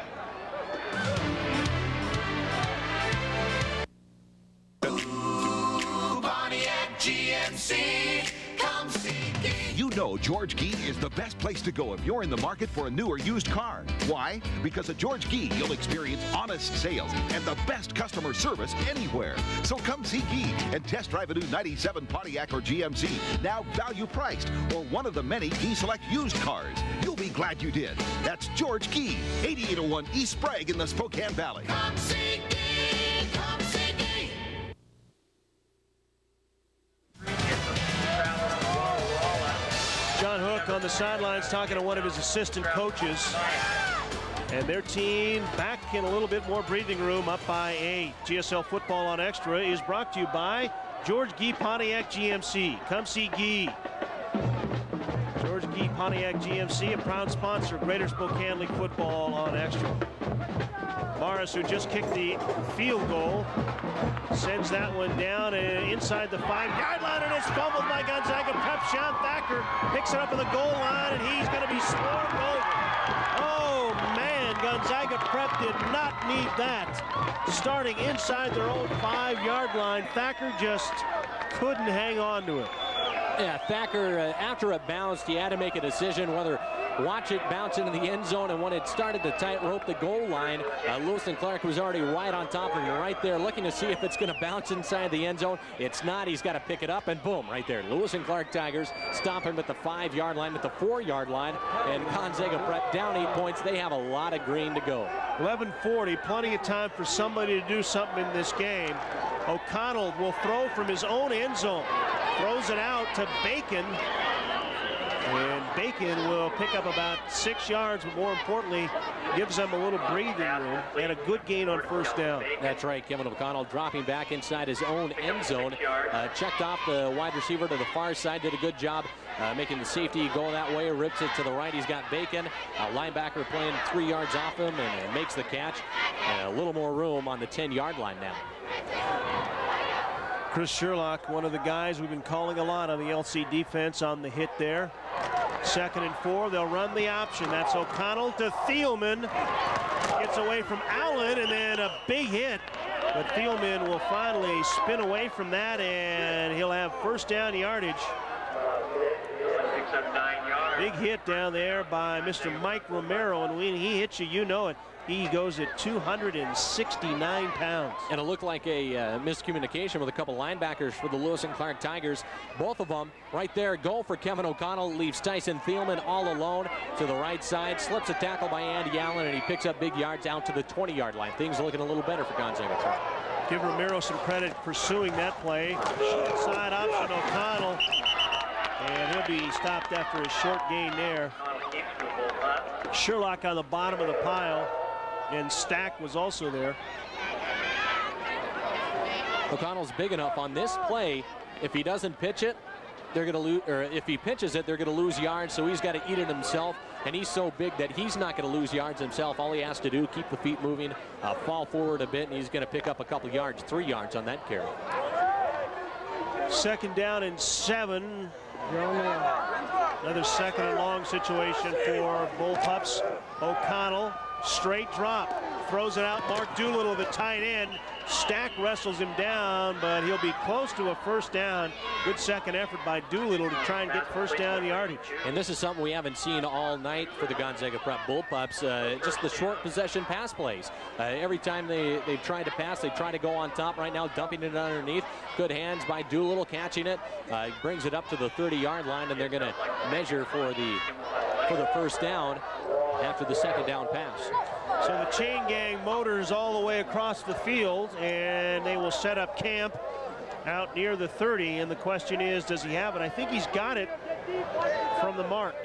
Pontiac GMC, come see Gee. You know George Gee is the best place to go if you're in the market for a new or used car. Why? Because at George Gee, you'll experience honest sales and the best customer service anywhere. So come see Gee and test drive a new 97 Pontiac or GMC, now value priced, or one of the many Gee Select used cars. You'll be glad you did. That's George Gee, 8801 East Sprague in the Spokane Valley. Come see Gee. Come see Gee. the sidelines talking to one of his assistant coaches. And their team back in a little bit more breathing room, up by 8. GSL Football on Extra is brought to you by George Guy Pontiac GMC. Come see Guy. George Guy Pontiac GMC, a proud sponsor of Greater Spokane League Football on Extra. Morris, who just kicked the field goal, sends that one down inside the 5-yard line, and it's fumbled by Gonzaga Prep. Sean Thacker picks it up at the goal line, and he's going to be swarmed over. Oh, man, Gonzaga Prep did not need that. Starting inside their own 5-yard line, Thacker just couldn't hang on to it. Yeah, Thacker, after it bounced, he had to make a decision whether watch it bounce into the end zone, and when it started to tightrope the goal line, Lewis and Clark was already right on top of him, right there, looking to see if it's going to bounce inside the end zone. It's not. He's got to pick it up, and boom, right there. Lewis and Clark Tigers stop him at the 5-yard line, at the 4-yard line, and Gonzaga Prep down 8 points. They have a lot of green to go. 11:40, plenty of time for somebody to do something in this game. O'Connell will throw from his own end zone. Throws it out to Bacon. And Bacon will pick up about 6 yards, but more importantly, gives them a little breathing room and a good gain on first down. That's right. Kevin O'Connell dropping back inside his own end zone. Checked off the wide receiver to the far side. Did a good job making the safety go that way. Rips it to the right. He's got Bacon. Linebacker playing 3 yards off him and makes the catch. And a little more room on the 10-yard line now. Chris Sherlock, one of the guys we've been calling a lot on the LC defense on the hit there. 2nd and 4, they'll run the option. That's O'Connell to Thielman. Gets away from Allen, and then a big hit. But Thielman will finally spin away from that, and he'll have first down yardage. Big hit down there by Mr. Mike Romero, and when he hits you, you know it. He goes at 269 pounds. And it looked like a miscommunication with a couple linebackers for the Lewis and Clark Tigers. Both of them right there. Goal for Kevin O'Connell. Leaves Tyson Thielman all alone to the right side. Slips a tackle by Andy Allen, and he picks up big yards out to the 20-yard line. Things looking a little better for Gonzaga Prep. Give Romero some credit pursuing that play. Side option, O'Connell. And he'll be stopped after a short gain there. Sherlock on the bottom of the pile. And Stack was also there. O'Connell's big enough on this play. If he doesn't pitch it, they're going to lose, or if he pitches it, they're going to lose yards. So he's got to eat it himself. And he's so big that he's not going to lose yards himself. All he has to do, keep the feet moving, fall forward a bit, and he's going to pick up a couple yards, 3 yards on that carry. 2nd down and 7. Another 2nd and long situation for Bullpups. O'Connell. Straight drop, throws it out. Mark Doolittle, the tight end. Stack wrestles him down, but he'll be close to a first down. Good second effort by Doolittle to try and get first down yardage. And this is something we haven't seen all night for the Gonzaga Prep Bullpups. Just the short possession pass plays. Every time they've tried to pass, they try to go on top. Right now, dumping it underneath. Good hands by Doolittle, catching it. Brings it up to the 30-yard line, and they're going to measure for the first down after the 2nd down pass. So the chain gang motors all the way across the field, and they will set up camp out near the 30. And the question is, does he have it? I think he's got it from the mark.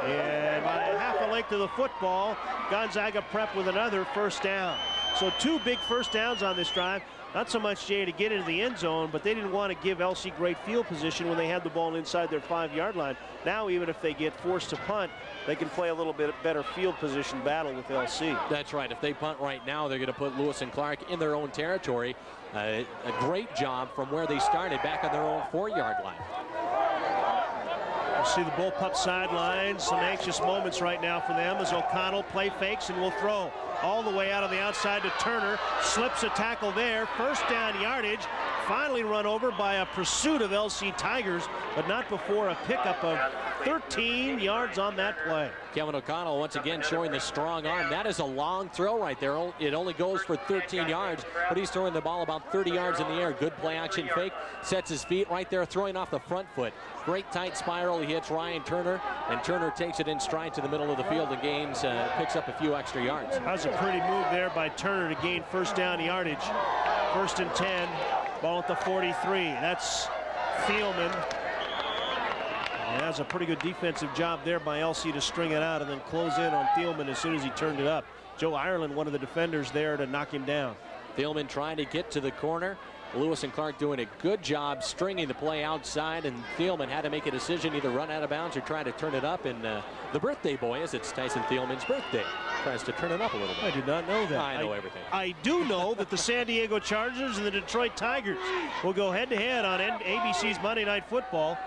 And by half a length of the football, Gonzaga Prep with another first down. So 2 big first downs on this drive. Not so much, Jay, to get into the end zone, but they didn't want to give LC great field position when they had the ball inside their 5-yard line. Now, even if they get forced to punt, they can play a little bit better field position battle with LC. That's right. If they punt right now, they're going to put Lewis and Clark in their own territory. A great job from where they started, back on their own 4-yard line. We'll see the Bullpup sidelines. Some anxious moments right now for them as O'Connell play fakes and will throw all the way out on the outside to Turner. Slips a tackle there. First down yardage. Finally run over by a pursuit of LC Tigers, but not before a pickup of 13 yards on that play. Kevin O'Connell once again showing the strong arm. That is a long throw right there. It only goes for 13 yards, but he's throwing the ball about 30 yards in the air. Good play action fake. Sets his feet right there, throwing off the front foot. Great tight spiral. He hits Ryan Turner, and Turner takes it in stride to the middle of the field and gains, picks up a few extra yards. That was a pretty move there by Turner to gain first down yardage. 1st and 10. Ball at the 43. That's Thielman. And that was a pretty good defensive job there by LC to string it out and then close in on Thielman as soon as he turned it up. Joe Ireland, one of the defenders there to knock him down. Thielman trying to get to the corner. Lewis and Clark doing a good job stringing the play outside, and Thielman had to make a decision, either run out of bounds or try to turn it up. And the birthday boy, as it's Tyson Thielman's birthday, tries to turn it up a little bit. I did not know that. I know everything. I do know that the San Diego Chargers and the Detroit Tigers will go head-to-head on ABC's Monday Night Football.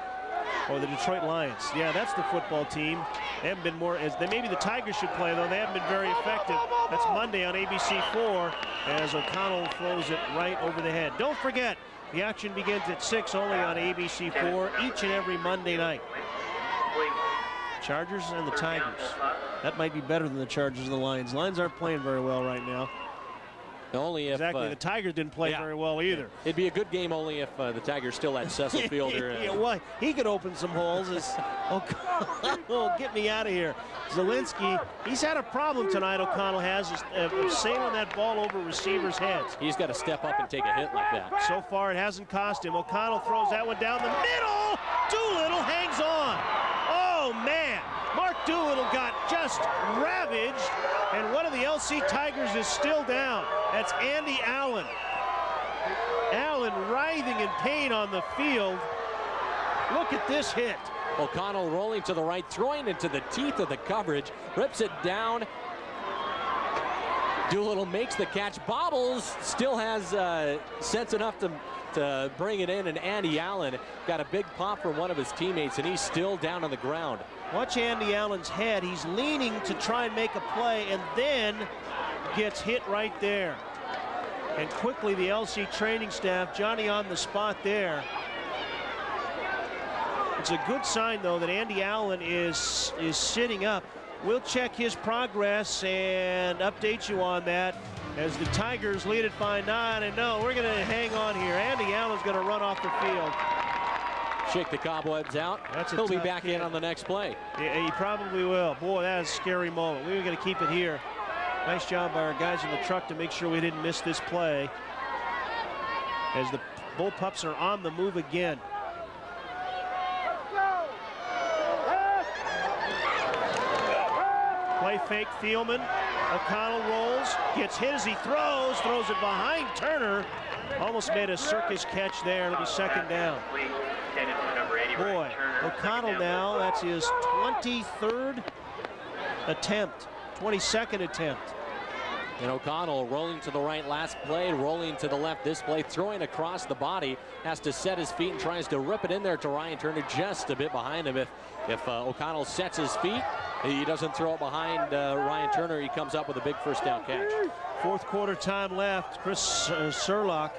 Or the Detroit Lions. Yeah, that's the football team. They haven't been more, maybe the Tigers should play, though. They haven't been very effective. That's Monday on ABC4 as O'Connell throws it right over the head. Don't forget, the action begins at 6 only on ABC4 each and every Monday night. Chargers and the Tigers. That might be better than the Chargers and the Lions. Lions aren't playing very well right now. Only if exactly, the Tigers didn't play very well either. It'd be a good game only if the Tigers still had Cecil Fielder. Yeah, well, he could open some holes. Oh, get me out of here. Zelensky, he's had a problem tonight, O'Connell has, sailing that ball over receivers' heads. He's got to step up and take a hit like that. So far, it hasn't cost him. O'Connell throws that one down the middle. Doolittle hangs on. Oh, man. Mark Doolittle got just ravaged, and one of the LC Tigers is still down. That's Andy Allen. Allen writhing in pain on the field. Look at this hit. O'Connell rolling to the right, throwing into the teeth of the coverage, rips it down. Doolittle makes the catch, bobbles, still has sense enough to bring it in, and Andy Allen got a big pop from one of his teammates, and he's still down on the ground. Watch Andy Allen's head. He's leaning to try and make a play, and then gets hit right there. And quickly the LC training staff, Johnny on the spot there. It's a good sign, though, that Andy Allen is sitting up. We'll check his progress and update you on that as the Tigers lead it by 9. And no, we're going to hang on here. Andy Allen's going to run off the field. Shake the cobwebs out. He'll be back in on the next play. Yeah, he probably will. Boy, that is a scary moment. We were going to keep it here. Nice job by our guys in the truck to make sure we didn't miss this play. As the Bullpups are on the move again. Play fake, Thielman. O'Connell rolls, gets hit as he throws it behind Turner. Almost made a circus catch there. It'll be second down. Boy, O'Connell now, that's his 23rd attempt, 22nd attempt. And O'Connell rolling to the right last play, rolling to the left this play, throwing across the body, has to set his feet and tries to rip it in there to Ryan Turner, just a bit behind him. If O'Connell sets his feet, he doesn't throw it behind Ryan Turner, he comes up with a big first down catch. Fourth quarter time left. Chris Surlock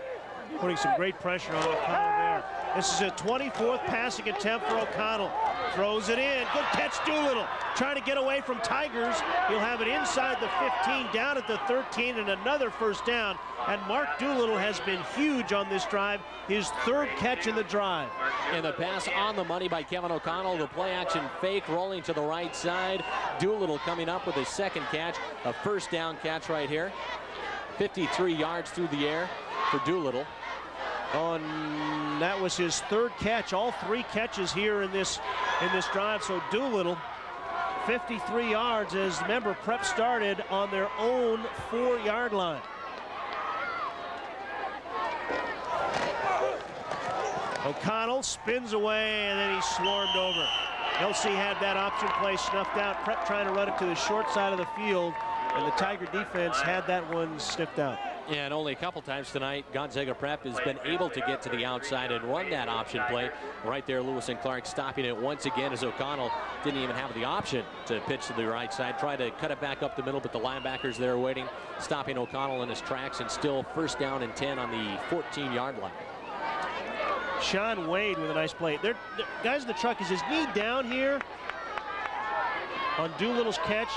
putting some great pressure on O'Connell there. This is a 24th passing attempt for O'Connell. Throws it in. Good catch, Doolittle. Trying to get away from Tigers. He'll have it inside the 15, down at the 13, and another first down. And Mark Doolittle has been huge on this drive. His third catch in the drive. And the pass on the money by Kevin O'Connell. The play action fake rolling to the right side. Doolittle coming up with his second catch. A first down catch right here. 53 yards through the air for Doolittle. That was his third catch, all three catches here in this drive. So Doolittle, 53 yards, as remember Prep started on their own 4-yard line. O'Connell spins away and then he's swarmed over. LC had that option play snuffed out. Prep trying to run it to the short side of the field, and the Tiger defense had that one sniffed out. Yeah, and only a couple times tonight, Gonzaga Prep has been able to get to the outside and run that option play. Right there, Lewis and Clark stopping it once again as O'Connell didn't even have the option to pitch to the right side. Tried to cut it back up the middle, but the linebackers there waiting, stopping O'Connell in his tracks, and still first down and 10 on the 14-yard line. Sean Wade with a nice play. Guys in the truck, is his knee down here on Doolittle's catch?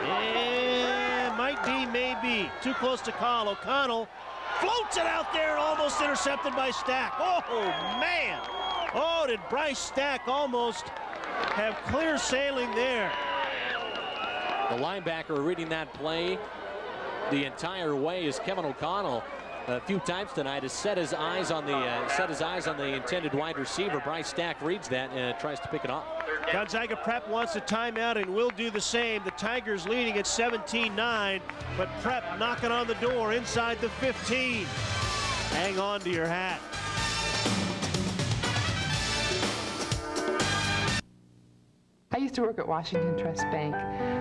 Yeah, might be, maybe. Too close to call. O'Connell floats it out there and almost intercepted by Stack. Oh, man. Oh, did Bryce Stack almost have clear sailing there. The linebacker reading that play the entire way is Kevin O'Connell. a few times tonight is set his eyes on the intended wide receiver. Bryce Stack reads that and tries to pick it off. Gonzaga Prep wants a timeout and will do the same. The Tigers leading at 17-9, but Prep knocking on the door inside the 15. Hang on to your hat. I used to work at Washington Trust Bank,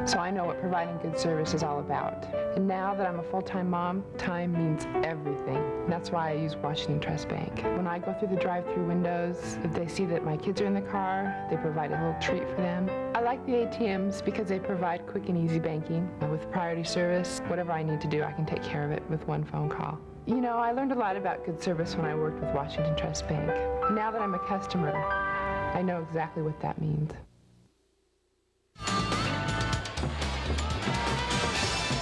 so I know what providing good service is all about. And now that I'm a full-time mom, time means everything. That's why I use Washington Trust Bank. When I go through the drive-through windows, if they see that my kids are in the car, they provide a little treat for them. I like the ATMs because they provide quick and easy banking. With priority service, whatever I need to do, I can take care of it with one phone call. You know, I learned a lot about good service when I worked with Washington Trust Bank. Now that I'm a customer, I know exactly what that means.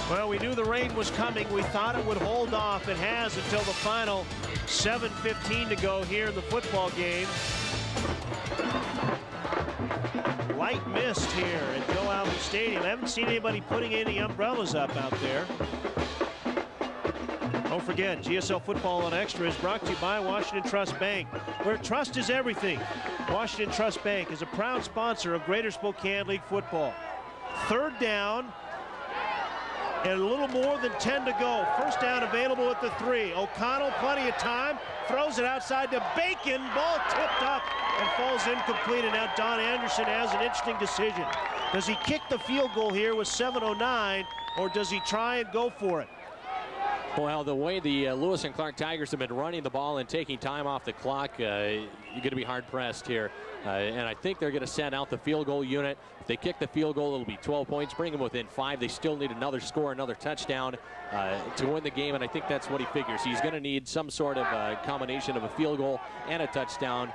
Well, we knew the rain was coming. We thought it would hold off. It has until the final 7:15 to go here in the football game. Light mist here at Joe Alvin Stadium. I haven't seen anybody putting any umbrellas up out there. Don't forget, GSL Football on Extra is brought to you by Washington Trust Bank, where trust is everything. Washington Trust Bank is a proud sponsor of Greater Spokane League football. Third down and a little more than 10 to go. First down available at the 3. O'Connell, plenty of time, throws it outside to Bacon. Ball tipped up and falls incomplete. And now Don Anderson has an interesting decision. Does he kick the field goal here with 7:09, or does he try and go for it? Well, the way the Lewis and Clark Tigers have been running the ball and taking time off the clock, you're going to be hard-pressed here. And I think they're going to send out the field goal unit. If they kick the field goal, it'll be 12 points, bring them within 5. They still need another score, another touchdown to win the game, and I think that's what he figures. He's going to need some sort of combination of a field goal and a touchdown,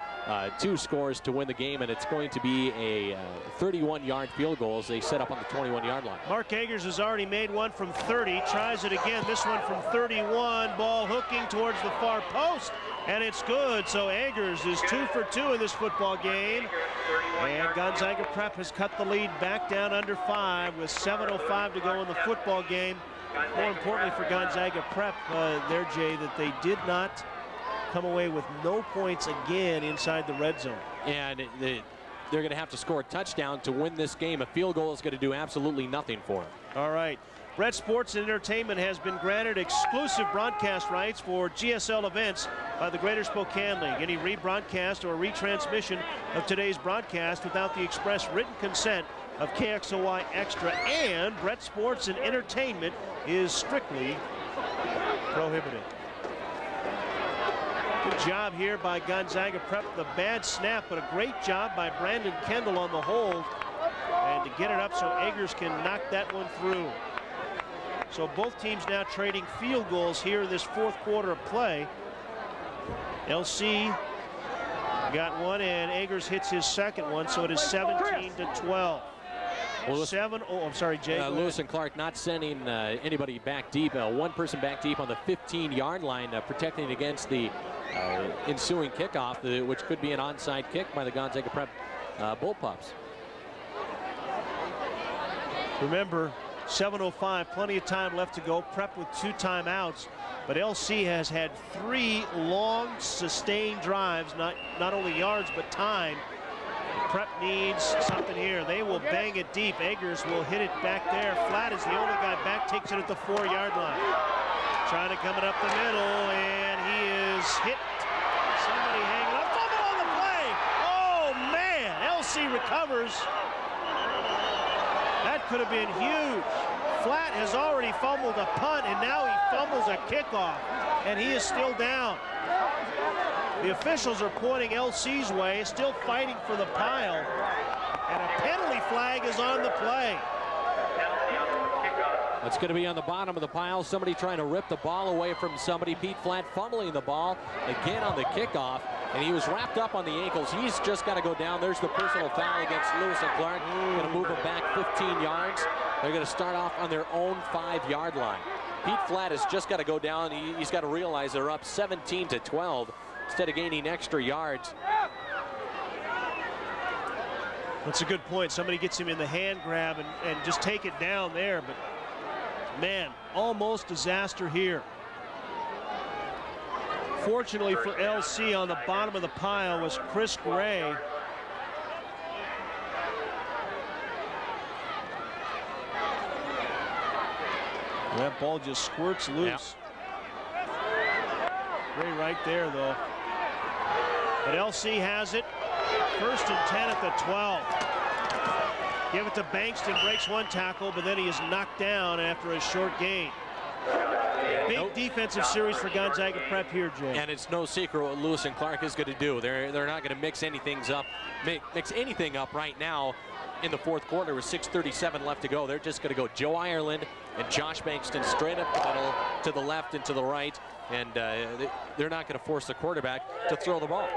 2 scores to win the game, and it's going to be a 31-yard field goal as they set up on the 21-yard line. Mark Eggers has already made one from 30, tries it again, this one from 31, ball hooking towards the far post, and it's good. So Eggers is 2 for 2 in this football game, and Gonzaga Prep has cut the lead back down under 5 with 7:05 to go in the football game. More importantly for Gonzaga Prep there, Jay, that they did not come away with no points again inside the red zone. And they're going to have to score a touchdown to win this game. A field goal is going to do absolutely nothing for them. All right. Brett Sports and Entertainment has been granted exclusive broadcast rights for GSL events by the Greater Spokane League. Any rebroadcast or retransmission of today's broadcast without the express written consent of KXOY Extra and Brett Sports and Entertainment is strictly prohibited. Good job here by Gonzaga Prep. The bad snap, but a great job by Brandon Kendall on the hold. And to get it up so Eggers can knock that one through. So both teams now trading field goals here in this fourth quarter of play. LC got one, and Eggers hits his second one, so it is 17-12. I'm sorry, Jay. Lewis and Clark not sending anybody back deep. One person back deep on the 15-yard line, protecting against the ensuing kickoff, which could be an onside kick by the Gonzaga Prep Bullpups. Remember, 7:05, plenty of time left to go. Prep with 2 timeouts, but LC has had 3 long, sustained drives, not only yards, but time. Prep needs something here. They will bang it deep. Eggers will hit it back there. Flat is the only guy back, takes it at the 4-yard line. Trying to come it up the middle, and he is hit. Somebody hanging up. Fumble on the play. Oh, man. LC recovers. That could have been huge. Flat has already fumbled a punt, and now he fumbles a kickoff, and he is still down. The officials are pointing LC's way, still fighting for the pile, and a penalty flag is on the play. It's going to be on the bottom of the pile. Somebody trying to rip the ball away from somebody. Pete Flat fumbling the ball again on the kickoff, and he was wrapped up on the ankles. He's just got to go down. There's the personal foul against Lewis and Clark. Going to move him back 15 yards. They're going to start off on their own 5-yard line. Pete Flat has just got to go down. He's got to realize they're up 17-12 instead of gaining extra yards. That's a good point. Somebody gets him in the hand grab and just take it down there, but man, almost disaster here. Fortunately for LC, on the bottom of the pile was Chris Gray. That ball just squirts loose. Gray right there, though. But LC has it. 1st and 10 at the 12. Give it to Bankston, breaks one tackle, but then he is knocked down after a short gain. Big defensive series for Gonzaga Prep here, Jay. And it's no secret what Lewis and Clark is going to do. They're not going to mix anything up right now in the fourth quarter with 6:37 left to go. They're just going to go Joe Ireland and Josh Bankston straight up the middle, to the left and to the right. And they're not going to force the quarterback to throw the ball.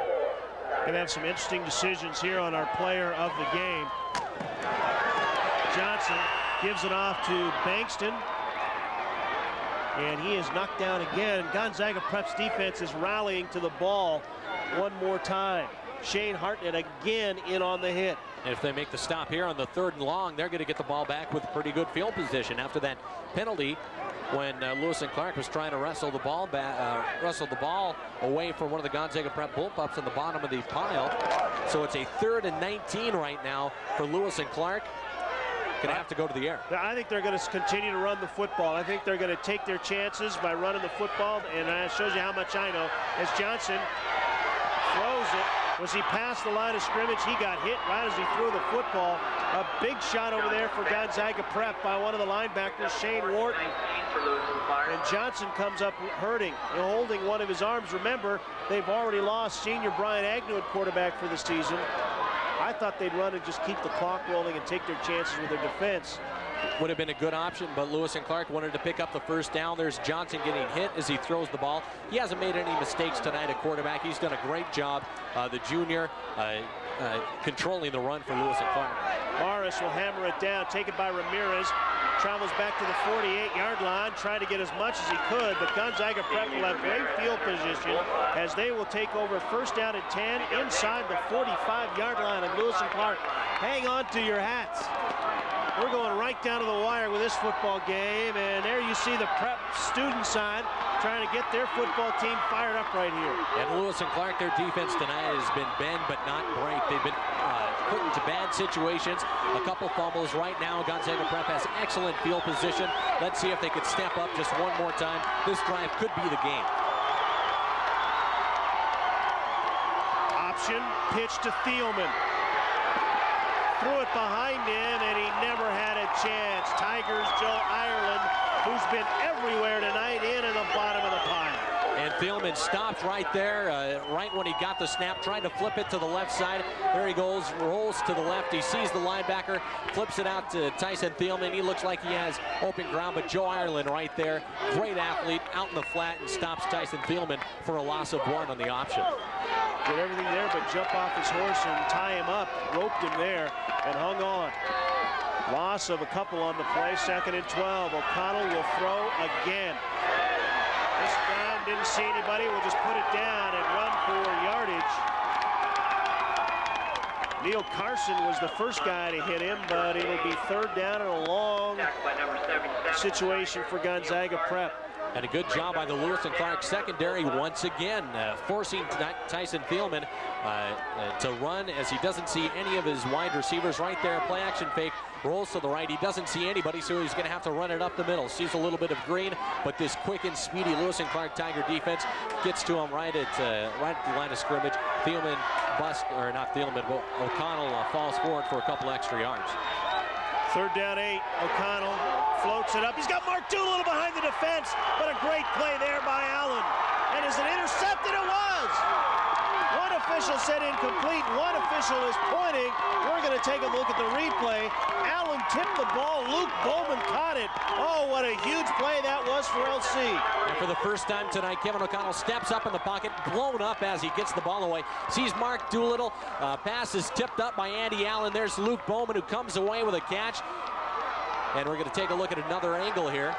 Going to have some interesting decisions here on our player of the game. Johnson gives it off to Bankston. And he is knocked down again. Gonzaga Prep's defense is rallying to the ball one more time. Shane Hartnett again in on the hit. And if they make the stop here on the 3rd and long, they're going to get the ball back with pretty good field position after that penalty when Lewis and Clark was trying to wrestle the ball away from one of the Gonzaga Prep bullpups on the bottom of the pile. So it's a 3rd and 19 right now for Lewis and Clark. Going to have to go to the air. I think they're going to continue to run the football. I think they're going to take their chances by running the football, and that shows you how much I know. As Johnson throws it, was he past the line of scrimmage? He got hit right as he threw the football. A big shot over there for Gonzaga Prep by one of the linebackers, Shane Wharton. And Johnson comes up hurting, holding one of his arms. Remember, they've already lost senior Brian Agnew at quarterback for the season. I thought they'd run and just keep the clock rolling and take their chances with their defense. Would have been a good option, but Lewis and Clark wanted to pick up the first down. There's Johnson getting hit as he throws the ball. He hasn't made any mistakes tonight at quarterback. He's done a great job, the junior, controlling the run for Lewis and Clark. Morris will hammer it down, taken by Ramirez. Travels back to the 48-yard line, trying to get as much as he could, but Gonzaga Prep will have great field position as they will take over 1st down and 10 inside the 45-yard line of Lewis and Clark. Hang on to your hats. We're going right down to the wire with this football game, and there you see the Prep student side trying to get their football team fired up right here. And Lewis and Clark, their defense tonight has been bend but not break. They've been put into bad situations, a couple fumbles. Right now, Gonzaga Prep has excellent field position. Let's see if they could step up just one more time. This drive could be the game. Option, pitch to Thielman. Threw it behind him, and he never had a chance. Tigers, Joe Ireland, who's been everywhere tonight, in at the bottom of the pile. And Thielman stopped right there, right when he got the snap, tried to flip it to the left side. There he goes, rolls to the left. He sees the linebacker, flips it out to Tyson Thielman. He looks like he has open ground, but Joe Ireland right there, great athlete, out in the flat and stops Tyson Thielman for a loss of 1 on the option. Did everything there but jump off his horse and tie him up, roped him there, and hung on. Loss of a couple on the play, 2nd and 12. O'Connell will throw again. This time didn't see anybody, will just put it down and run for yardage. Neil Carson was the first guy to hit him, but it'll be 3rd down and a long situation for Gonzaga Prep. And a good job by the Lewis and Clark secondary once again, forcing Tyson Thielman to run as he doesn't see any of his wide receivers right there. Play action fake, rolls to the right. He doesn't see anybody, so he's going to have to run it up the middle. Sees a little bit of green, but this quick and speedy Lewis and Clark Tiger defense gets to him right at the line of scrimmage. Thielman but O'Connell falls forward for a couple extra yards. 3rd down 8. O'Connell floats it up. He's got Mark Doolittle behind the defense, but a great play there by Allen. And is it intercepted? It was! One official said incomplete. One official is pointing. We're going to take a look at the replay. Allen tipped the ball. Luke Bowman caught it. Oh, what a huge play that was for LC. And for the first time tonight, Kevin O'Connell steps up in the pocket, blown up as he gets the ball away. Sees Mark Doolittle. Pass is tipped up by Andy Allen. There's Luke Bowman, who comes away with a catch. And we're going to take a look at another angle here.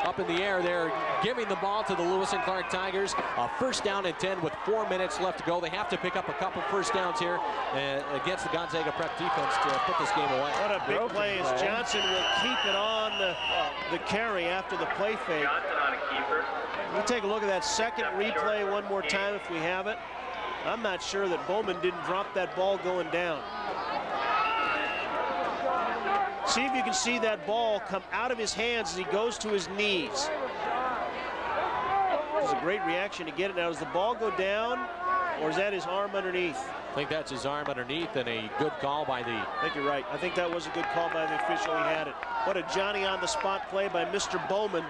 Up in the air, they're giving the ball to the Lewis and Clark Tigers. 1st down and 10 with 4 minutes left to go. They have to pick up a couple first downs here against the Gonzaga Prep defense to put this game away. What a big play as Johnson will keep it on the carry after the play fake. We'll take a look at that second replay one more time if we have it. I'm not sure that Bowman didn't drop that ball going down. See if you can see that ball come out of his hands as he goes to his knees. It was a great reaction to get it. Now, does the ball go down, or is that his arm underneath? I think that's his arm underneath, and a good call by the... I think you're right. I think that was a good call by the official. He had it. What a Johnny-on-the-spot play by Mr. Bowman.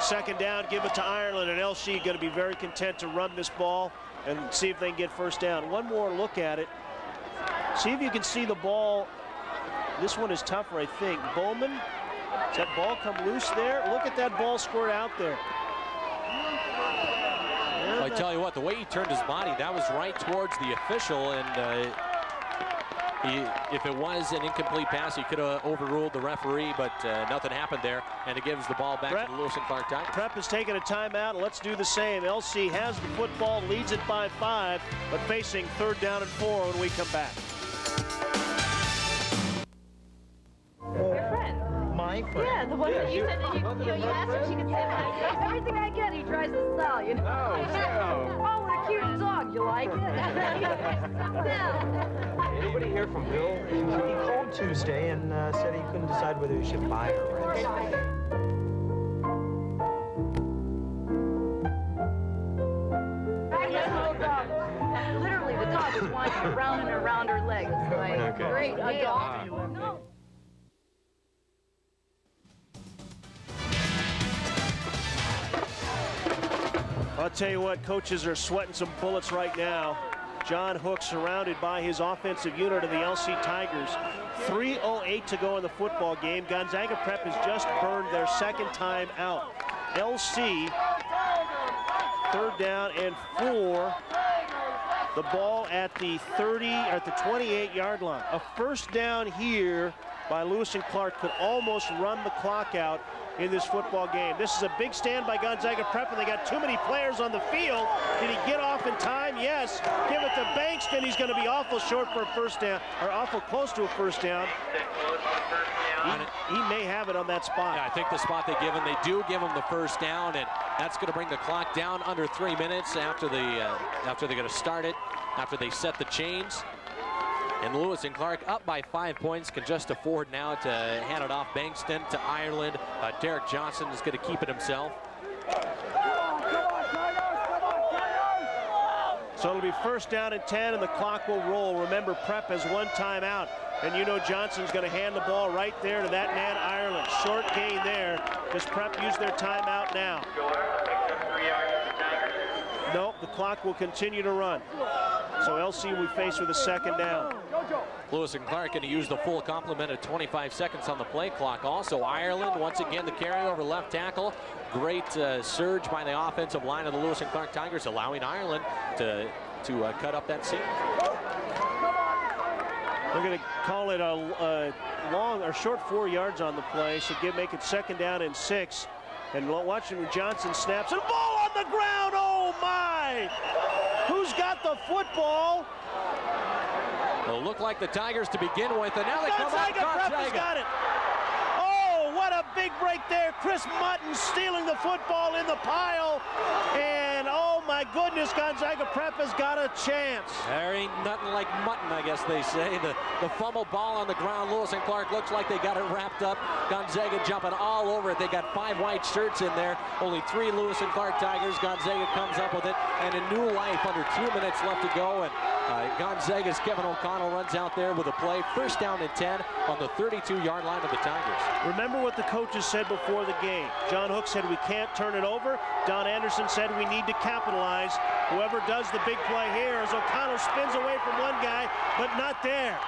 Second down, give it to Ireland, and LC going to be very content to run this ball and see if they can get first down. One more look at it. See if you can see the ball. This one is tougher, I think. Bowman, does that ball come loose there? Look at that ball squirt out there. Well, I tell you what, the way he turned his body, that was right towards the official, and if it was an incomplete pass, he could have overruled the referee, but nothing happened there, and it gives the ball back to the Lewis and Clark Tigers. Prep has taken a timeout, and let's do the same. LC has the football, leads it by 5, but facing 3rd down and 4 when we come back. Your friend. My friend? Yeah, the one that you said that you asked if she could say everything I get, he tries to sell, you know. Oh, what a cute dog. You like it? Anybody hear from Bill? He called Tuesday and said he couldn't decide whether he should buy or rent. Literally, the dog is winding around and around her legs. Like, great, a dog. No. I'll tell you what, coaches are sweating some bullets right now. John Hook surrounded by his offensive unit of the LC Tigers. 3:08 to go in the football game. Gonzaga Prep has just burned their second time out. LC, 3rd down and 4. The ball at the 28-yard line. A first down here by Lewis and Clark could almost run the clock out in this football game. This is a big stand by Gonzaga Prep, and they got too many players on the field. Did he get off in time? Yes. Give it to Bankston. He's going to be awful short for a first down, or awful close to a first down. He may have it on that spot. Yeah, I think the spot they give him, they do give him the first down, and that's going to bring the clock down under 3 minutes after they're going to start it, after they set the chains. And Lewis and Clark up by 5 points, can just afford now to hand it off Bankston to Ireland. Derek Johnson is going to keep it himself. So it'll be first down and 10, and the clock will roll. Remember, Prep has 1 timeout, and you know Johnson's going to hand the ball right there to that man, Ireland. Short gain there. Does Prep use their timeout now? Nope, the clock will continue to run. So LC will be faced with a second down. Lewis and Clark going to use the full complement of 25 seconds on the play clock. Also, Ireland, once again, the carryover left tackle. Great surge by the offensive line of the Lewis and Clark Tigers, allowing Ireland to cut up that seam. They're going to call it a long or short 4 yards on the play, so make it second down and 6. And watching Johnson snaps, and ball on the ground. Oh my! Who's got the football? It'll look like the Tigers to begin with, and now they come out. Gonzaga got it. Oh, what a big break there. Chris Mutton stealing the football in the pile, and oh my goodness, Gonzaga Prep has got a chance. There ain't nothing like mutton, I guess they say. The fumbled ball on the ground. Lewis and Clark looks like they got it wrapped up. Gonzaga jumping all over it. They got 5 white shirts in there. Only 3 Lewis and Clark Tigers. Gonzaga comes up with it, and a new life under 2 minutes left to go. And Gonzaga's Kevin O'Connell runs out there with a play. First down and 10 on the 32-yard line of the Tigers. Remember what the coaches said before the game. John Hook said we can't turn it over. Don Anderson said we need to capitalize. Whoever does the big play here, as O'Connell spins away from one guy, but not there.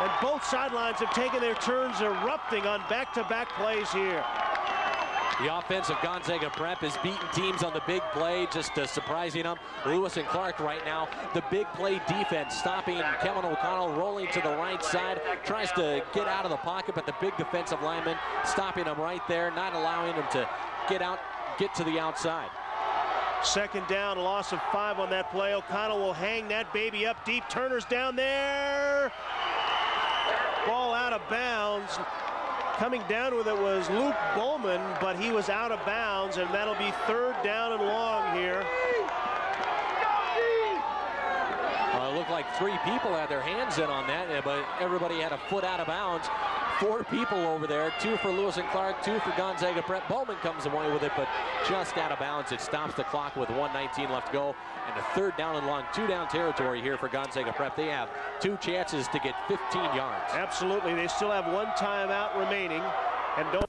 And both sidelines have taken their turns erupting on back-to-back plays here. The offense of Gonzaga Prep is beating teams on the big play, just surprising them. Lewis and Clark right now, the big play defense, stopping Kevin O'Connell, rolling to the right side, tries to get out of the pocket, but the big defensive lineman stopping him right there, not allowing him to get to the outside. Second down, loss of 5 on that play. O'Connell will hang that baby up deep. Turner's down there. Ball out of bounds. Coming down with it was Luke Bowman, but he was out of bounds, and that'll be 3rd down and long here. Well, it looked like 3 people had their hands in on that, but everybody had a foot out of bounds. 4 people over there, 2 for Lewis and Clark, 2 for Gonzaga Prep. Bowman comes away with it, but just out of bounds. It stops the clock with 1:19 left to go, and a 3rd down and long, 2-down territory here for Gonzaga Prep. They have 2 chances to get 15 yards. Absolutely. They still have 1 timeout remaining, and don't